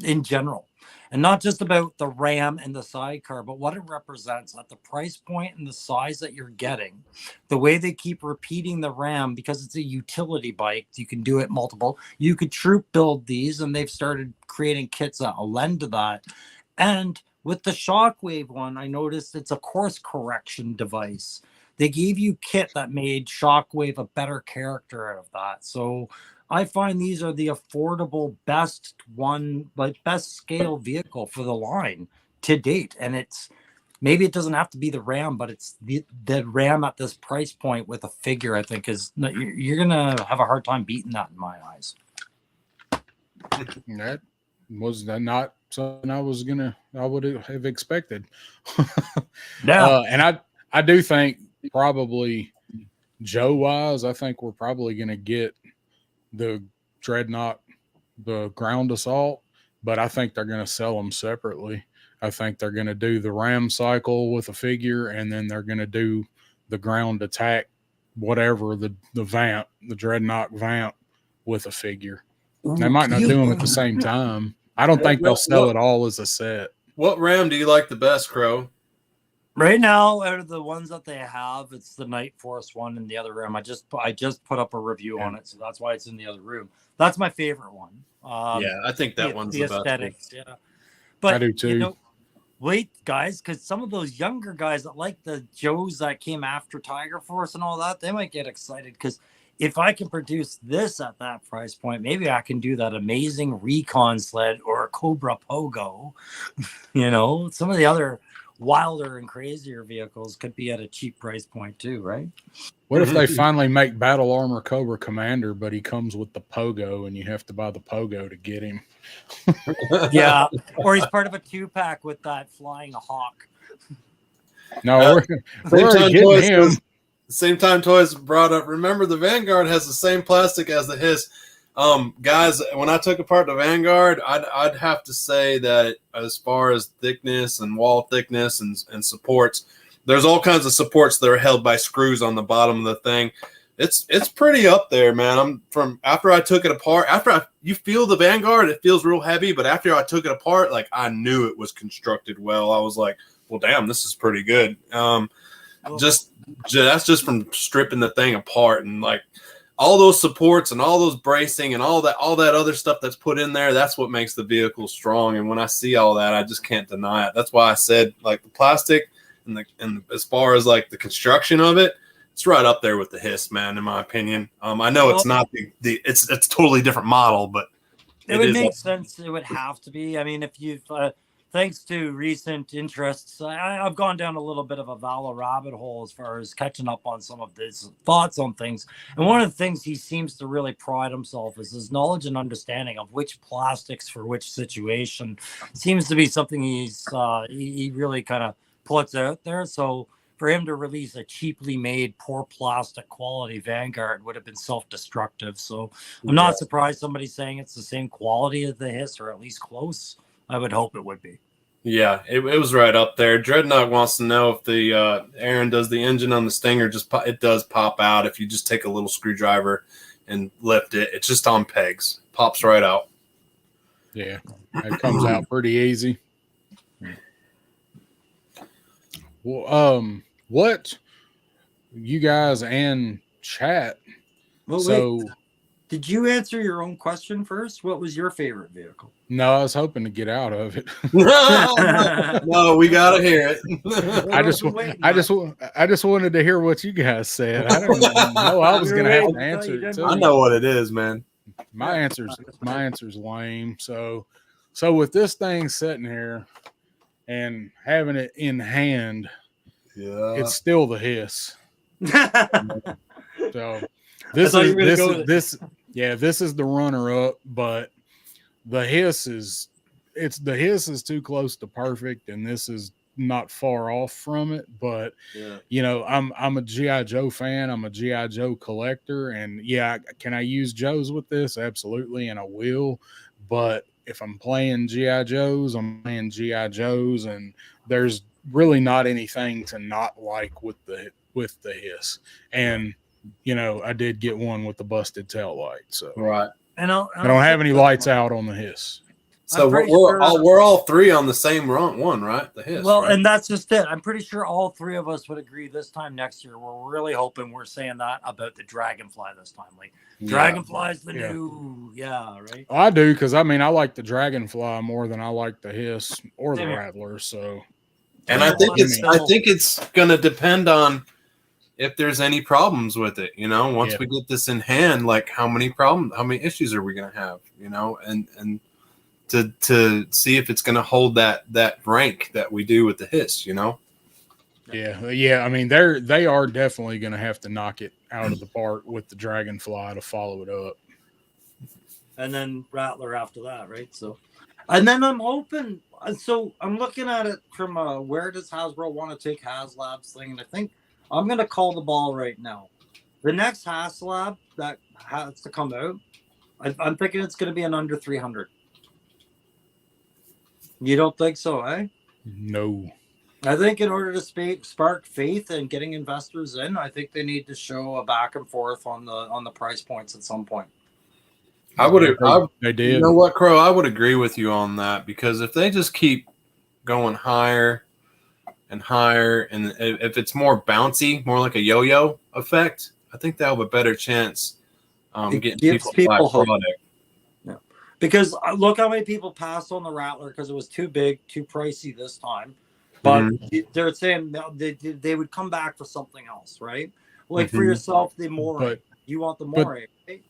in general. And not just about the Ram and the sidecar, but what it represents at the price point and the size that you're getting. The way they keep repeating the Ram, because it's a utility bike, you can do it multiple. You could troop build these, and they've started creating kits that will lend to that. And with the Shockwave one, I noticed it's a course correction device. They gave you kit that made Shockwave a better character out of that. So I find these are the affordable best scale vehicle for the line to date. And it's maybe it doesn't have to be the Ram, but it's the Ram at this price point with a figure, I think you're going to have a hard time beating that in my eyes. That was not something I would have expected. Yeah. And I do think probably Joe wise, I think we're probably going to get the Dreadnought, the ground assault, but I think they're going to sell them separately. I think they're going to do the Ram cycle with a figure, and then they're going to do the ground attack, whatever, the Vamp, the Dreadnought Vamp with a figure. They might not do them at the same time. I don't think they'll sell it all as a set. What Ram do you like the best, Crow? Right now, out of the ones that they have, it's the Night Force one in the other room. I just put up a review on it, so that's why it's in the other room. That's my favorite one. I think that one's the aesthetics. Best. Yeah, but I do too. Wait, guys, because some of those younger guys that like the Joes that came after Tiger Force and all that, they might get excited because if I can produce this at that price point, maybe I can do that amazing Recon sled or a Cobra Pogo. Some of the other wilder and crazier vehicles could be at a cheap price point too, right? What if they finally make Battle Armor Cobra Commander, but he comes with the Pogo and you have to buy the Pogo to get him? Yeah, or he's part of a 2-pack with that flying hawk. No, we're already getting him. Same time Toys brought up, remember the Vanguard has the same plastic as the Hiss. Guys, when I took apart the Vanguard, I'd have to say that as far as thickness and wall thickness and supports, there's all kinds of supports that are held by screws on the bottom of the thing. It's pretty up there, man. After I took it apart, you feel the Vanguard, it feels real heavy, but after I took it apart, like I knew it was constructed well. I was like, well, damn, this is pretty good. That's just from stripping the thing apart, and like all those supports and all those bracing and all that other stuff that's put in there, that's what makes the vehicle strong. And when I see all that, I just can't deny it. That's why I said like the plastic and as far as like the construction of it, it's right up there with the Hiss, man, in my opinion. I know it's not it's a totally different model, but it would make sense. It would have to be. I mean, if you've the thanks to recent interests, I've gone down a little bit of a Valor rabbit hole as far as catching up on some of his thoughts on things. And one of the things he seems to really pride himself is his knowledge and understanding of which plastics for which situation seems to be something he really kind of puts out there. So for him to release a cheaply made, poor plastic quality Vanguard would have been self-destructive. So I'm not surprised somebody's saying it's the same quality as the Hiss, or at least close. I would hope it would be. Yeah, it was right up there. Dreadnought wants to know if the Aaron, does the engine on the Stinger it does pop out if you just take a little screwdriver and lift it. It's just on pegs. Pops right out. Yeah, it comes out pretty easy. Well, what you guys and chat? Well, so wait. Did you answer your own question first? What was your favorite vehicle? No, I was hoping to get out of it. No, we gotta hear it. I just wanted to hear what you guys said. I don't know. I was gonna have to answer it too. I know what it is, man. My answer's lame. So with this thing sitting here and having it in hand, it's still the Hiss. So this is the runner up, but the Hiss is too close to perfect, and this is not far off from it. But you know, I'm a G.I. Joe fan. I'm a G.I. Joe collector, and can I use Joes with this? Absolutely, and I will. But if I'm playing G.I. Joes, I'm playing G.I. Joes, and there's really not anything to not like with the Hiss. And you know, I did get one with the busted tail light, so right. And I don't have any lights out on the Hiss. So we're all three on the same one, right? The Hiss. Well, right? and that's just it. I'm pretty sure all three of us would agree this time next year. We're really hoping we're saying that about the Dragonfly this time. Like Dragonfly's the new, right? I do, because I mean I like the Dragonfly more than I like the Hiss or the Rattler. So, and I think it's gonna depend on if there's any problems with it, you know, once we get this in hand, like how many issues are we going to have, you know, and to see if it's going to hold that rank that we do with the Hiss, you know? Yeah. I mean, they are definitely going to have to knock it out of the park with the Dragonfly to follow it up. And then Rattler after that, right? So, and then I'm hoping, so I'm looking at it from where does Hasbro want to take HasLab's thing, and I think I'm going to call the ball right now. The next HasLab that has to come out, I'm thinking it's going to be an under 300. You don't think so, eh? No. I think in order to spark faith and getting investors in, I think they need to show a back and forth on the price points at some point. They did. You know what, Crow? I would agree with you on that, because if they just keep going higher and higher, and if it's more bouncy, more like a yo-yo effect, I think they'll have a better chance getting people hope. Product. Yeah, because look how many people passed on the Rattler because it was too big, too pricey this time. But they're saying they would come back for something else, right? Like for yourself, you want the Moray, right?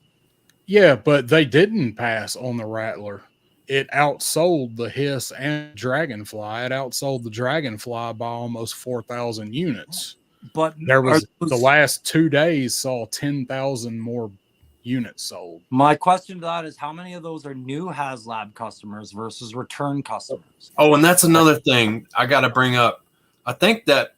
Yeah, but they didn't pass on the Rattler. It outsold the Hiss and Dragonfly. It outsold the Dragonfly by almost 4,000 units. But the last 2 days saw 10,000 more units sold. My question to that is, how many of those are new HasLab customers versus return customers? Oh, and that's another thing I got to bring up. I think that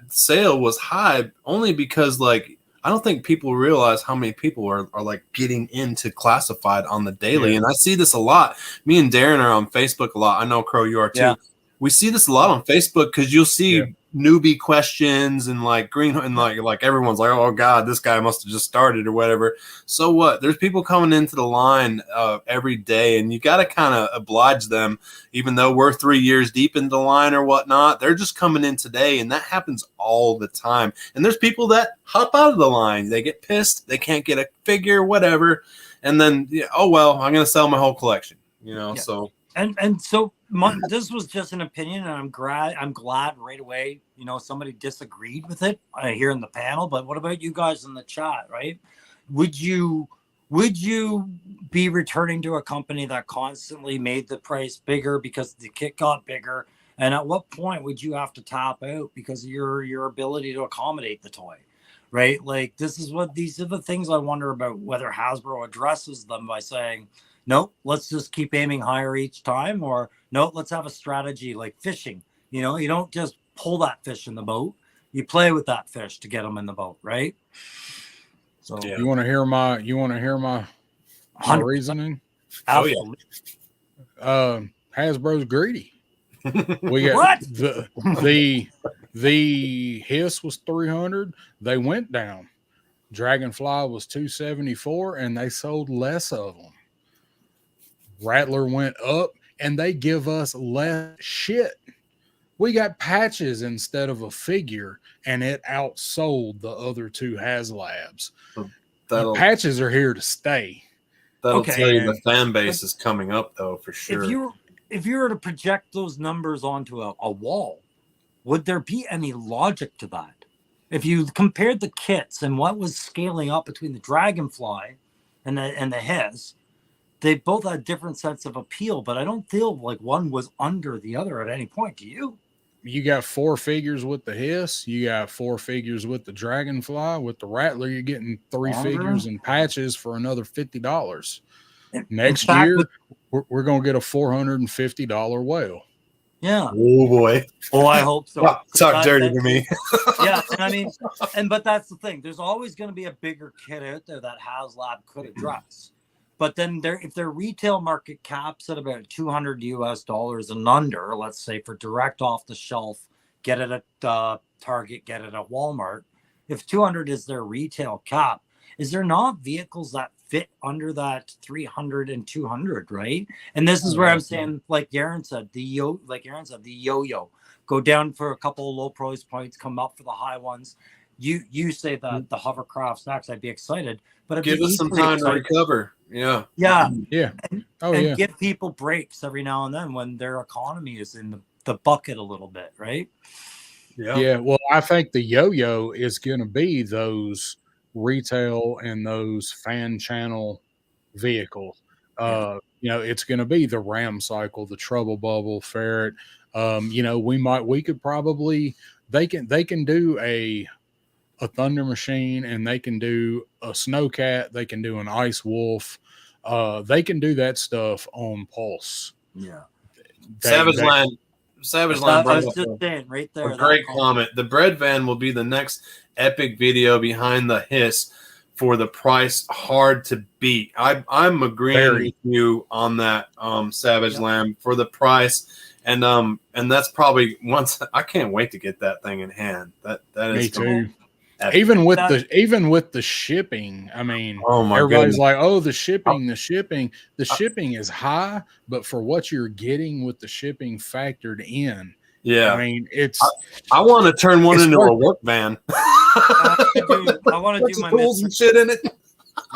sale was high only because, like, I don't think people realize how many people are like getting into classified on the daily. And I see this a lot. Me and Darren are on Facebook a lot. I know, Crow, you are too. Yeah. We see this a lot on Facebook because you'll see newbie questions and like green and like everyone's like, oh God, this guy must have just started or whatever. So what? There's people coming into the line every day, and you got to kind of oblige them, even though we're 3 years deep into the line or whatnot. They're just coming in today, and that happens all the time. And there's people that hop out of the line. They get pissed. They can't get a figure, whatever. And then, oh, well, I'm going to sell my whole collection, you know, so. And so this was just an opinion, and I'm glad right away, you know, somebody disagreed with it here in the panel. But what about you guys in the chat, right? Would you would you be returning to a company that constantly made the price bigger because the kit got bigger? And at what point would you have to tap out because of your ability to accommodate the toy? Right? Like these are the things I wonder about, whether Hasbro addresses them by saying, nope, let's just keep aiming higher each time, or no, let's have a strategy like fishing. You know, you don't just pull that fish in the boat, you play with that fish to get them in the boat, right? So you want to hear my reasoning? Absolutely. Hasbro's greedy. We got what? the Hiss was 300. They went down. Dragonfly was 274, and they sold less of them. Rattler went up, and they give us less shit. We got patches instead of a figure, and it outsold the other two HasLabs. Patches are here to stay. That'll tell you the fan base is coming up, though, for sure. If you were to project those numbers onto a wall, would there be any logic to that? If you compared the kits and what was scaling up between the Dragonfly and the Hiss, they both had different sets of appeal, but I don't feel like one was under the other at any point. Do you? You got 4 figures with the Hiss. You got 4 figures with the Dragonfly. With the Rattler, you're getting 3 figures and patches for another $50. Next year, we're going to get a $450 whale. Yeah. Oh, boy. Oh, I hope so. Talk dirty to me. Yeah, and I mean, but that's the thing. There's always going to be a bigger kit out there that HasLab could address. But then if their retail market caps at about $200 US and under, let's say for direct off the shelf, get it at Target, get it at Walmart. If 200 is their retail cap, is there not vehicles that fit under that 300 and 200, right? And this is where I'm saying, like Aaron said, the yo-yo, go down for a couple of low price points, come up for the high ones. You say that the hovercrafts next, I'd be excited, but give us some time to recover. Yeah. And give people breaks every now and then when their economy is in the bucket a little bit, right? Yeah. Well, I think the yo-yo is going to be those retail and those fan channel vehicles. It's going to be the Ram Cycle, the Trouble Bubble, Ferret. We could probably they can do a Thunder Machine, and they can do a Snowcat, they can do an Ice Wolf, they can do that stuff on Pulse. Yeah. Savage Land I was just saying right there. A great comment. The bread van will be the next epic video behind the Hiss for the price hard to beat. I'm agreeing with you on that, Savage Lamb, for the price. And that's probably I can't wait to get that thing in hand. That is me too. Even with the shipping, I mean, everybody's like, "Oh, the shipping is high," but for what you're getting with the shipping factored in, yeah, I mean, it's. I want to turn one into a work van. I want to do my tools and shit in it.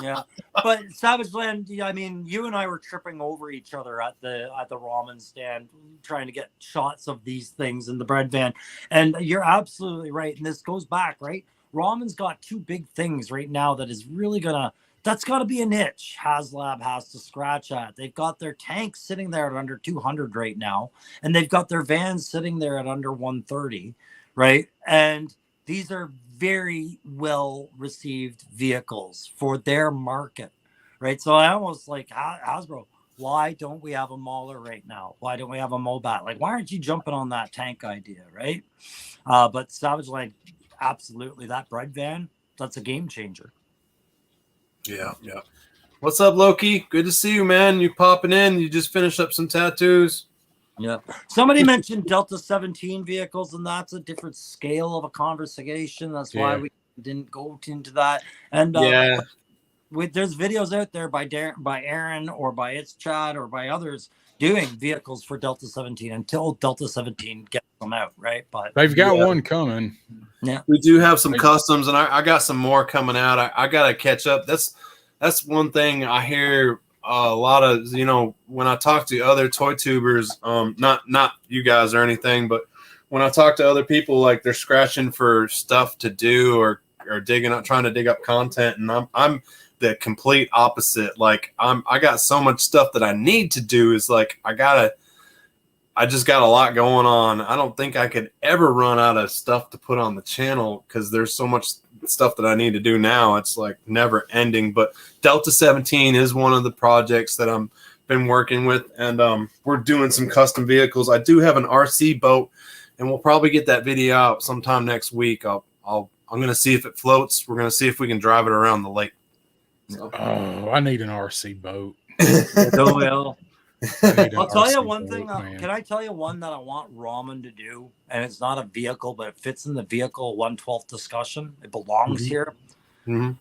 Yeah, but Savage Land, I mean, you and I were tripping over each other at the ramen stand, trying to get shots of these things in the bread van, and you're absolutely right. And this goes back, right? Ramen's got 2 big things right now that is really that's got to be a niche HasLab has to scratch at. They've got their tanks sitting there at under 200 right now, and they've got their vans sitting there at under 130, right? And these are very well received vehicles for their market, right? So I almost like Hasbro, why don't we have a Mauler right now? Why don't we have a Mobat? Like, why aren't you jumping on that tank idea, right? But Savage Land, absolutely, that bread van, that's a game changer. Yeah. What's up, Loki? Good to see you, man. You popping in? You just finished up some tattoos? Yeah. Somebody mentioned Delta 17 vehicles, and that's a different scale of a conversation. That's why we didn't go into that. And there's videos out there by Aaron or by It's Chad or by others doing vehicles for Delta 17 until Delta 17 gets them out, right? But they've got one coming. Yeah, we do have some customs, and I got some more coming out. I got to catch up. That's one thing I hear a lot of, when I talk to other toy tubers, not you guys or anything, but when I talk to other people, like they're scratching for stuff to do or digging up, trying to dig up content, and I'm the complete opposite. Like I got so much stuff that I need to do. Is like I just got a lot going on. I don't think I could ever run out of stuff to put on the channel because there's so much stuff that I need to do now. It's like never ending. But Delta 17 is one of the projects that I'm been working with, and we're doing some custom vehicles. I do have an RC boat, and we'll probably get that video out sometime next week. I'm gonna see if it floats. We're gonna see if we can drive it around the lake. So. Oh, I need an RC boat. I'll tell you one thing. Can I tell you one that I want Ramen to do? And it's not a vehicle, but it fits in the vehicle 112 discussion. It belongs here. Mm-hmm.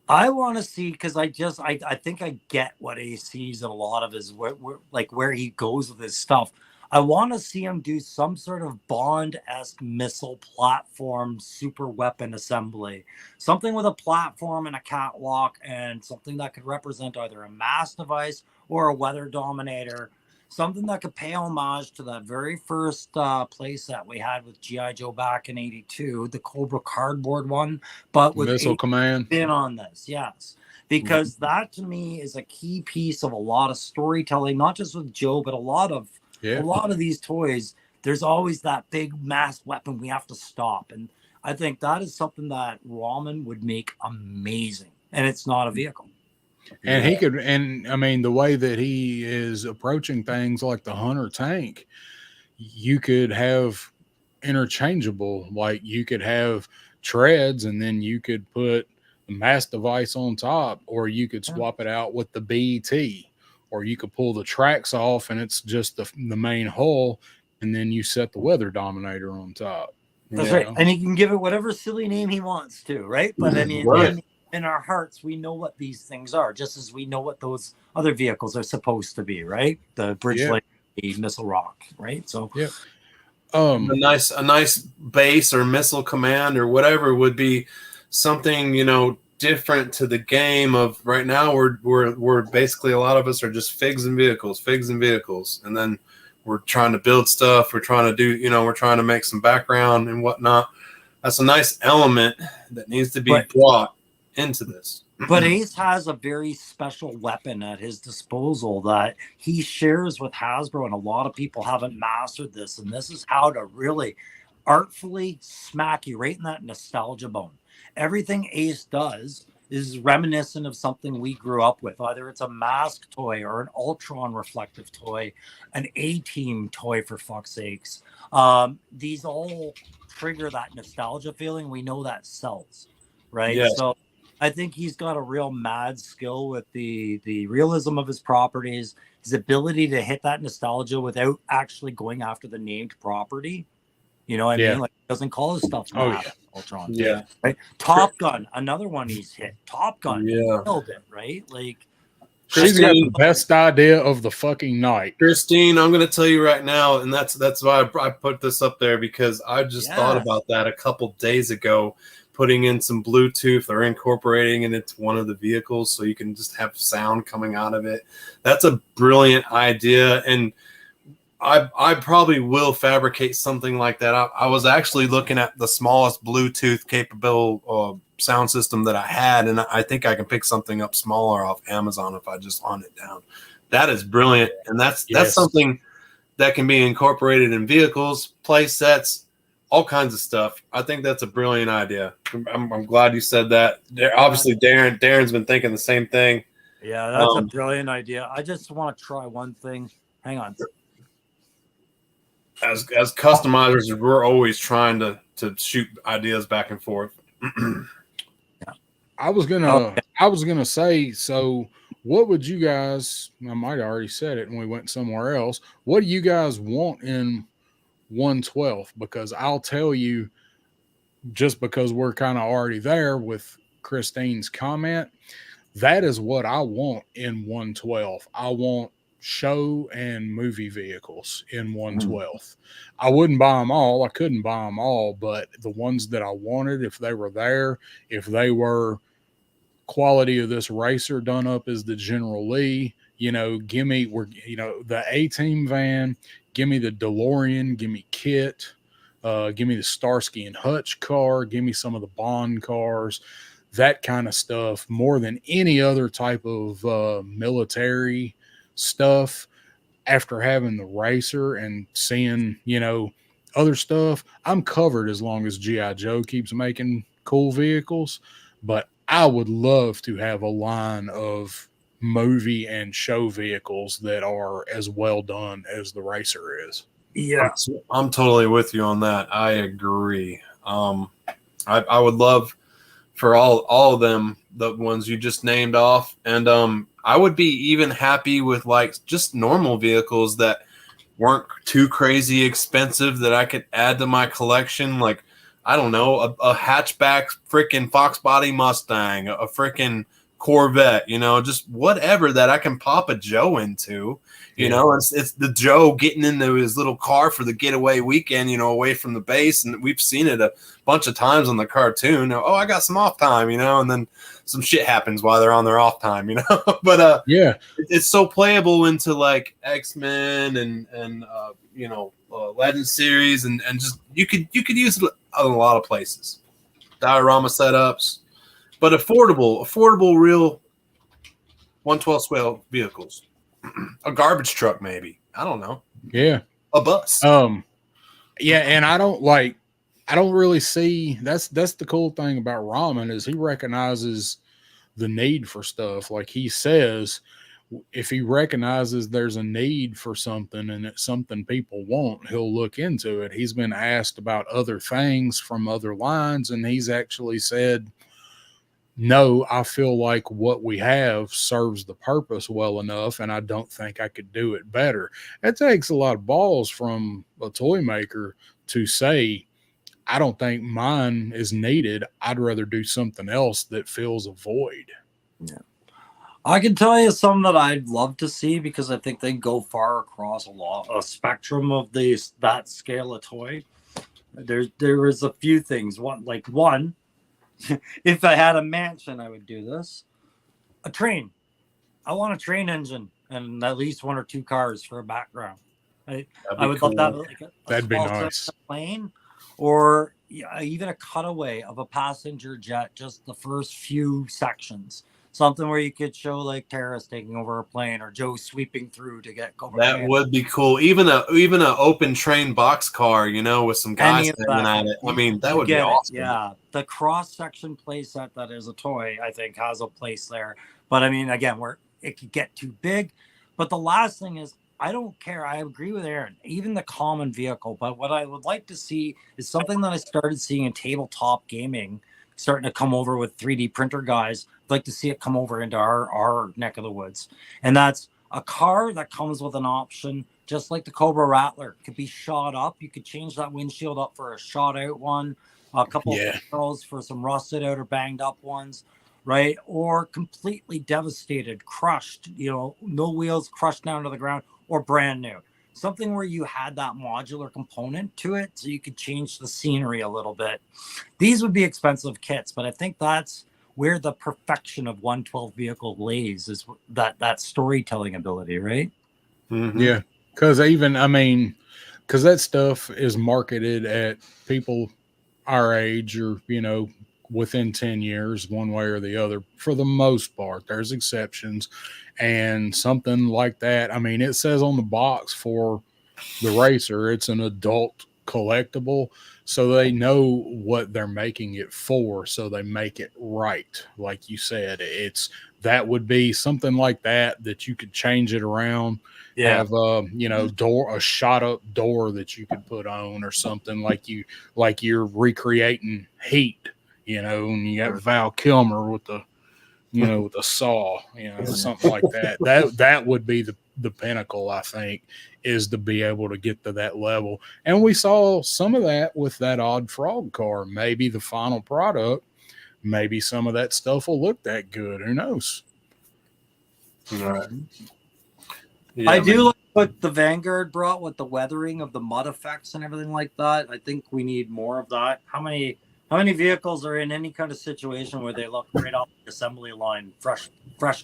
I want to see, because I think I get what he sees in a lot of his where he goes with his stuff. I want to see him do some sort of Bond-esque missile platform super weapon assembly. Something with a platform and a catwalk, and something that could represent either a mass device or a weather dominator. Something that could pay homage to that very first playset we had with G.I. Joe back in '82, the Cobra cardboard one, but with Missile Command spin on this, yes. Because that to me is a key piece of a lot of storytelling, not just with Joe, but a lot of these toys. There's always that big mass weapon we have to stop, and I think that is something that Ramen would make amazing. And it's not a vehicle. And he could, and I mean, the way that he is approaching things like the Hunter tank, you could have interchangeable, like you could have treads and then you could put the mass device on top, or you could swap it out with the BET, or you could pull the tracks off and it's just the main hull, and then you set the weather dominator on top. That's right. And he can give it whatever silly name he wants to, right? But I mean, in our hearts, we know what these things are, just as we know what those other vehicles are supposed to be, right? The Bridge Lake, the Missile Rock, right? So, a nice base or missile command or whatever would be something, different to the game of right now. We're basically, a lot of us are just figs and vehicles, and then we're trying to build stuff. We're trying to do, we're trying to make some background and whatnot. That's a nice element that needs to be brought into this. But Ace has a very special weapon at his disposal that he shares with Hasbro, and a lot of people haven't mastered this. And this is how to really artfully smack you right in that nostalgia bone. Everything Ace does is reminiscent of something we grew up with. Either it's a Mask toy or an Ultron reflective toy, an A-Team toy, for fuck's sakes. These all trigger that nostalgia feeling. We know that sells, right? Yes. So I think he's got a real mad skill with the realism of his properties, his ability to hit that nostalgia without actually going after the named property. You know what I mean? Like, he doesn't call his stuff Ultron. Yeah. Right? Top Gun, another one he's hit. Top Gun, killed it, right? Like, she's got the best idea of the fucking night. Christine, I'm going to tell you right now, and that's why I put this up there, because I just thought about that a couple days ago, putting in some Bluetooth or incorporating it into one of the vehicles so you can just have sound coming out of it. That's a brilliant idea, and I probably will fabricate something like that. I was actually looking at the smallest Bluetooth capable sound system that I had, and I think I can pick something up smaller off Amazon if I just hunt it down. That is brilliant, and that's something that can be incorporated in vehicles, play sets, all kinds of stuff. I think that's a brilliant idea. I'm glad you said that. Obviously, Darren's been thinking the same thing. Yeah, that's a brilliant idea. I just want to try one thing. Hang on. As customizers, we're always trying to shoot ideas back and forth. I was gonna say, so what would you guys? I might have already said it, and we went somewhere else. What do you guys want in 112? Because I'll tell you, just because we're kind of already there with Christine's comment, that is what I want in 112. I want show and movie vehicles in 112. I wouldn't buy them all. I couldn't buy them all, but the ones that I wanted, if they were there, if they were quality of this racer done up as the General Lee, give me the A-Team van, give me the DeLorean, give me Kit, give me the Starsky and Hutch car, give me some of the Bond cars. that kind of stuff more than any other type of military stuff. After having the racer and seeing, other stuff, I'm covered as long as G.I. Joe keeps making cool vehicles. But I would love to have a line of movie and show vehicles that are as well done as the racer is. Yeah, I'm totally with you on that. I agree. I would love for all of them, the ones you just named off, and I would be even happy with like just normal vehicles that weren't too crazy expensive that I could add to my collection. Like, I don't know, a hatchback freaking Fox body Mustang, a freaking Corvette, just whatever that I can pop a Joe into. It's the Joe getting into his little car for the getaway weekend, away from the base. And we've seen it a bunch of times on the cartoon. Oh, I got some off time, and then some shit happens while they're on their off time, But yeah, it's so playable into like X-Men and Legend series, and just you could use it in a lot of places. Diorama setups, but affordable, real 112 scale vehicles. A garbage truck, maybe. I don't know. Yeah. A bus. Yeah, and I don't really see that's the cool thing about Ramen is he recognizes the need for stuff. Like he says, if he recognizes there's a need for something and it's something people want, he'll look into it. He's been asked about other things from other lines, and he's actually said, no, I feel like what we have serves the purpose well enough, and I don't think I could do it better. It takes a lot of balls from a toy maker to say, I don't think mine is needed. I'd rather do something else that fills a void. Yeah. I can tell you some that I'd love to see because I think they go far across a spectrum of that scale of toy. There is a few things. One, if I had a mansion, I would do this. A train. I want a train engine and at least one or two cars for a background. I would love that. That'd be nice. Plane, or even a cutaway of a passenger jet, just the first few sections. Something where you could show like Terrace taking over a plane or Joe sweeping through to get over. That would be cool. Even a open train boxcar, with some guys standing at it. I mean, that would be awesome. Yeah, the cross section playset that is a toy, I think, has a place there. But I mean, again, where it could get too big. But the last thing is, I don't care. I agree with Aaron. Even the common vehicle. But what I would like to see is something that I started seeing in tabletop gaming, starting to come over with 3D printer guys. I'd like to see it come over into our neck of the woods. And that's a car that comes with an option, just like the Cobra Rattler. It could be shot up. You could change that windshield up for a shot out one, a couple of barrels for some rusted out or banged up ones, right? Or completely devastated, crushed, no wheels, crushed down to the ground, or brand new. Something where you had that modular component to it so you could change the scenery a little bit. These would be expensive kits, but I think that's where the perfection of 112 vehicle lays, is that storytelling ability, right? Mm-hmm. Yeah, because that stuff is marketed at people our age or, within 10 years, one way or the other, for the most part. There's exceptions. And something like that, it says on the box for the racer, it's an adult collectible. So they know what they're making it for. So they make it right. Like you said, that would be something like that you could change it around. Yeah. Have a shot up door that you could put on, or something like you're recreating Heat, and you got Val Kilmer with the with a saw, something like that. That would be the pinnacle, I think, is to be able to get to that level. And we saw some of that with that Odd Frog car. Maybe the final product, maybe some of that stuff will look that good. Who knows? Right. Yeah, I do like what the Vanguard brought with the weathering of the mud effects and everything like that. I think we need more of that. How many vehicles are in any kind of situation where they look right off the assembly line, fresh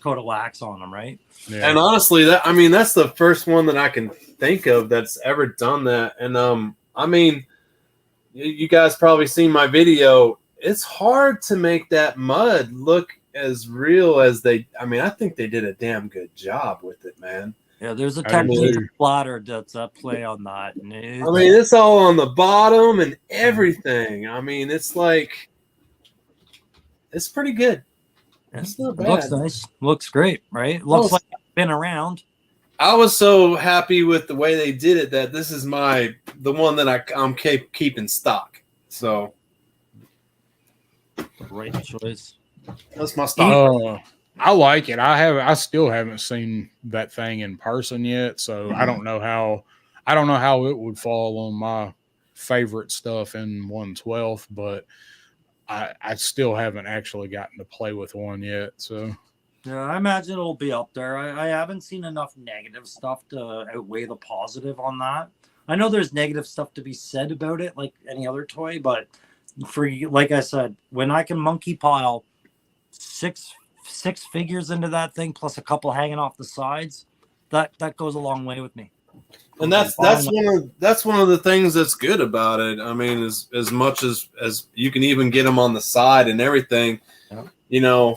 coat of wax on them, right? Yeah. And honestly, that's the first one that I can think of that's ever done that. And you guys probably seen my video. it's hard to make that mud look as real as they. I mean, I think they did a damn good job with it, man. Yeah, there's a technique splatter that's at play on that. And I mean, it's all on the bottom and everything. I mean, it's like it's pretty good. It's not bad. Looks nice. Looks great, right? Looks like it's been around. I was so happy with the way they did it that this is the one that I'm keeping stock. So right choice. That's my stock. I like it. I still haven't seen that thing in person yet, so I don't know how it would fall on my favorite stuff in 1/12, but I still haven't actually gotten to play with one yet. So yeah, I imagine it'll be up there. I haven't seen enough negative stuff to outweigh the positive on that. I know there's negative stuff to be said about it, like any other toy, but like I said, when I can monkey pile six figures into that thing plus a couple hanging off the sides, that goes a long way with me. And that's one of the things that's good about it. I mean, as much as you can even get them on the side and everything, you know.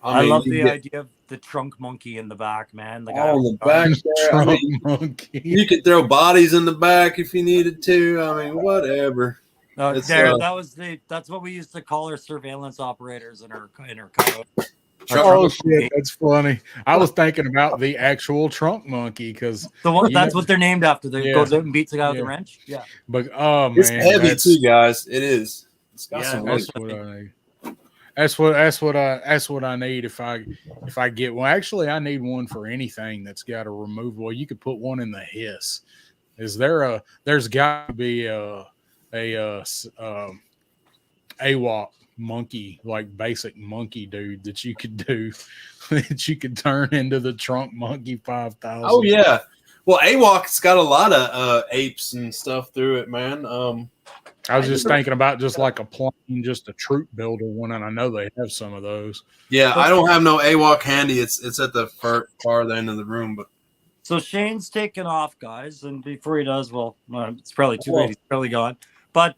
I love the idea of the trunk monkey in the back, man. The guy on the back there. Trunk monkey. You could throw bodies in the back if you needed to. I mean, whatever. That's what we used to call our surveillance operators in our code. Oh shit, that's funny. I was thinking about the actual trunk monkey because that's what they're named after. They goes out and beats the guy with the wrench. Yeah, but it's heavy too, guys. It is. It's got some that's what I need. That's what I need if I get one. Actually, I need one for anything that's got a removable. You could put one in the hiss. There's got to be a AWOC monkey, like basic monkey dude that you could do that you could turn into the trunk monkey 5000. Oh yeah. Well, AWOC's got a lot of apes and stuff through it, man. I was just thinking about just like a plane, just a troop builder one, and I know they have some of those. Yeah, I don't have no AWOC handy. It's at the far end of the room, but so Shane's taking off, guys, and before he does, it's probably too late. He's probably gone. But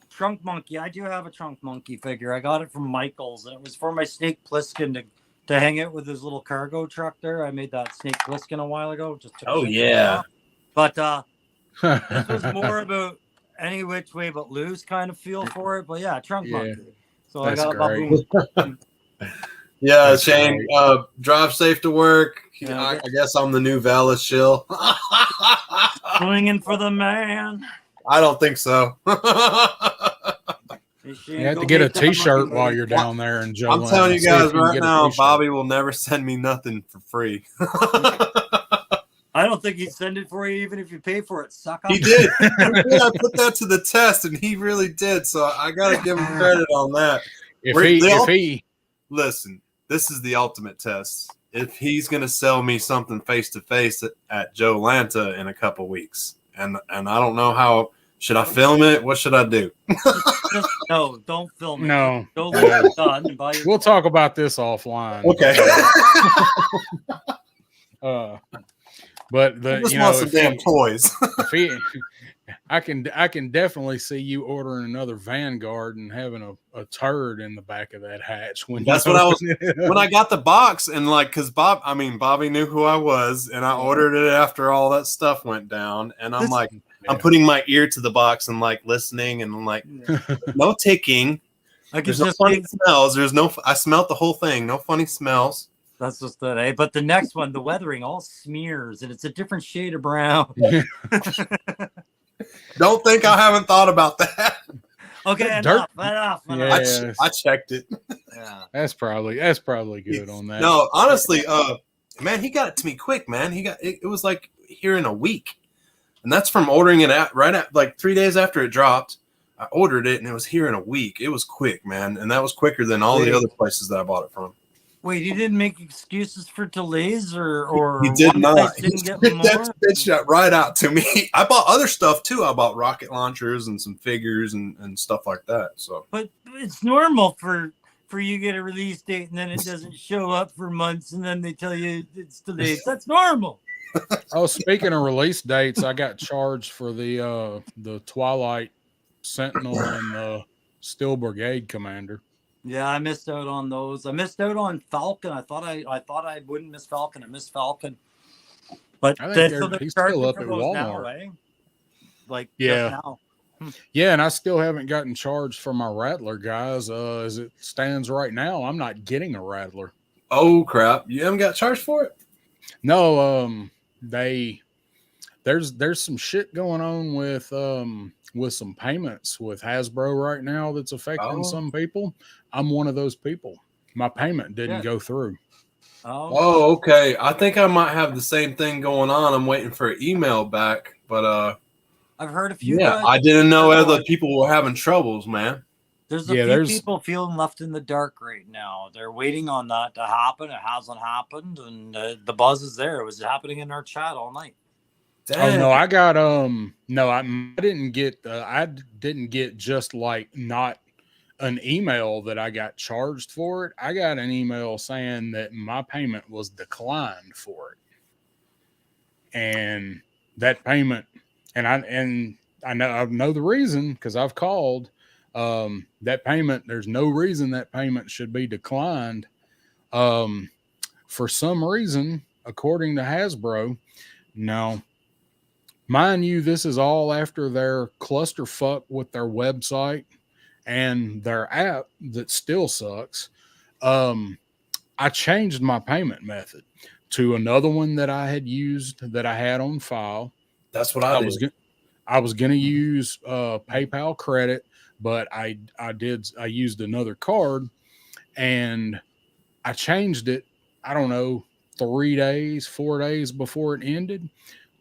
Trunk Monkey, I do have a Trunk Monkey figure. I got it from Michaels, and it was for my Snake Plissken to hang it with his little cargo truck there. I made that Snake Plissken a while ago. But this was more about any which way but loose kind of feel for it. But yeah, Trunk Monkey. So I got great. Yeah, that's Shane. Drive safe to work. I guess I'm the new Valis shill. Swinging for the man. I don't think so. You have to get a T-shirt while you're down there in Joe. I'm telling you guys right now, Bobby will never send me nothing for free. I don't think he'd send it for you even if you pay for it. Suck up. He did. I put that to the test, and he really did. So I got to give him credit on that. Listen, this is the ultimate test. If he's going to sell me something face to face at Joe Lanta in a couple weeks, and I don't know how. Should I film it? What should I do? No, don't film it. No. Go let it done and buy your We'll talk about this offline. Okay. But some damn toys. I can definitely see you ordering another Vanguard and having a turd in the back of that hatch. That's what I was when I got the box, and because Bobby knew who I was, and I ordered it after all that stuff went down, and I'm putting my ear to the box and listening, and I'm like, no ticking. There's no funny smells. I smelled the whole thing. No funny smells. That's just that, eh? But the next one, the weathering all smears, and it's a different shade of brown. Don't think I haven't thought about that. Okay, enough. Yeah, I checked it. Yeah, that's probably good on that. No, honestly, man, he got it to me quick, man. It was like here in a week, and that's from ordering it right at 3 days after it dropped. I ordered it, and it was here in a week. It was quick, man, and that was quicker than all the other places that I bought it from. Wait, you didn't make excuses for delays, or he did not. He spit that bitch right out to me. I bought other stuff too. I bought rocket launchers and some figures and stuff like that. So, but it's normal for you to get a release date and then it doesn't show up for months, and then they tell you it's delayed. That's normal. Oh, speaking of release dates, I got charged for the Twilight Sentinel and the still brigade commander. Yeah, I missed out on those. I missed out on Falcon. I thought I wouldn't miss Falcon. I missed Falcon. But I think so they're he's charging still up for at those Walmart. now, right? Like Yeah. just now. Yeah, and I still haven't gotten charged for my Rattler, guys. As it stands right now, I'm not getting a Rattler. Oh crap! You haven't got charged for it? No, there's some shit going on with some payments with Hasbro right now that's affecting some people. I'm one of those people. My payment didn't go through. Oh, okay. I think I might have the same thing going on. I'm waiting for an email back, but I've heard a few. Yeah, I didn't know other people were having troubles, man. There's a few people feeling left in the dark right now. They're waiting on that to happen. It hasn't happened, and the buzz is there. It was happening in our chat all night. Dang. Oh no, I got no, I didn't get just like not an email that I got charged for it. I got an email saying that my payment was declined for it, and that payment, and I know the reason because I've called. That payment, there's no reason that payment should be declined. For some reason, according to Hasbro, now, mind you, this is all after their clusterfuck with their website and their app that still sucks. I changed my payment method to another one that I had used that I had on file. That's what I did. I was going to use PayPal credit, but I used another card, and I changed it, I don't know, 4 days before it ended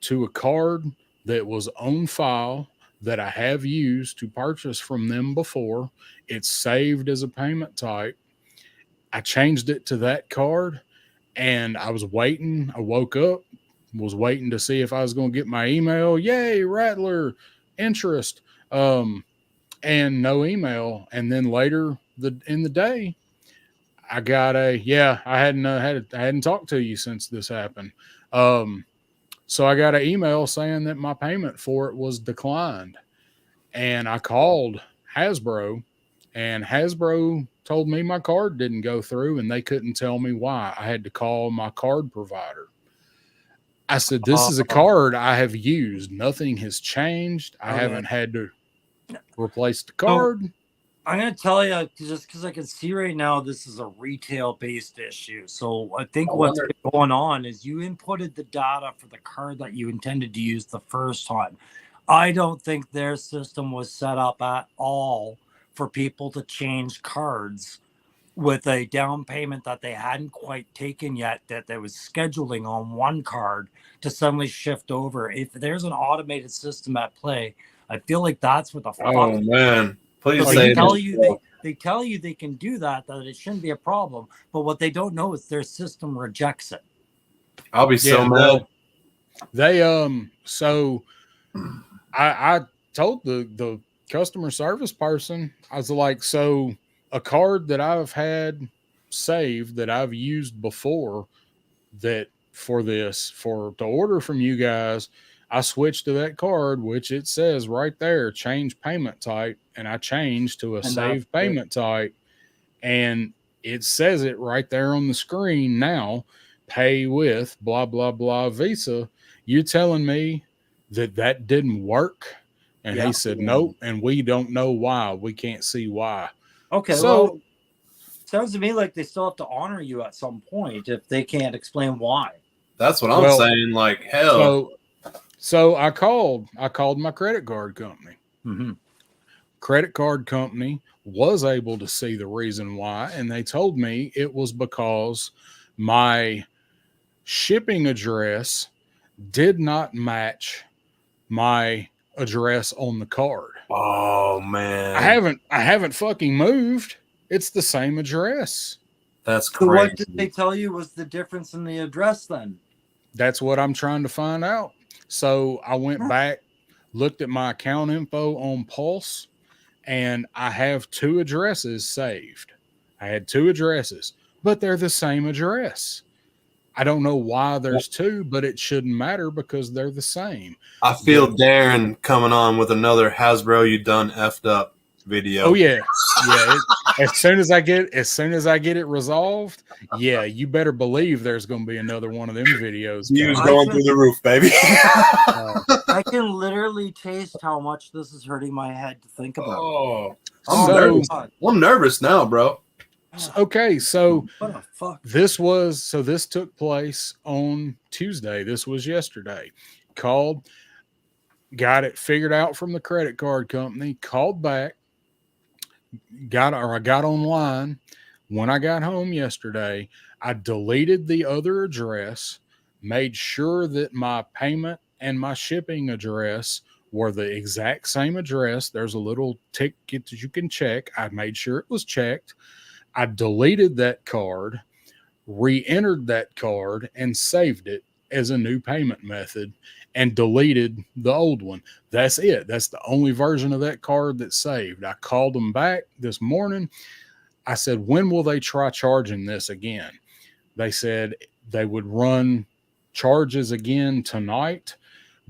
to a card that was on file that I have used to purchase from them before. It's saved as a payment type. I changed it to that card, and I was waiting. I woke up, was waiting to see if I was going to get my email. Yay, Rattler, interest. And no email. And then later in the day, I got I hadn't talked to you since this happened. So I got an email saying that my payment for it was declined. And I called Hasbro, and Hasbro told me my card didn't go through, and they couldn't tell me why. I had to call my card provider. I said, this is a card I have used. Nothing has changed. I haven't had to replace the card. I'm going to tell you, just because I can see right now, this is a retail-based issue. So I think what's been going on is you inputted the data for the card that you intended to use the first time. I don't think their system was set up at all for people to change cards with a down payment that they hadn't quite taken yet, that there was scheduling on one card to suddenly shift over. If there's an automated system at play, I feel like that's what the fuck. Oh man, please say they tell you they can do that it shouldn't be a problem, but what they don't know is their system rejects it. I'll be so mad. They so I told the customer service person, I was like, so a card that I've had saved that I've used before that to order from you guys, I switched to that card, which it says right there, change payment type. And I changed to a saved payment type. And it says it right there on the screen now, pay with blah, blah, blah Visa. You telling me that didn't work? And he said, nope. And we don't know why. We can't see why. Okay. So sounds to me like they still have to honor you at some point if they can't explain why. That's what I'm saying. Like, hell. So I called my credit card company. Mm-hmm. Credit card company was able to see the reason why, and they told me it was because my shipping address did not match my address on the card. Oh man. I haven't fucking moved. It's the same address. That's crazy. So what did they tell you was the difference in the address then? That's what I'm trying to find out. So I went back, looked at my account info on Pulse, and I have 2 addresses saved. I had 2 addresses, but they're the same address. I don't know why there's 2, but it shouldn't matter because they're the same. I feel Darren coming on with another Hasbro, you done effed up. video. Oh yeah, yeah. As soon as I get it resolved, yeah, you better believe there's going to be another one of them videos. Views going through the roof, baby. I can literally taste how much this is hurting my head to think about. Oh, I'm nervous now, bro. Okay, so what the fuck? This took place on Tuesday. This was yesterday. Called, got it figured out from the credit card company, called back, I got online. When I got home yesterday, I deleted the other address, made sure that my payment and my shipping address were the exact same address. There's a little ticket that you can check. I made sure it was checked. I deleted that card, re-entered that card, and saved it as a new payment method, and deleted the old one. That's it. That's the only version of that card that's saved. I called them back this morning. I said, when will they try charging this again? They said they would run charges again tonight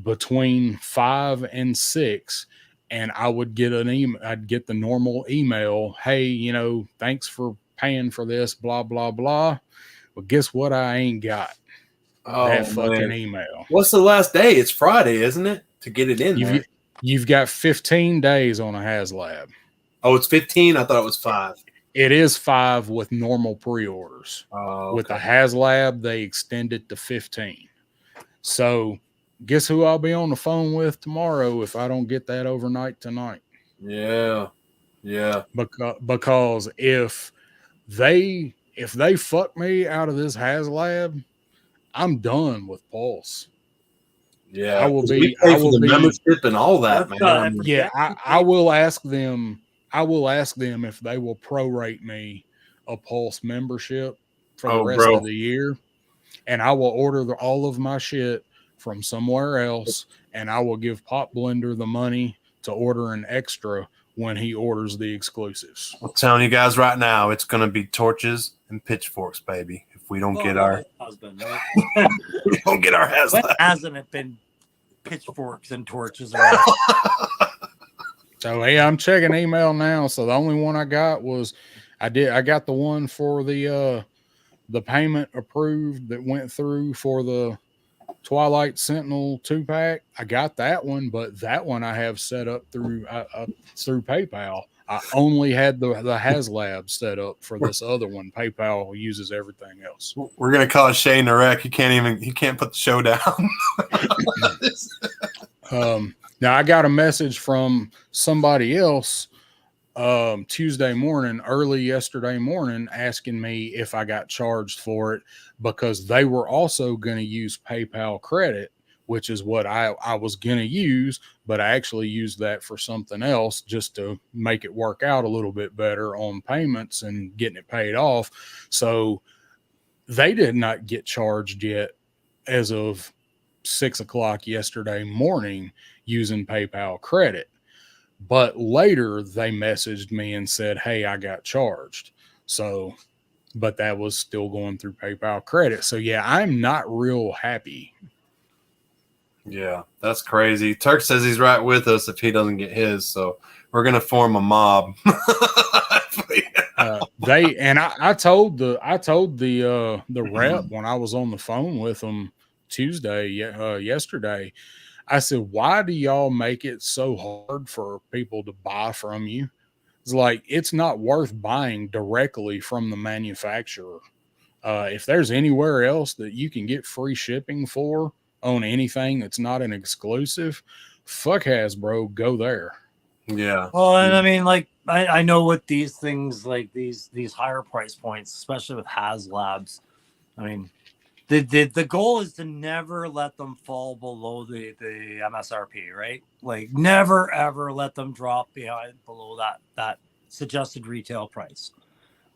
between 5 and 6. And I would get an email. I'd get the normal email. Hey, thanks for paying for this, blah, blah, blah. But guess what? I ain't got that fucking email. What's the last day? It's Friday, isn't it? To get it in. You've got 15 days on a HasLab. Oh, it's 15? I thought it was 5. It is 5 with normal pre-orders. Oh, okay. With the HasLab, they extend it to 15. So guess who I'll be on the phone with tomorrow if I don't get that overnight tonight? Yeah. Because if they fuck me out of this HasLab, I'm done with Pulse. Yeah, I will be membership and all that, man. Yeah, I will ask them. I will ask them if they will prorate me a Pulse membership for the rest of the year, and I will order all of my shit from somewhere else, and I will give Pop Blender the money to order an extra when he orders the exclusives. I'm telling you guys right now, it's going to be torches and pitchforks, baby. If we don't get our husband, we don't get our HasLab. When hasn't it been pitchforks and torches? So yeah, I'm checking email now. So the only one I got was I got the one for the payment approved that went through for the Twilight Sentinel 2-pack. I got that one, but that one I have set up through PayPal. I only had the HasLab set up for this other one. PayPal uses everything else. We're gonna call Shane a wreck. He can't put the show down. Now I got a message from somebody else Tuesday morning, early yesterday morning, asking me if I got charged for it because they were also going to use PayPal credit, which is what I was going to use, but I actually used that for something else just to make it work out a little bit better on payments and getting it paid off. So they did not get charged yet as of 6 o'clock yesterday morning using PayPal credit. But later they messaged me and said, hey, I got charged. So, but that was still going through PayPal credit. So yeah, I'm not real happy. Yeah, that's crazy. Turk says he's right with us if he doesn't get his. So we're going to form a mob. I told the rep when I was on the phone with them yesterday, I said, why do y'all make it so hard for people to buy from you? It's like, it's not worth buying directly from the manufacturer. If there's anywhere else that you can get free shipping for on anything that's not an exclusive, fuck Hasbro, go there. Yeah. Well, and I mean, like, I know with these things, like these higher price points, especially with HasLabs, I mean, the goal is to never let them fall below the MSRP, right? Like, never ever let them drop below that suggested retail price,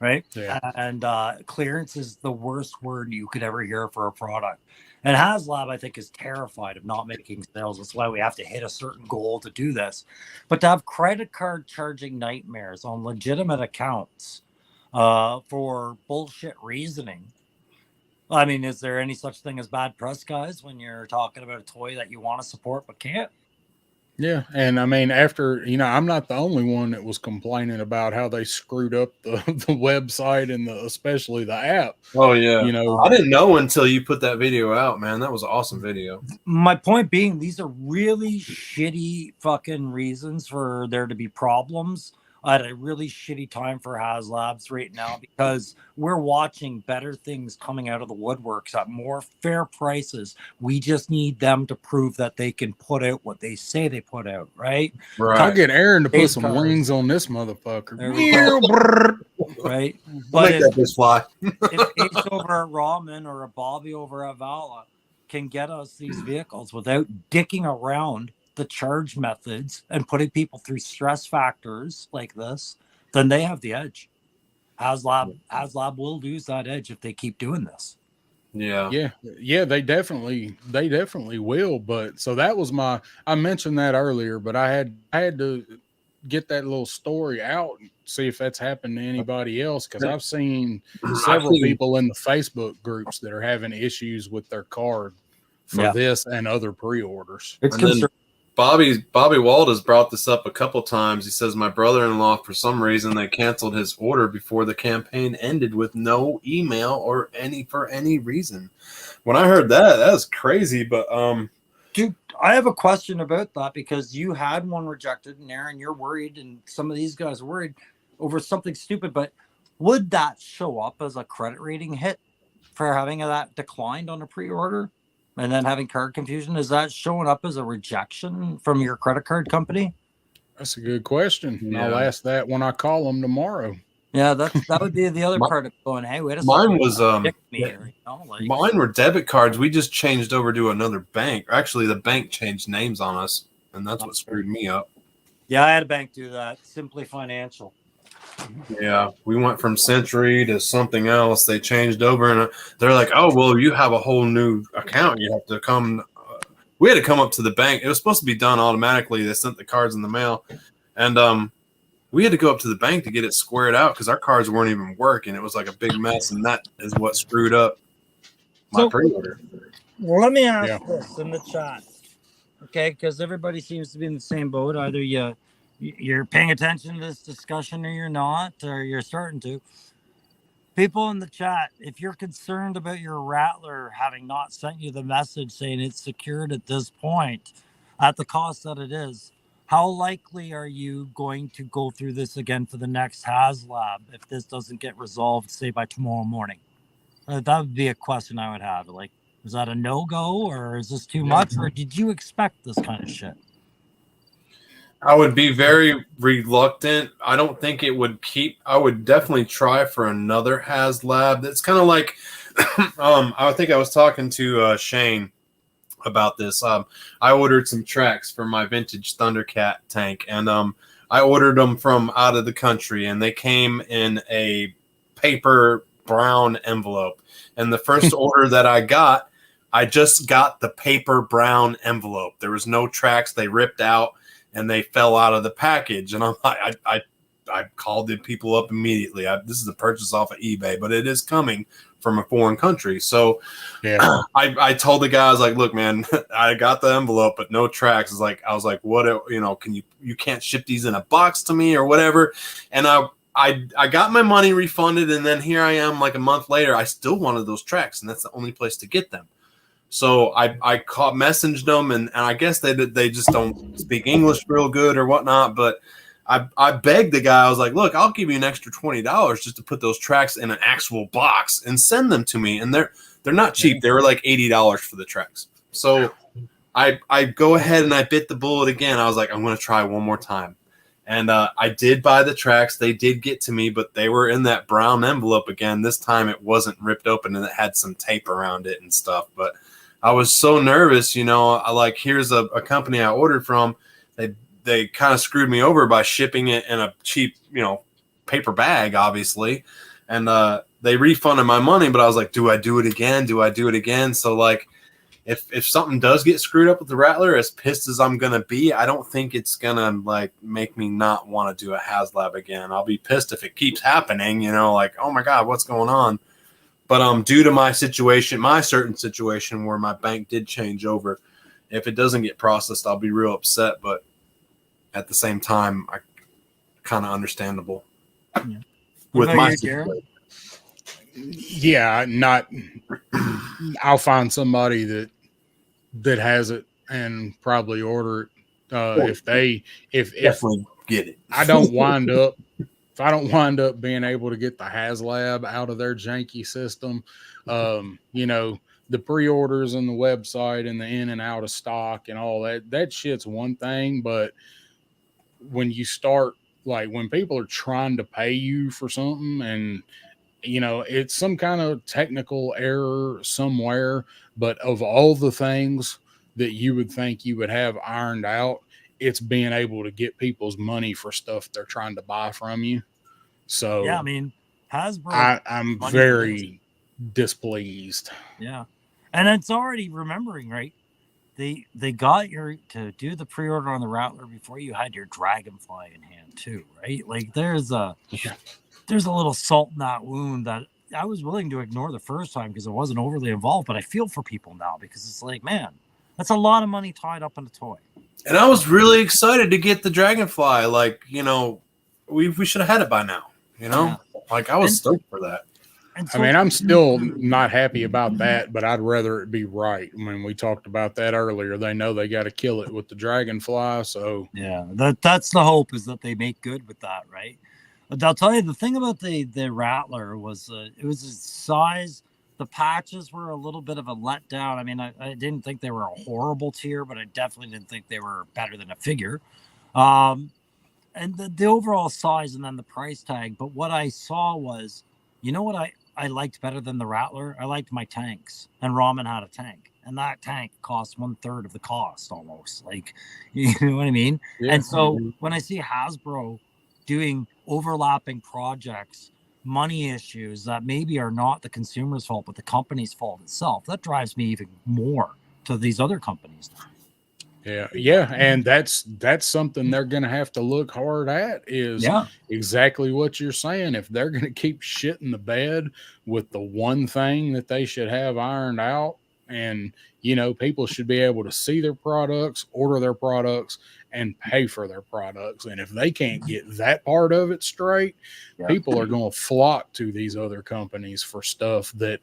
right? Yeah. And clearance is the worst word you could ever hear for a product. And HasLab, I think, is terrified of not making sales. That's why we have to hit a certain goal to do this. But to have credit card charging nightmares on legitimate accounts for bullshit reasoning. I mean, is there any such thing as bad press, guys, when you're talking about a toy that you want to support but can't? Yeah, and I mean, after I'm not the only one that was complaining about how they screwed up the website and especially the app. Oh yeah, I I didn't know until you put that video out, man. That was an awesome video. My point being, these are really shitty fucking reasons for there to be problems at a really shitty time for HasLabs right now, because we're watching better things coming out of the woodworks at more fair prices. We just need them to prove that they can put out what they say they put out, right? I'll get Aaron to put some wings on this motherfucker. Right? But if Ace over at Ramen or a Bobby over at Vala can get us these vehicles without dicking around the charge methods and putting people through stress factors like this, then they have the edge. HasLab will lose that edge if they keep doing this. Yeah, they definitely will. But so that was I mentioned that earlier, but I had to get that little story out and see if that's happened to anybody else, because I've seen several people in the Facebook groups that are having issues with their card for this and other pre-orders. It's concerning. Bobby Wald has brought this up a couple times. He says my brother-in-law, for some reason, they canceled his order before the campaign ended with no email or for any reason. When I heard that was crazy. But dude, I have a question about that, because you had one rejected, and Aaron, you're worried, and some of these guys are worried over something stupid. But would that show up as a credit rating hit for having that declined on a pre-order? And then having card confusion, is that showing up as a rejection from your credit card company? That's a good question. Yeah. I'll ask that when I call them tomorrow. Yeah, that would be the other part of going, hey, wait a second. Mine was mine were debit cards. We just changed over to another bank. Actually, the bank changed names on us, and that's what screwed me up. Yeah, I had a bank do that. Simply Financial. Yeah, we went from Century to something else. They changed over, and they're like, "Oh, well, you have a whole new account. You have to come." We had to come up to the bank. It was supposed to be done automatically. They sent the cards in the mail, and we had to go up to the bank to get it squared out because our cards weren't even working. It was like a big mess, and that is what screwed up my pre-order. Well, let me ask this in the chat, okay? Because everybody seems to be in the same boat. Either you're paying attention to this discussion or you're not, or you're starting to. People in the chat, if you're concerned about your Rattler having not sent you the message saying it's secured at this point at the cost that it is, how likely are you going to go through this again for the next HasLab if this doesn't get resolved, say, by tomorrow morning? That would be a question I would have. Like, is that a no-go, or is this too much, or did you expect this kind of shit? I would be very reluctant. I don't think it would keep. I would definitely try for another HasLab. It's kind of like, I think I was talking to Shane about this. I ordered some tracks for my vintage Thundercat tank, and I ordered them from out of the country, and they came in a paper brown envelope. And the first order that I just got the paper brown envelope. There was no tracks. They ripped out and they fell out of the package. And I called the people up immediately. This is a purchase off of eBay, but it is coming from a foreign country. So I told the guy, I was like, look, man, I got the envelope, but no tracks. I was like, what, you can't ship these in a box to me or whatever. And I got my money refunded. And then here I am like a month later, I still wanted those tracks, and that's the only place to get them. So I messaged them, and I guess they just don't speak English real good or whatnot. But I begged the guy. I was like, look, I'll give you an extra $20 just to put those tracks in an actual box and send them to me. And they're not cheap. They were like $80 for the tracks. So I go ahead and I bit the bullet again. I was like, I'm going to try one more time. And I did buy the tracks. They did get to me, but they were in that brown envelope again. This time it wasn't ripped open, and it had some tape around it and stuff. But I was so nervous, here's a company I ordered from. They kind of screwed me over by shipping it in a cheap, paper bag, obviously. And they refunded my money, but I was like, do I do it again? Do I do it again? So if something does get screwed up with the Rattler, as pissed as I'm going to be, I don't think it's going to make me not want to do a HasLab again. I'll be pissed if it keeps happening, oh my God, what's going on? But due to my certain situation where my bank did change over, if it doesn't get processed, I'll be real upset. But at the same time, I kind of understandable. Yeah. With my yeah, not. I'll find somebody that has it and probably order it. If definitely get it. I don't wind up. If I don't wind up being able to get the HasLab out of their janky system, you know, the pre-orders and the website and the in and out of stock and all that shit's one thing. But when you start, like, when people are trying to pay you for something and, you know, it's some kind of technical error somewhere, but of all the things that you would think you would have ironed out, it's being able to get people's money for stuff they're trying to buy from you. So yeah, I mean, Hasbro. I'm very displeased. Yeah, and it's already remembering, right? They got to do the pre-order on the Rattler before you had your Dragonfly in hand too, right? Like there's a little salt in that wound that I was willing to ignore the first time because it wasn't overly involved, but I feel for people now because it's like, man, that's a lot of money tied up in a toy. And I was really excited to get the Dragonfly. Like, you know, we should have had it by now. You know, like I was stoked for that. So, I mean, I'm still not happy about that, but I'd rather it be right. I mean, we talked about that earlier. They know they got to kill it with the Dragonfly. So yeah, that's the hope, is that they make good with that, right? But I'll tell you, the thing about the Rattler was it was its size. The patches were a little bit of a letdown. I mean, I didn't think they were a horrible tier, but I definitely didn't think they were better than a figure. And the overall size and then the price tag. But what I saw was, you know what I liked better than the Rattler? I liked my tanks. And Ramen had a tank. And that tank cost 1/3 of the cost almost. Like, you know what I mean? Yeah. And so when I see Hasbro doing overlapping projects, money issues that maybe are not the consumer's fault, but the company's fault itself, that drives me even more to these other companies. Yeah, and that's something they're going to have to look hard at, is exactly what you're saying. If they're going to keep shit in the bed with the one thing that they should have ironed out, and, you know, people should be able to see their products, order their products, and pay for their products. And if they can't get that part of it straight, people are going to flock to these other companies for stuff that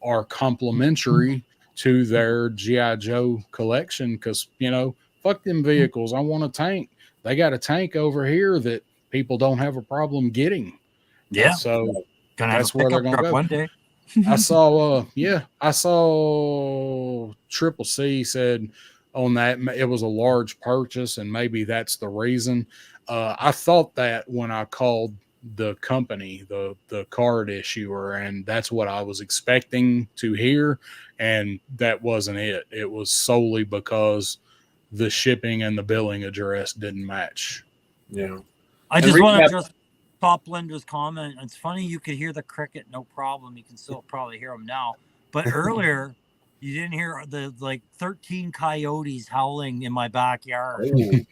are complementary to their G.I. Joe collection. Because, you know, fuck them vehicles. I want a tank. They got a tank over here that people don't have a problem getting. Yeah. So that's where they're going to go. One day. I saw Triple C said on that it was a large purchase, and maybe that's the reason. I thought that when I called the company, the card issuer, and that's what I was expecting to hear, and that wasn't it. It was solely because the shipping and the billing address didn't match. Yeah. I just want to just stop Linda's comment. It's funny, you could hear the cricket, no problem. You can still probably hear them now. But earlier, you didn't hear the 13 coyotes howling in my backyard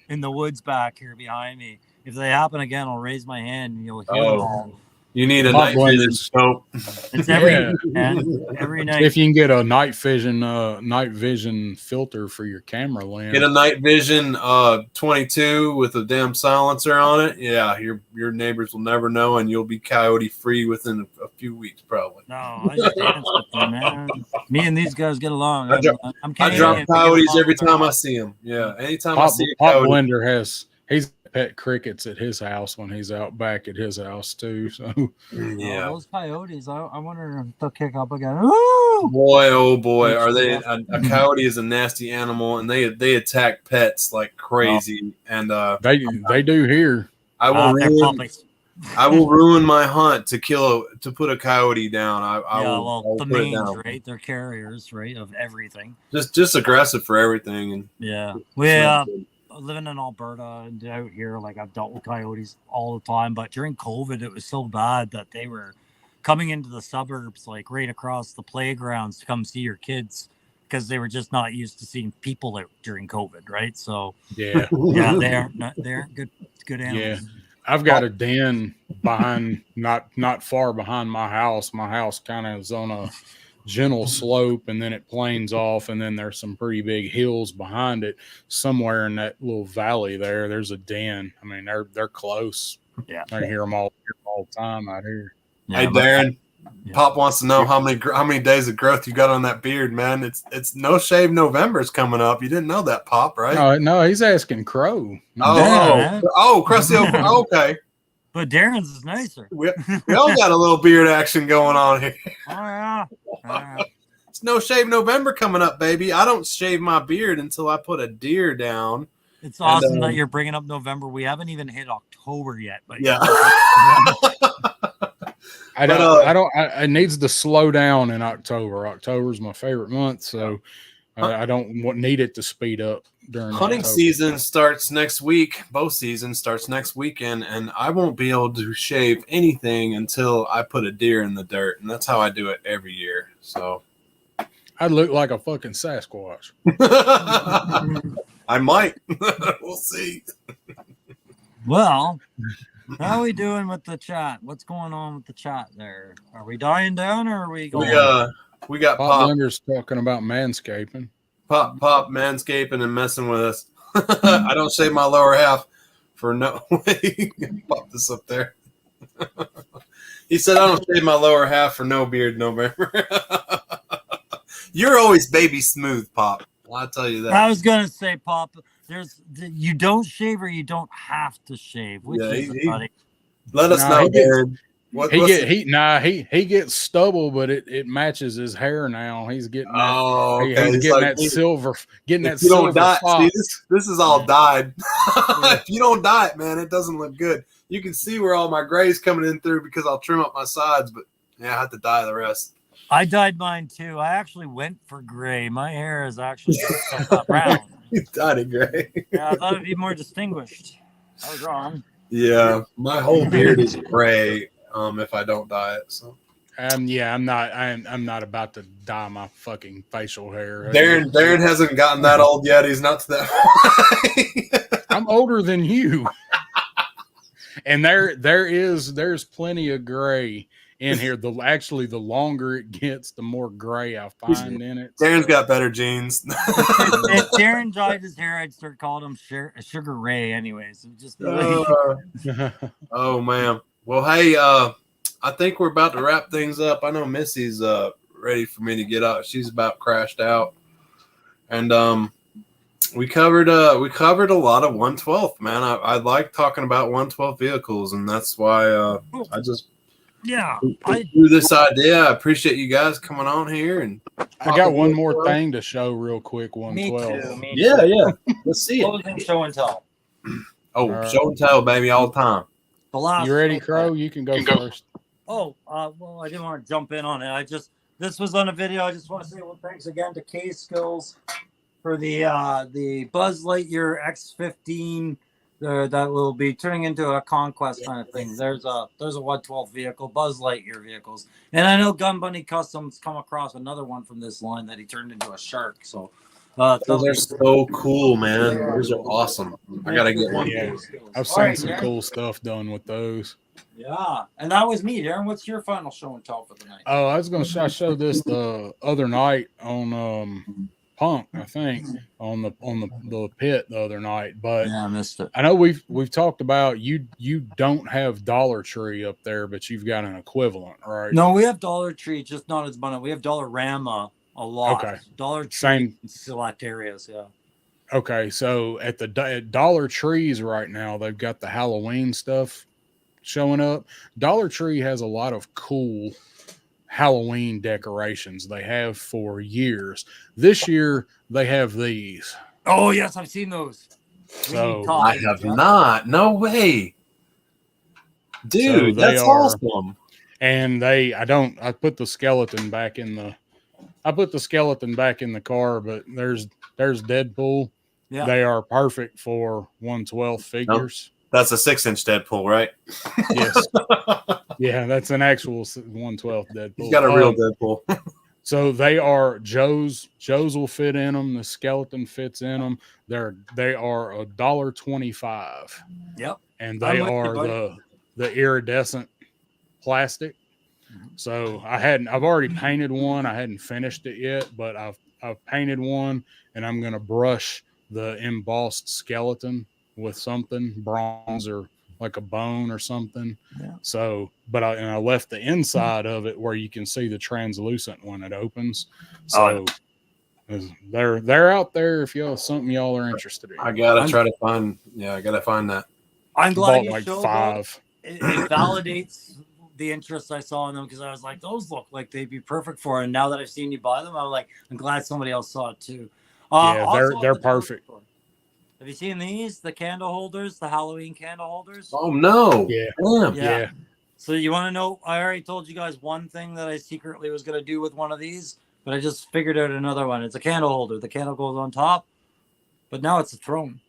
in the woods back here behind me. If they happen again, I'll raise my hand and you'll hear them all. You need a night vision scope. It's every night. If you can get a night vision filter for your camera lens. Get a night vision 22 with a damn silencer on it. Yeah, your neighbors will never know, and you'll be coyote free within a few weeks, probably. No, I just dance with them, man. Me and these guys get along. I drop coyotes every time I see them. Yeah, anytime I see a coyote. Pop Blender he's pet crickets at his house when he's out back at his house too. So yeah, those coyotes, I wonder if they'll kick up again. Ooh! Boy, oh boy, are they? A coyote is a nasty animal, and they attack pets like crazy. And they do here. I will ruin my hunt to put a coyote down. I'll the mange, right? They're carriers, right, of everything. Just aggressive for everything, and living in Alberta and out here, like, I've dealt with coyotes all the time, but during COVID, it was so bad that they were coming into the suburbs, like right across the playgrounds, to come see your kids, because they were just not used to seeing people out during COVID, right? So they aren't good animals. Yeah, I've got a den behind, not far behind my house. My house kind of is on gentle slope, and then it planes off, and then there's some pretty big hills behind it. Somewhere in that little valley there's a den. I mean, they're close. Yeah, I hear them all the time out here. Yeah, hey, Darren. Yeah. Pop wants to know how many days of growth you got on that beard, man. It's No Shave November's coming up. You didn't know that, Pop, right? No, he's asking Crow. Crusty. Okay. But Darren's is nicer. We all got a little beard action going on here. Oh yeah. It's No Shave November coming up, baby. I don't shave my beard until I put a deer down. It's awesome that you're bringing up November. We haven't even hit October yet, but yeah. It needs to slow down in October. October is my favorite month, so I don't need it to speed up during hunting season starts next week. Bow season starts next weekend, and I won't be able to shave anything until I put a deer in the dirt, and that's how I do it every year. So I look like a fucking Sasquatch. I might. We'll see. Well, how are we doing with the chat? What's going on with the chat there? Are we dying down, or are we going? We got Pop Lender's talking about manscaping. Pop manscaping and messing with us. I don't shave my lower half for no way. Pop this up there. He said I don't shave my lower half for no beard November. You're always baby smooth, Pop. I'll tell you that. I was gonna say, Pop, you don't shave or you don't have to shave. Which is it, buddy? Let us know, Darren. He gets stubble, but it matches his hair now. He's getting he's getting like, that silver. Getting that silver. See, this is all dyed. If you don't dye it, man, it doesn't look good. You can see where all my gray's coming in through because I'll trim up my sides, but yeah, I have to dye the rest. I dyed mine too. I actually went for gray. My hair is actually brown. You dyed it gray. Yeah, I thought it'd be more distinguished. I was wrong. Yeah, my whole beard is gray. If I don't dye it, so I'm not about to dye my fucking facial hair. Darren hasn't gotten that old yet. He's not to that. I'm older than you, and there's plenty of gray in here. The longer it gets, the more gray I find in it. Darren's got better genes. If Darren dyed his hair, I'd start calling him Sugar Ray. Anyways, oh man. Well, hey, I think we're about to wrap things up. I know Missy's ready for me to get out. She's about crashed out, and we covered a lot of 112th, man. I like talking about 112 vehicles, and that's why I just do this idea. I appreciate you guys coming on here, and I got one more thing to show real quick. 112. Me too. Yeah. Let's see it. Show and tell. Oh, show and tell, baby, all the time. You ready, Crow? You can go first. Oh, well, I didn't want to jump in on it. This was on a video. I just want to say, thanks again to K-Skills for the Buzz Lightyear X15 that will be turning into a conquest kind of thing. There's a 112 vehicle, Buzz Lightyear vehicles, and I know Gun Bunny Customs come across another one from this line that he turned into a shark. So. Those are so cool, man. Those are awesome. I gotta get one. Yeah, I've seen some cool stuff done with those. Yeah, and that was me, Darren. What's your final show and tell for the night? Oh, I was gonna show this the other night on Punk, I think, on the pit the other night. But yeah, I missed it. I know we've talked about you don't have Dollar Tree up there, but you've got an equivalent, right? No, we have Dollar Tree, just not as much. We have Dollarama. A lot. Okay. Dollar Tree Same in select areas, yeah. Okay, so at Dollar Trees right now, they've got the Halloween stuff showing up. Dollar Tree has a lot of cool Halloween decorations they have for years. This year, they have these. Oh, yes, I've seen those. So I have not. No way. Dude, so that's awesome. And I put the skeleton back in the car, but there's Deadpool. Yeah. They are perfect for 112 figures. That's a 6-inch Deadpool, right? Yes. Yeah, that's an actual 112 Deadpool. He's got a real Deadpool. So they are Joe's will fit in them. The skeleton fits in them. They are $1.25. Yep. And they are the iridescent plastic. So I've already painted one. I hadn't finished it yet, but I've painted one, and I'm going to brush the embossed skeleton with something, bronze or like a bone or something. Yeah. So, but I left the inside of it where you can see the translucent when it opens. So they're out there if something y'all are interested in. I gotta try to find. Yeah, I gotta find that. I'm glad you like showed 5. It validates the interest I saw in them because I was like, those look like they'd be perfect for it. And now that I've seen you buy them, I'm glad somebody else saw it too. Yeah, they're perfect. Have you seen these? The candle holders, the Halloween candle holders? Oh no! Yeah. Damn. Yeah. So you want to know? I already told you guys one thing that I secretly was going to do with one of these, but I just figured out another one. It's a candle holder. The candle goes on top, but now it's a throne.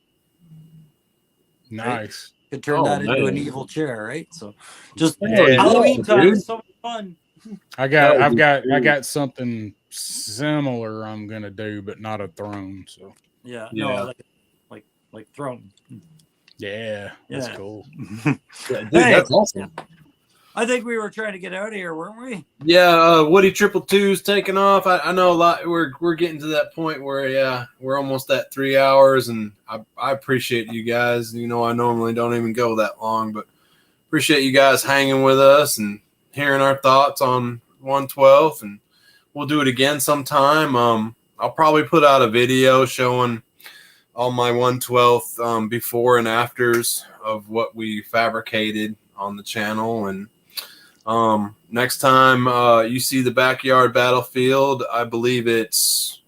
Nice. Right? Could turn that into an evil chair, right? So just Yeah, Halloween time is so much fun. I've got something similar I'm gonna do, but not a throne. So yeah. No, like throne. Yeah, that's cool. Yeah, dude, that's awesome. I think we were trying to get out of here, weren't we? Yeah, Woody 222's taking off. I know a lot. We're getting to that point where we're almost at 3 hours, and I appreciate you guys. You know, I normally don't even go that long, but appreciate you guys hanging with us and hearing our thoughts on 112th, and we'll do it again sometime. I'll probably put out a video showing all my 112th before and afters of what we fabricated on the channel. And next time you see the Backyard Battlefield, I believe it's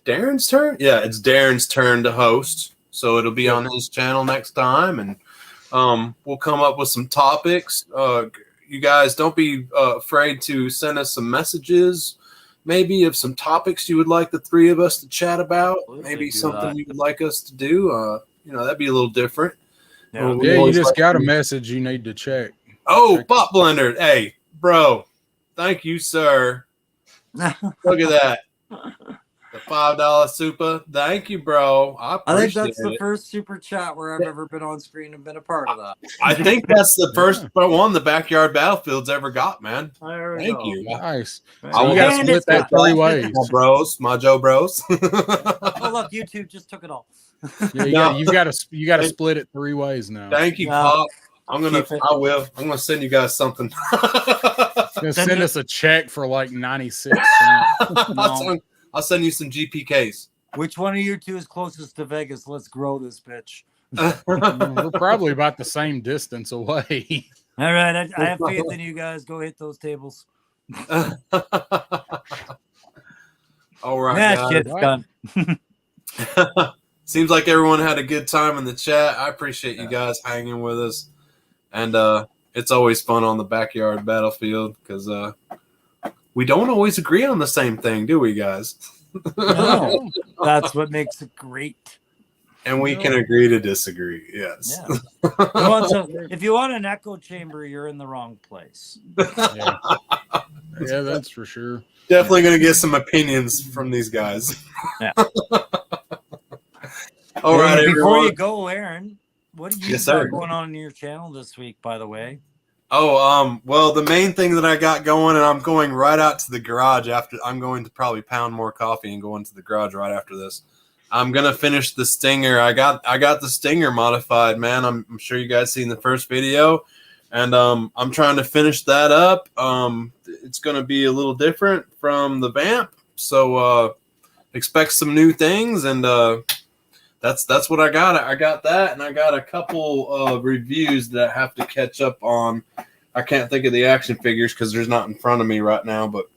Darren's turn. Yeah, it's Darren's turn to host, so it'll be on his channel next time, and we'll come up with some topics. You guys don't be afraid to send us some messages, maybe of some topics you would like the three of us to chat about. Maybe something you would like us to do. That'd be a little different. Yeah, you just got a message you need to check. Oh, Pop Blender. Hey, bro. Thank you, sir. Look at that. The $5 super. Thank you, bro. I think that's the first super chat where I've ever been on screen and been a part of that. I think that's the first one the Backyard Battlefield's ever got, man. Thank you. Nice. So you got to split that 3 ways. My Joe bros. Oh, look, YouTube just took it all. Yeah, you got to split it 3 ways now. Thank you, Pop. I'm gonna send you guys something. Send us a check for like 96 cents. I'll send you some GPKs. Which one of you two is closest to Vegas? Let's grow this bitch. We're probably about the same distance away. All right, I have faith in you guys. Go hit those tables. All right, shit's done. Seems like everyone had a good time in the chat. I appreciate you guys hanging with us, and it's always fun on the Backyard Battlefield because we don't always agree on the same thing, do we, guys? No, that's what makes it great. And we can agree to disagree. Yes. Yeah. If you want an echo chamber, you're in the wrong place. Yeah, that's for sure. Definitely going to get some opinions from these guys. Yeah. All right, before everyone. you go, Aaron, what do you got going on in your channel this week, by the way? Oh, well, the main thing that I got going, and I'm going right out to the garage after. I'm going to probably pound more coffee and go into the garage right after this. I'm gonna finish the Stinger. I got the Stinger modified, man. I'm sure you guys seen the first video, and I'm trying to finish that up. It's gonna be a little different from the Vamp, so expect some new things, and that's what I got. I got that, and I got a couple of reviews that I have to catch up on. I can't think of the action figures because there's not in front of me right now, but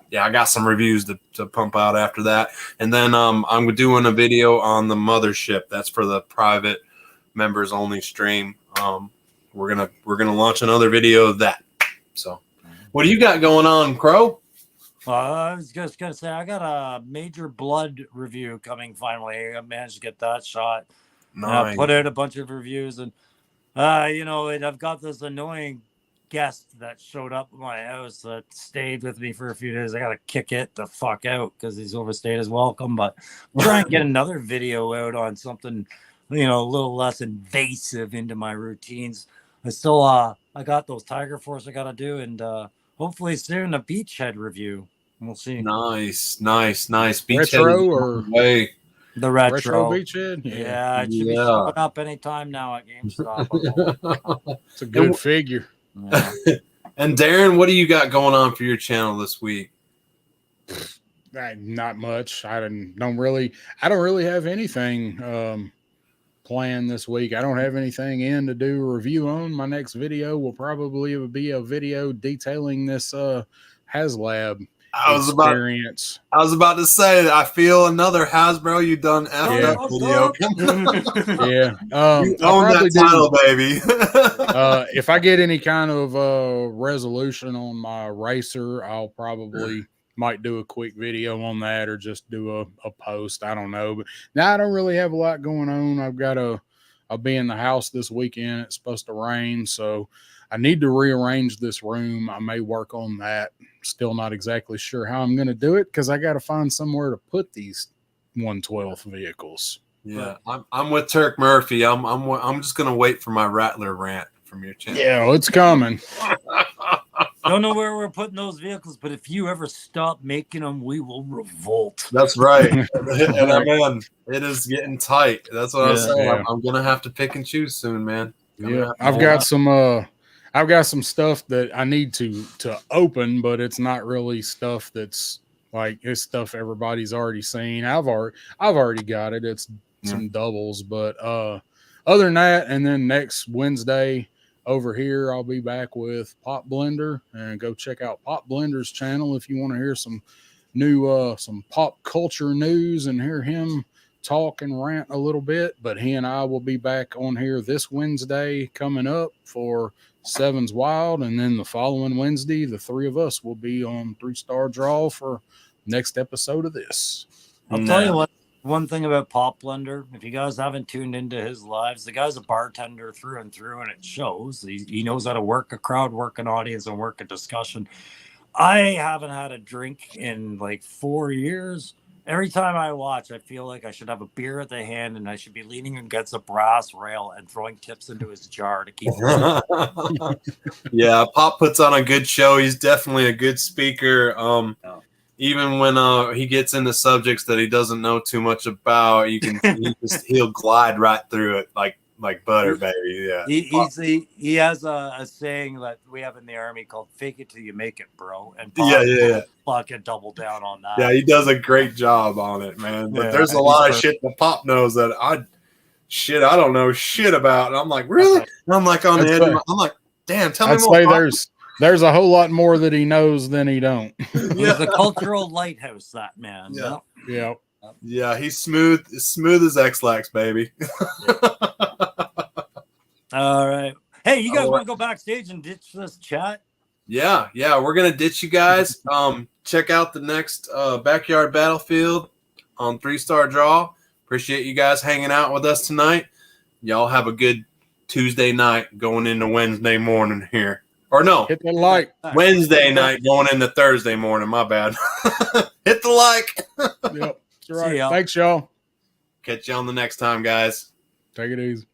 yeah, I got some reviews to pump out after that. And then I'm doing a video on the Mothership. That's for the private members only stream. We're gonna launch another video of that. So, what do you got going on, Crow? I was just gonna say I got a Major Blood review coming finally. I managed to get that shot. Nice. I put out a bunch of reviews, and I've got this annoying guest that showed up at my house that stayed with me for a few days. I gotta kick it the fuck out because he's overstayed his welcome. But I'm trying to get another video out on something, a little less invasive into my routines. I still I got those Tiger Force I gotta do, and hopefully soon a Beachhead review. We'll see. Nice. Beachhead Retro or way. The retro retro. Beachhead? Yeah, it should be showing up anytime now at GameStop. It's a good figure. Yeah. And Darren, what do you got going on for your channel this week? Not much. I don't really have anything planned this week. I don't have anything in to do a review on. My next video will probably be a video detailing this HasLab experience. I was about to say that I feel another Hasbro you done after video. Yeah. You own that title, baby. If I get any kind of resolution on my racer, I'll probably might do a quick video on that or just do a post. I don't know. But now I don't really have a lot going on. I'll be in the house this weekend. It's supposed to rain, so I need to rearrange this room. I may work on that. Still not exactly sure how I'm going to do it because I got to find somewhere to put these 1/12 vehicles. Yeah, I'm with Turk Murphy. I'm just gonna wait for my Rattler rant from your channel. Yeah, it's coming. Don't know where we're putting those vehicles, but if you ever stop making them, we will revolt. That's right. And man, it is getting tight. That's what I was saying. Yeah. I'm gonna have to pick and choose soon, man. Yeah, I've got some stuff that I need to open, but it's not really stuff that's like it's stuff everybody's already seen. I've already got it. It's some doubles, but other than that, and then next Wednesday over here, I'll be back with Pop Blender, and go check out Pop Blender's channel if you want to hear some new some pop culture news and hear him talk and rant a little bit. But he and I will be back on here this Wednesday coming up for Sevens Wild, and then the following Wednesday, the three of us will be on 3-Star Draw for next episode of this. I'll tell you what. One thing about Pop Blender, if you guys haven't tuned into his lives, the guy's a bartender through and through, and it shows. He knows how to work a crowd, work an audience, and work a discussion. I haven't had a drink in like 4 years. Every time I watch, I feel like I should have a beer at the hand, and I should be leaning against a brass rail and throwing tips into his jar to keep it. Yeah, Pop puts on a good show. He's definitely a good speaker. Even when he gets into subjects that he doesn't know too much about, he'll glide right through it like butter, baby. Yeah, he has a saying that we have in the Army called "fake it till you make it, bro." And fucking double down on that. Yeah, he does a great job on it, man. But there's a lot of shit that Pop knows that I don't know shit about. And I'm like, really? And I'm like on the edge. I'm like, damn, tell me more. I'd say there's a whole lot more that he knows than he don't. He's a cultural lighthouse, that man. Yeah. Yeah, he's smooth as X-Lax, baby. All right. Hey, you guys want to go backstage and ditch this chat? Yeah, we're gonna ditch you guys. Check out the next Backyard Battlefield on 3-Star Draw. Appreciate you guys hanging out with us tonight. Y'all have a good Tuesday night going into Wednesday morning here. Or no, hit the like. Wednesday night going into Thursday morning. My bad. Hit the like. Yep, that's right. Thanks, y'all. Catch you on the next time, guys. Take it easy.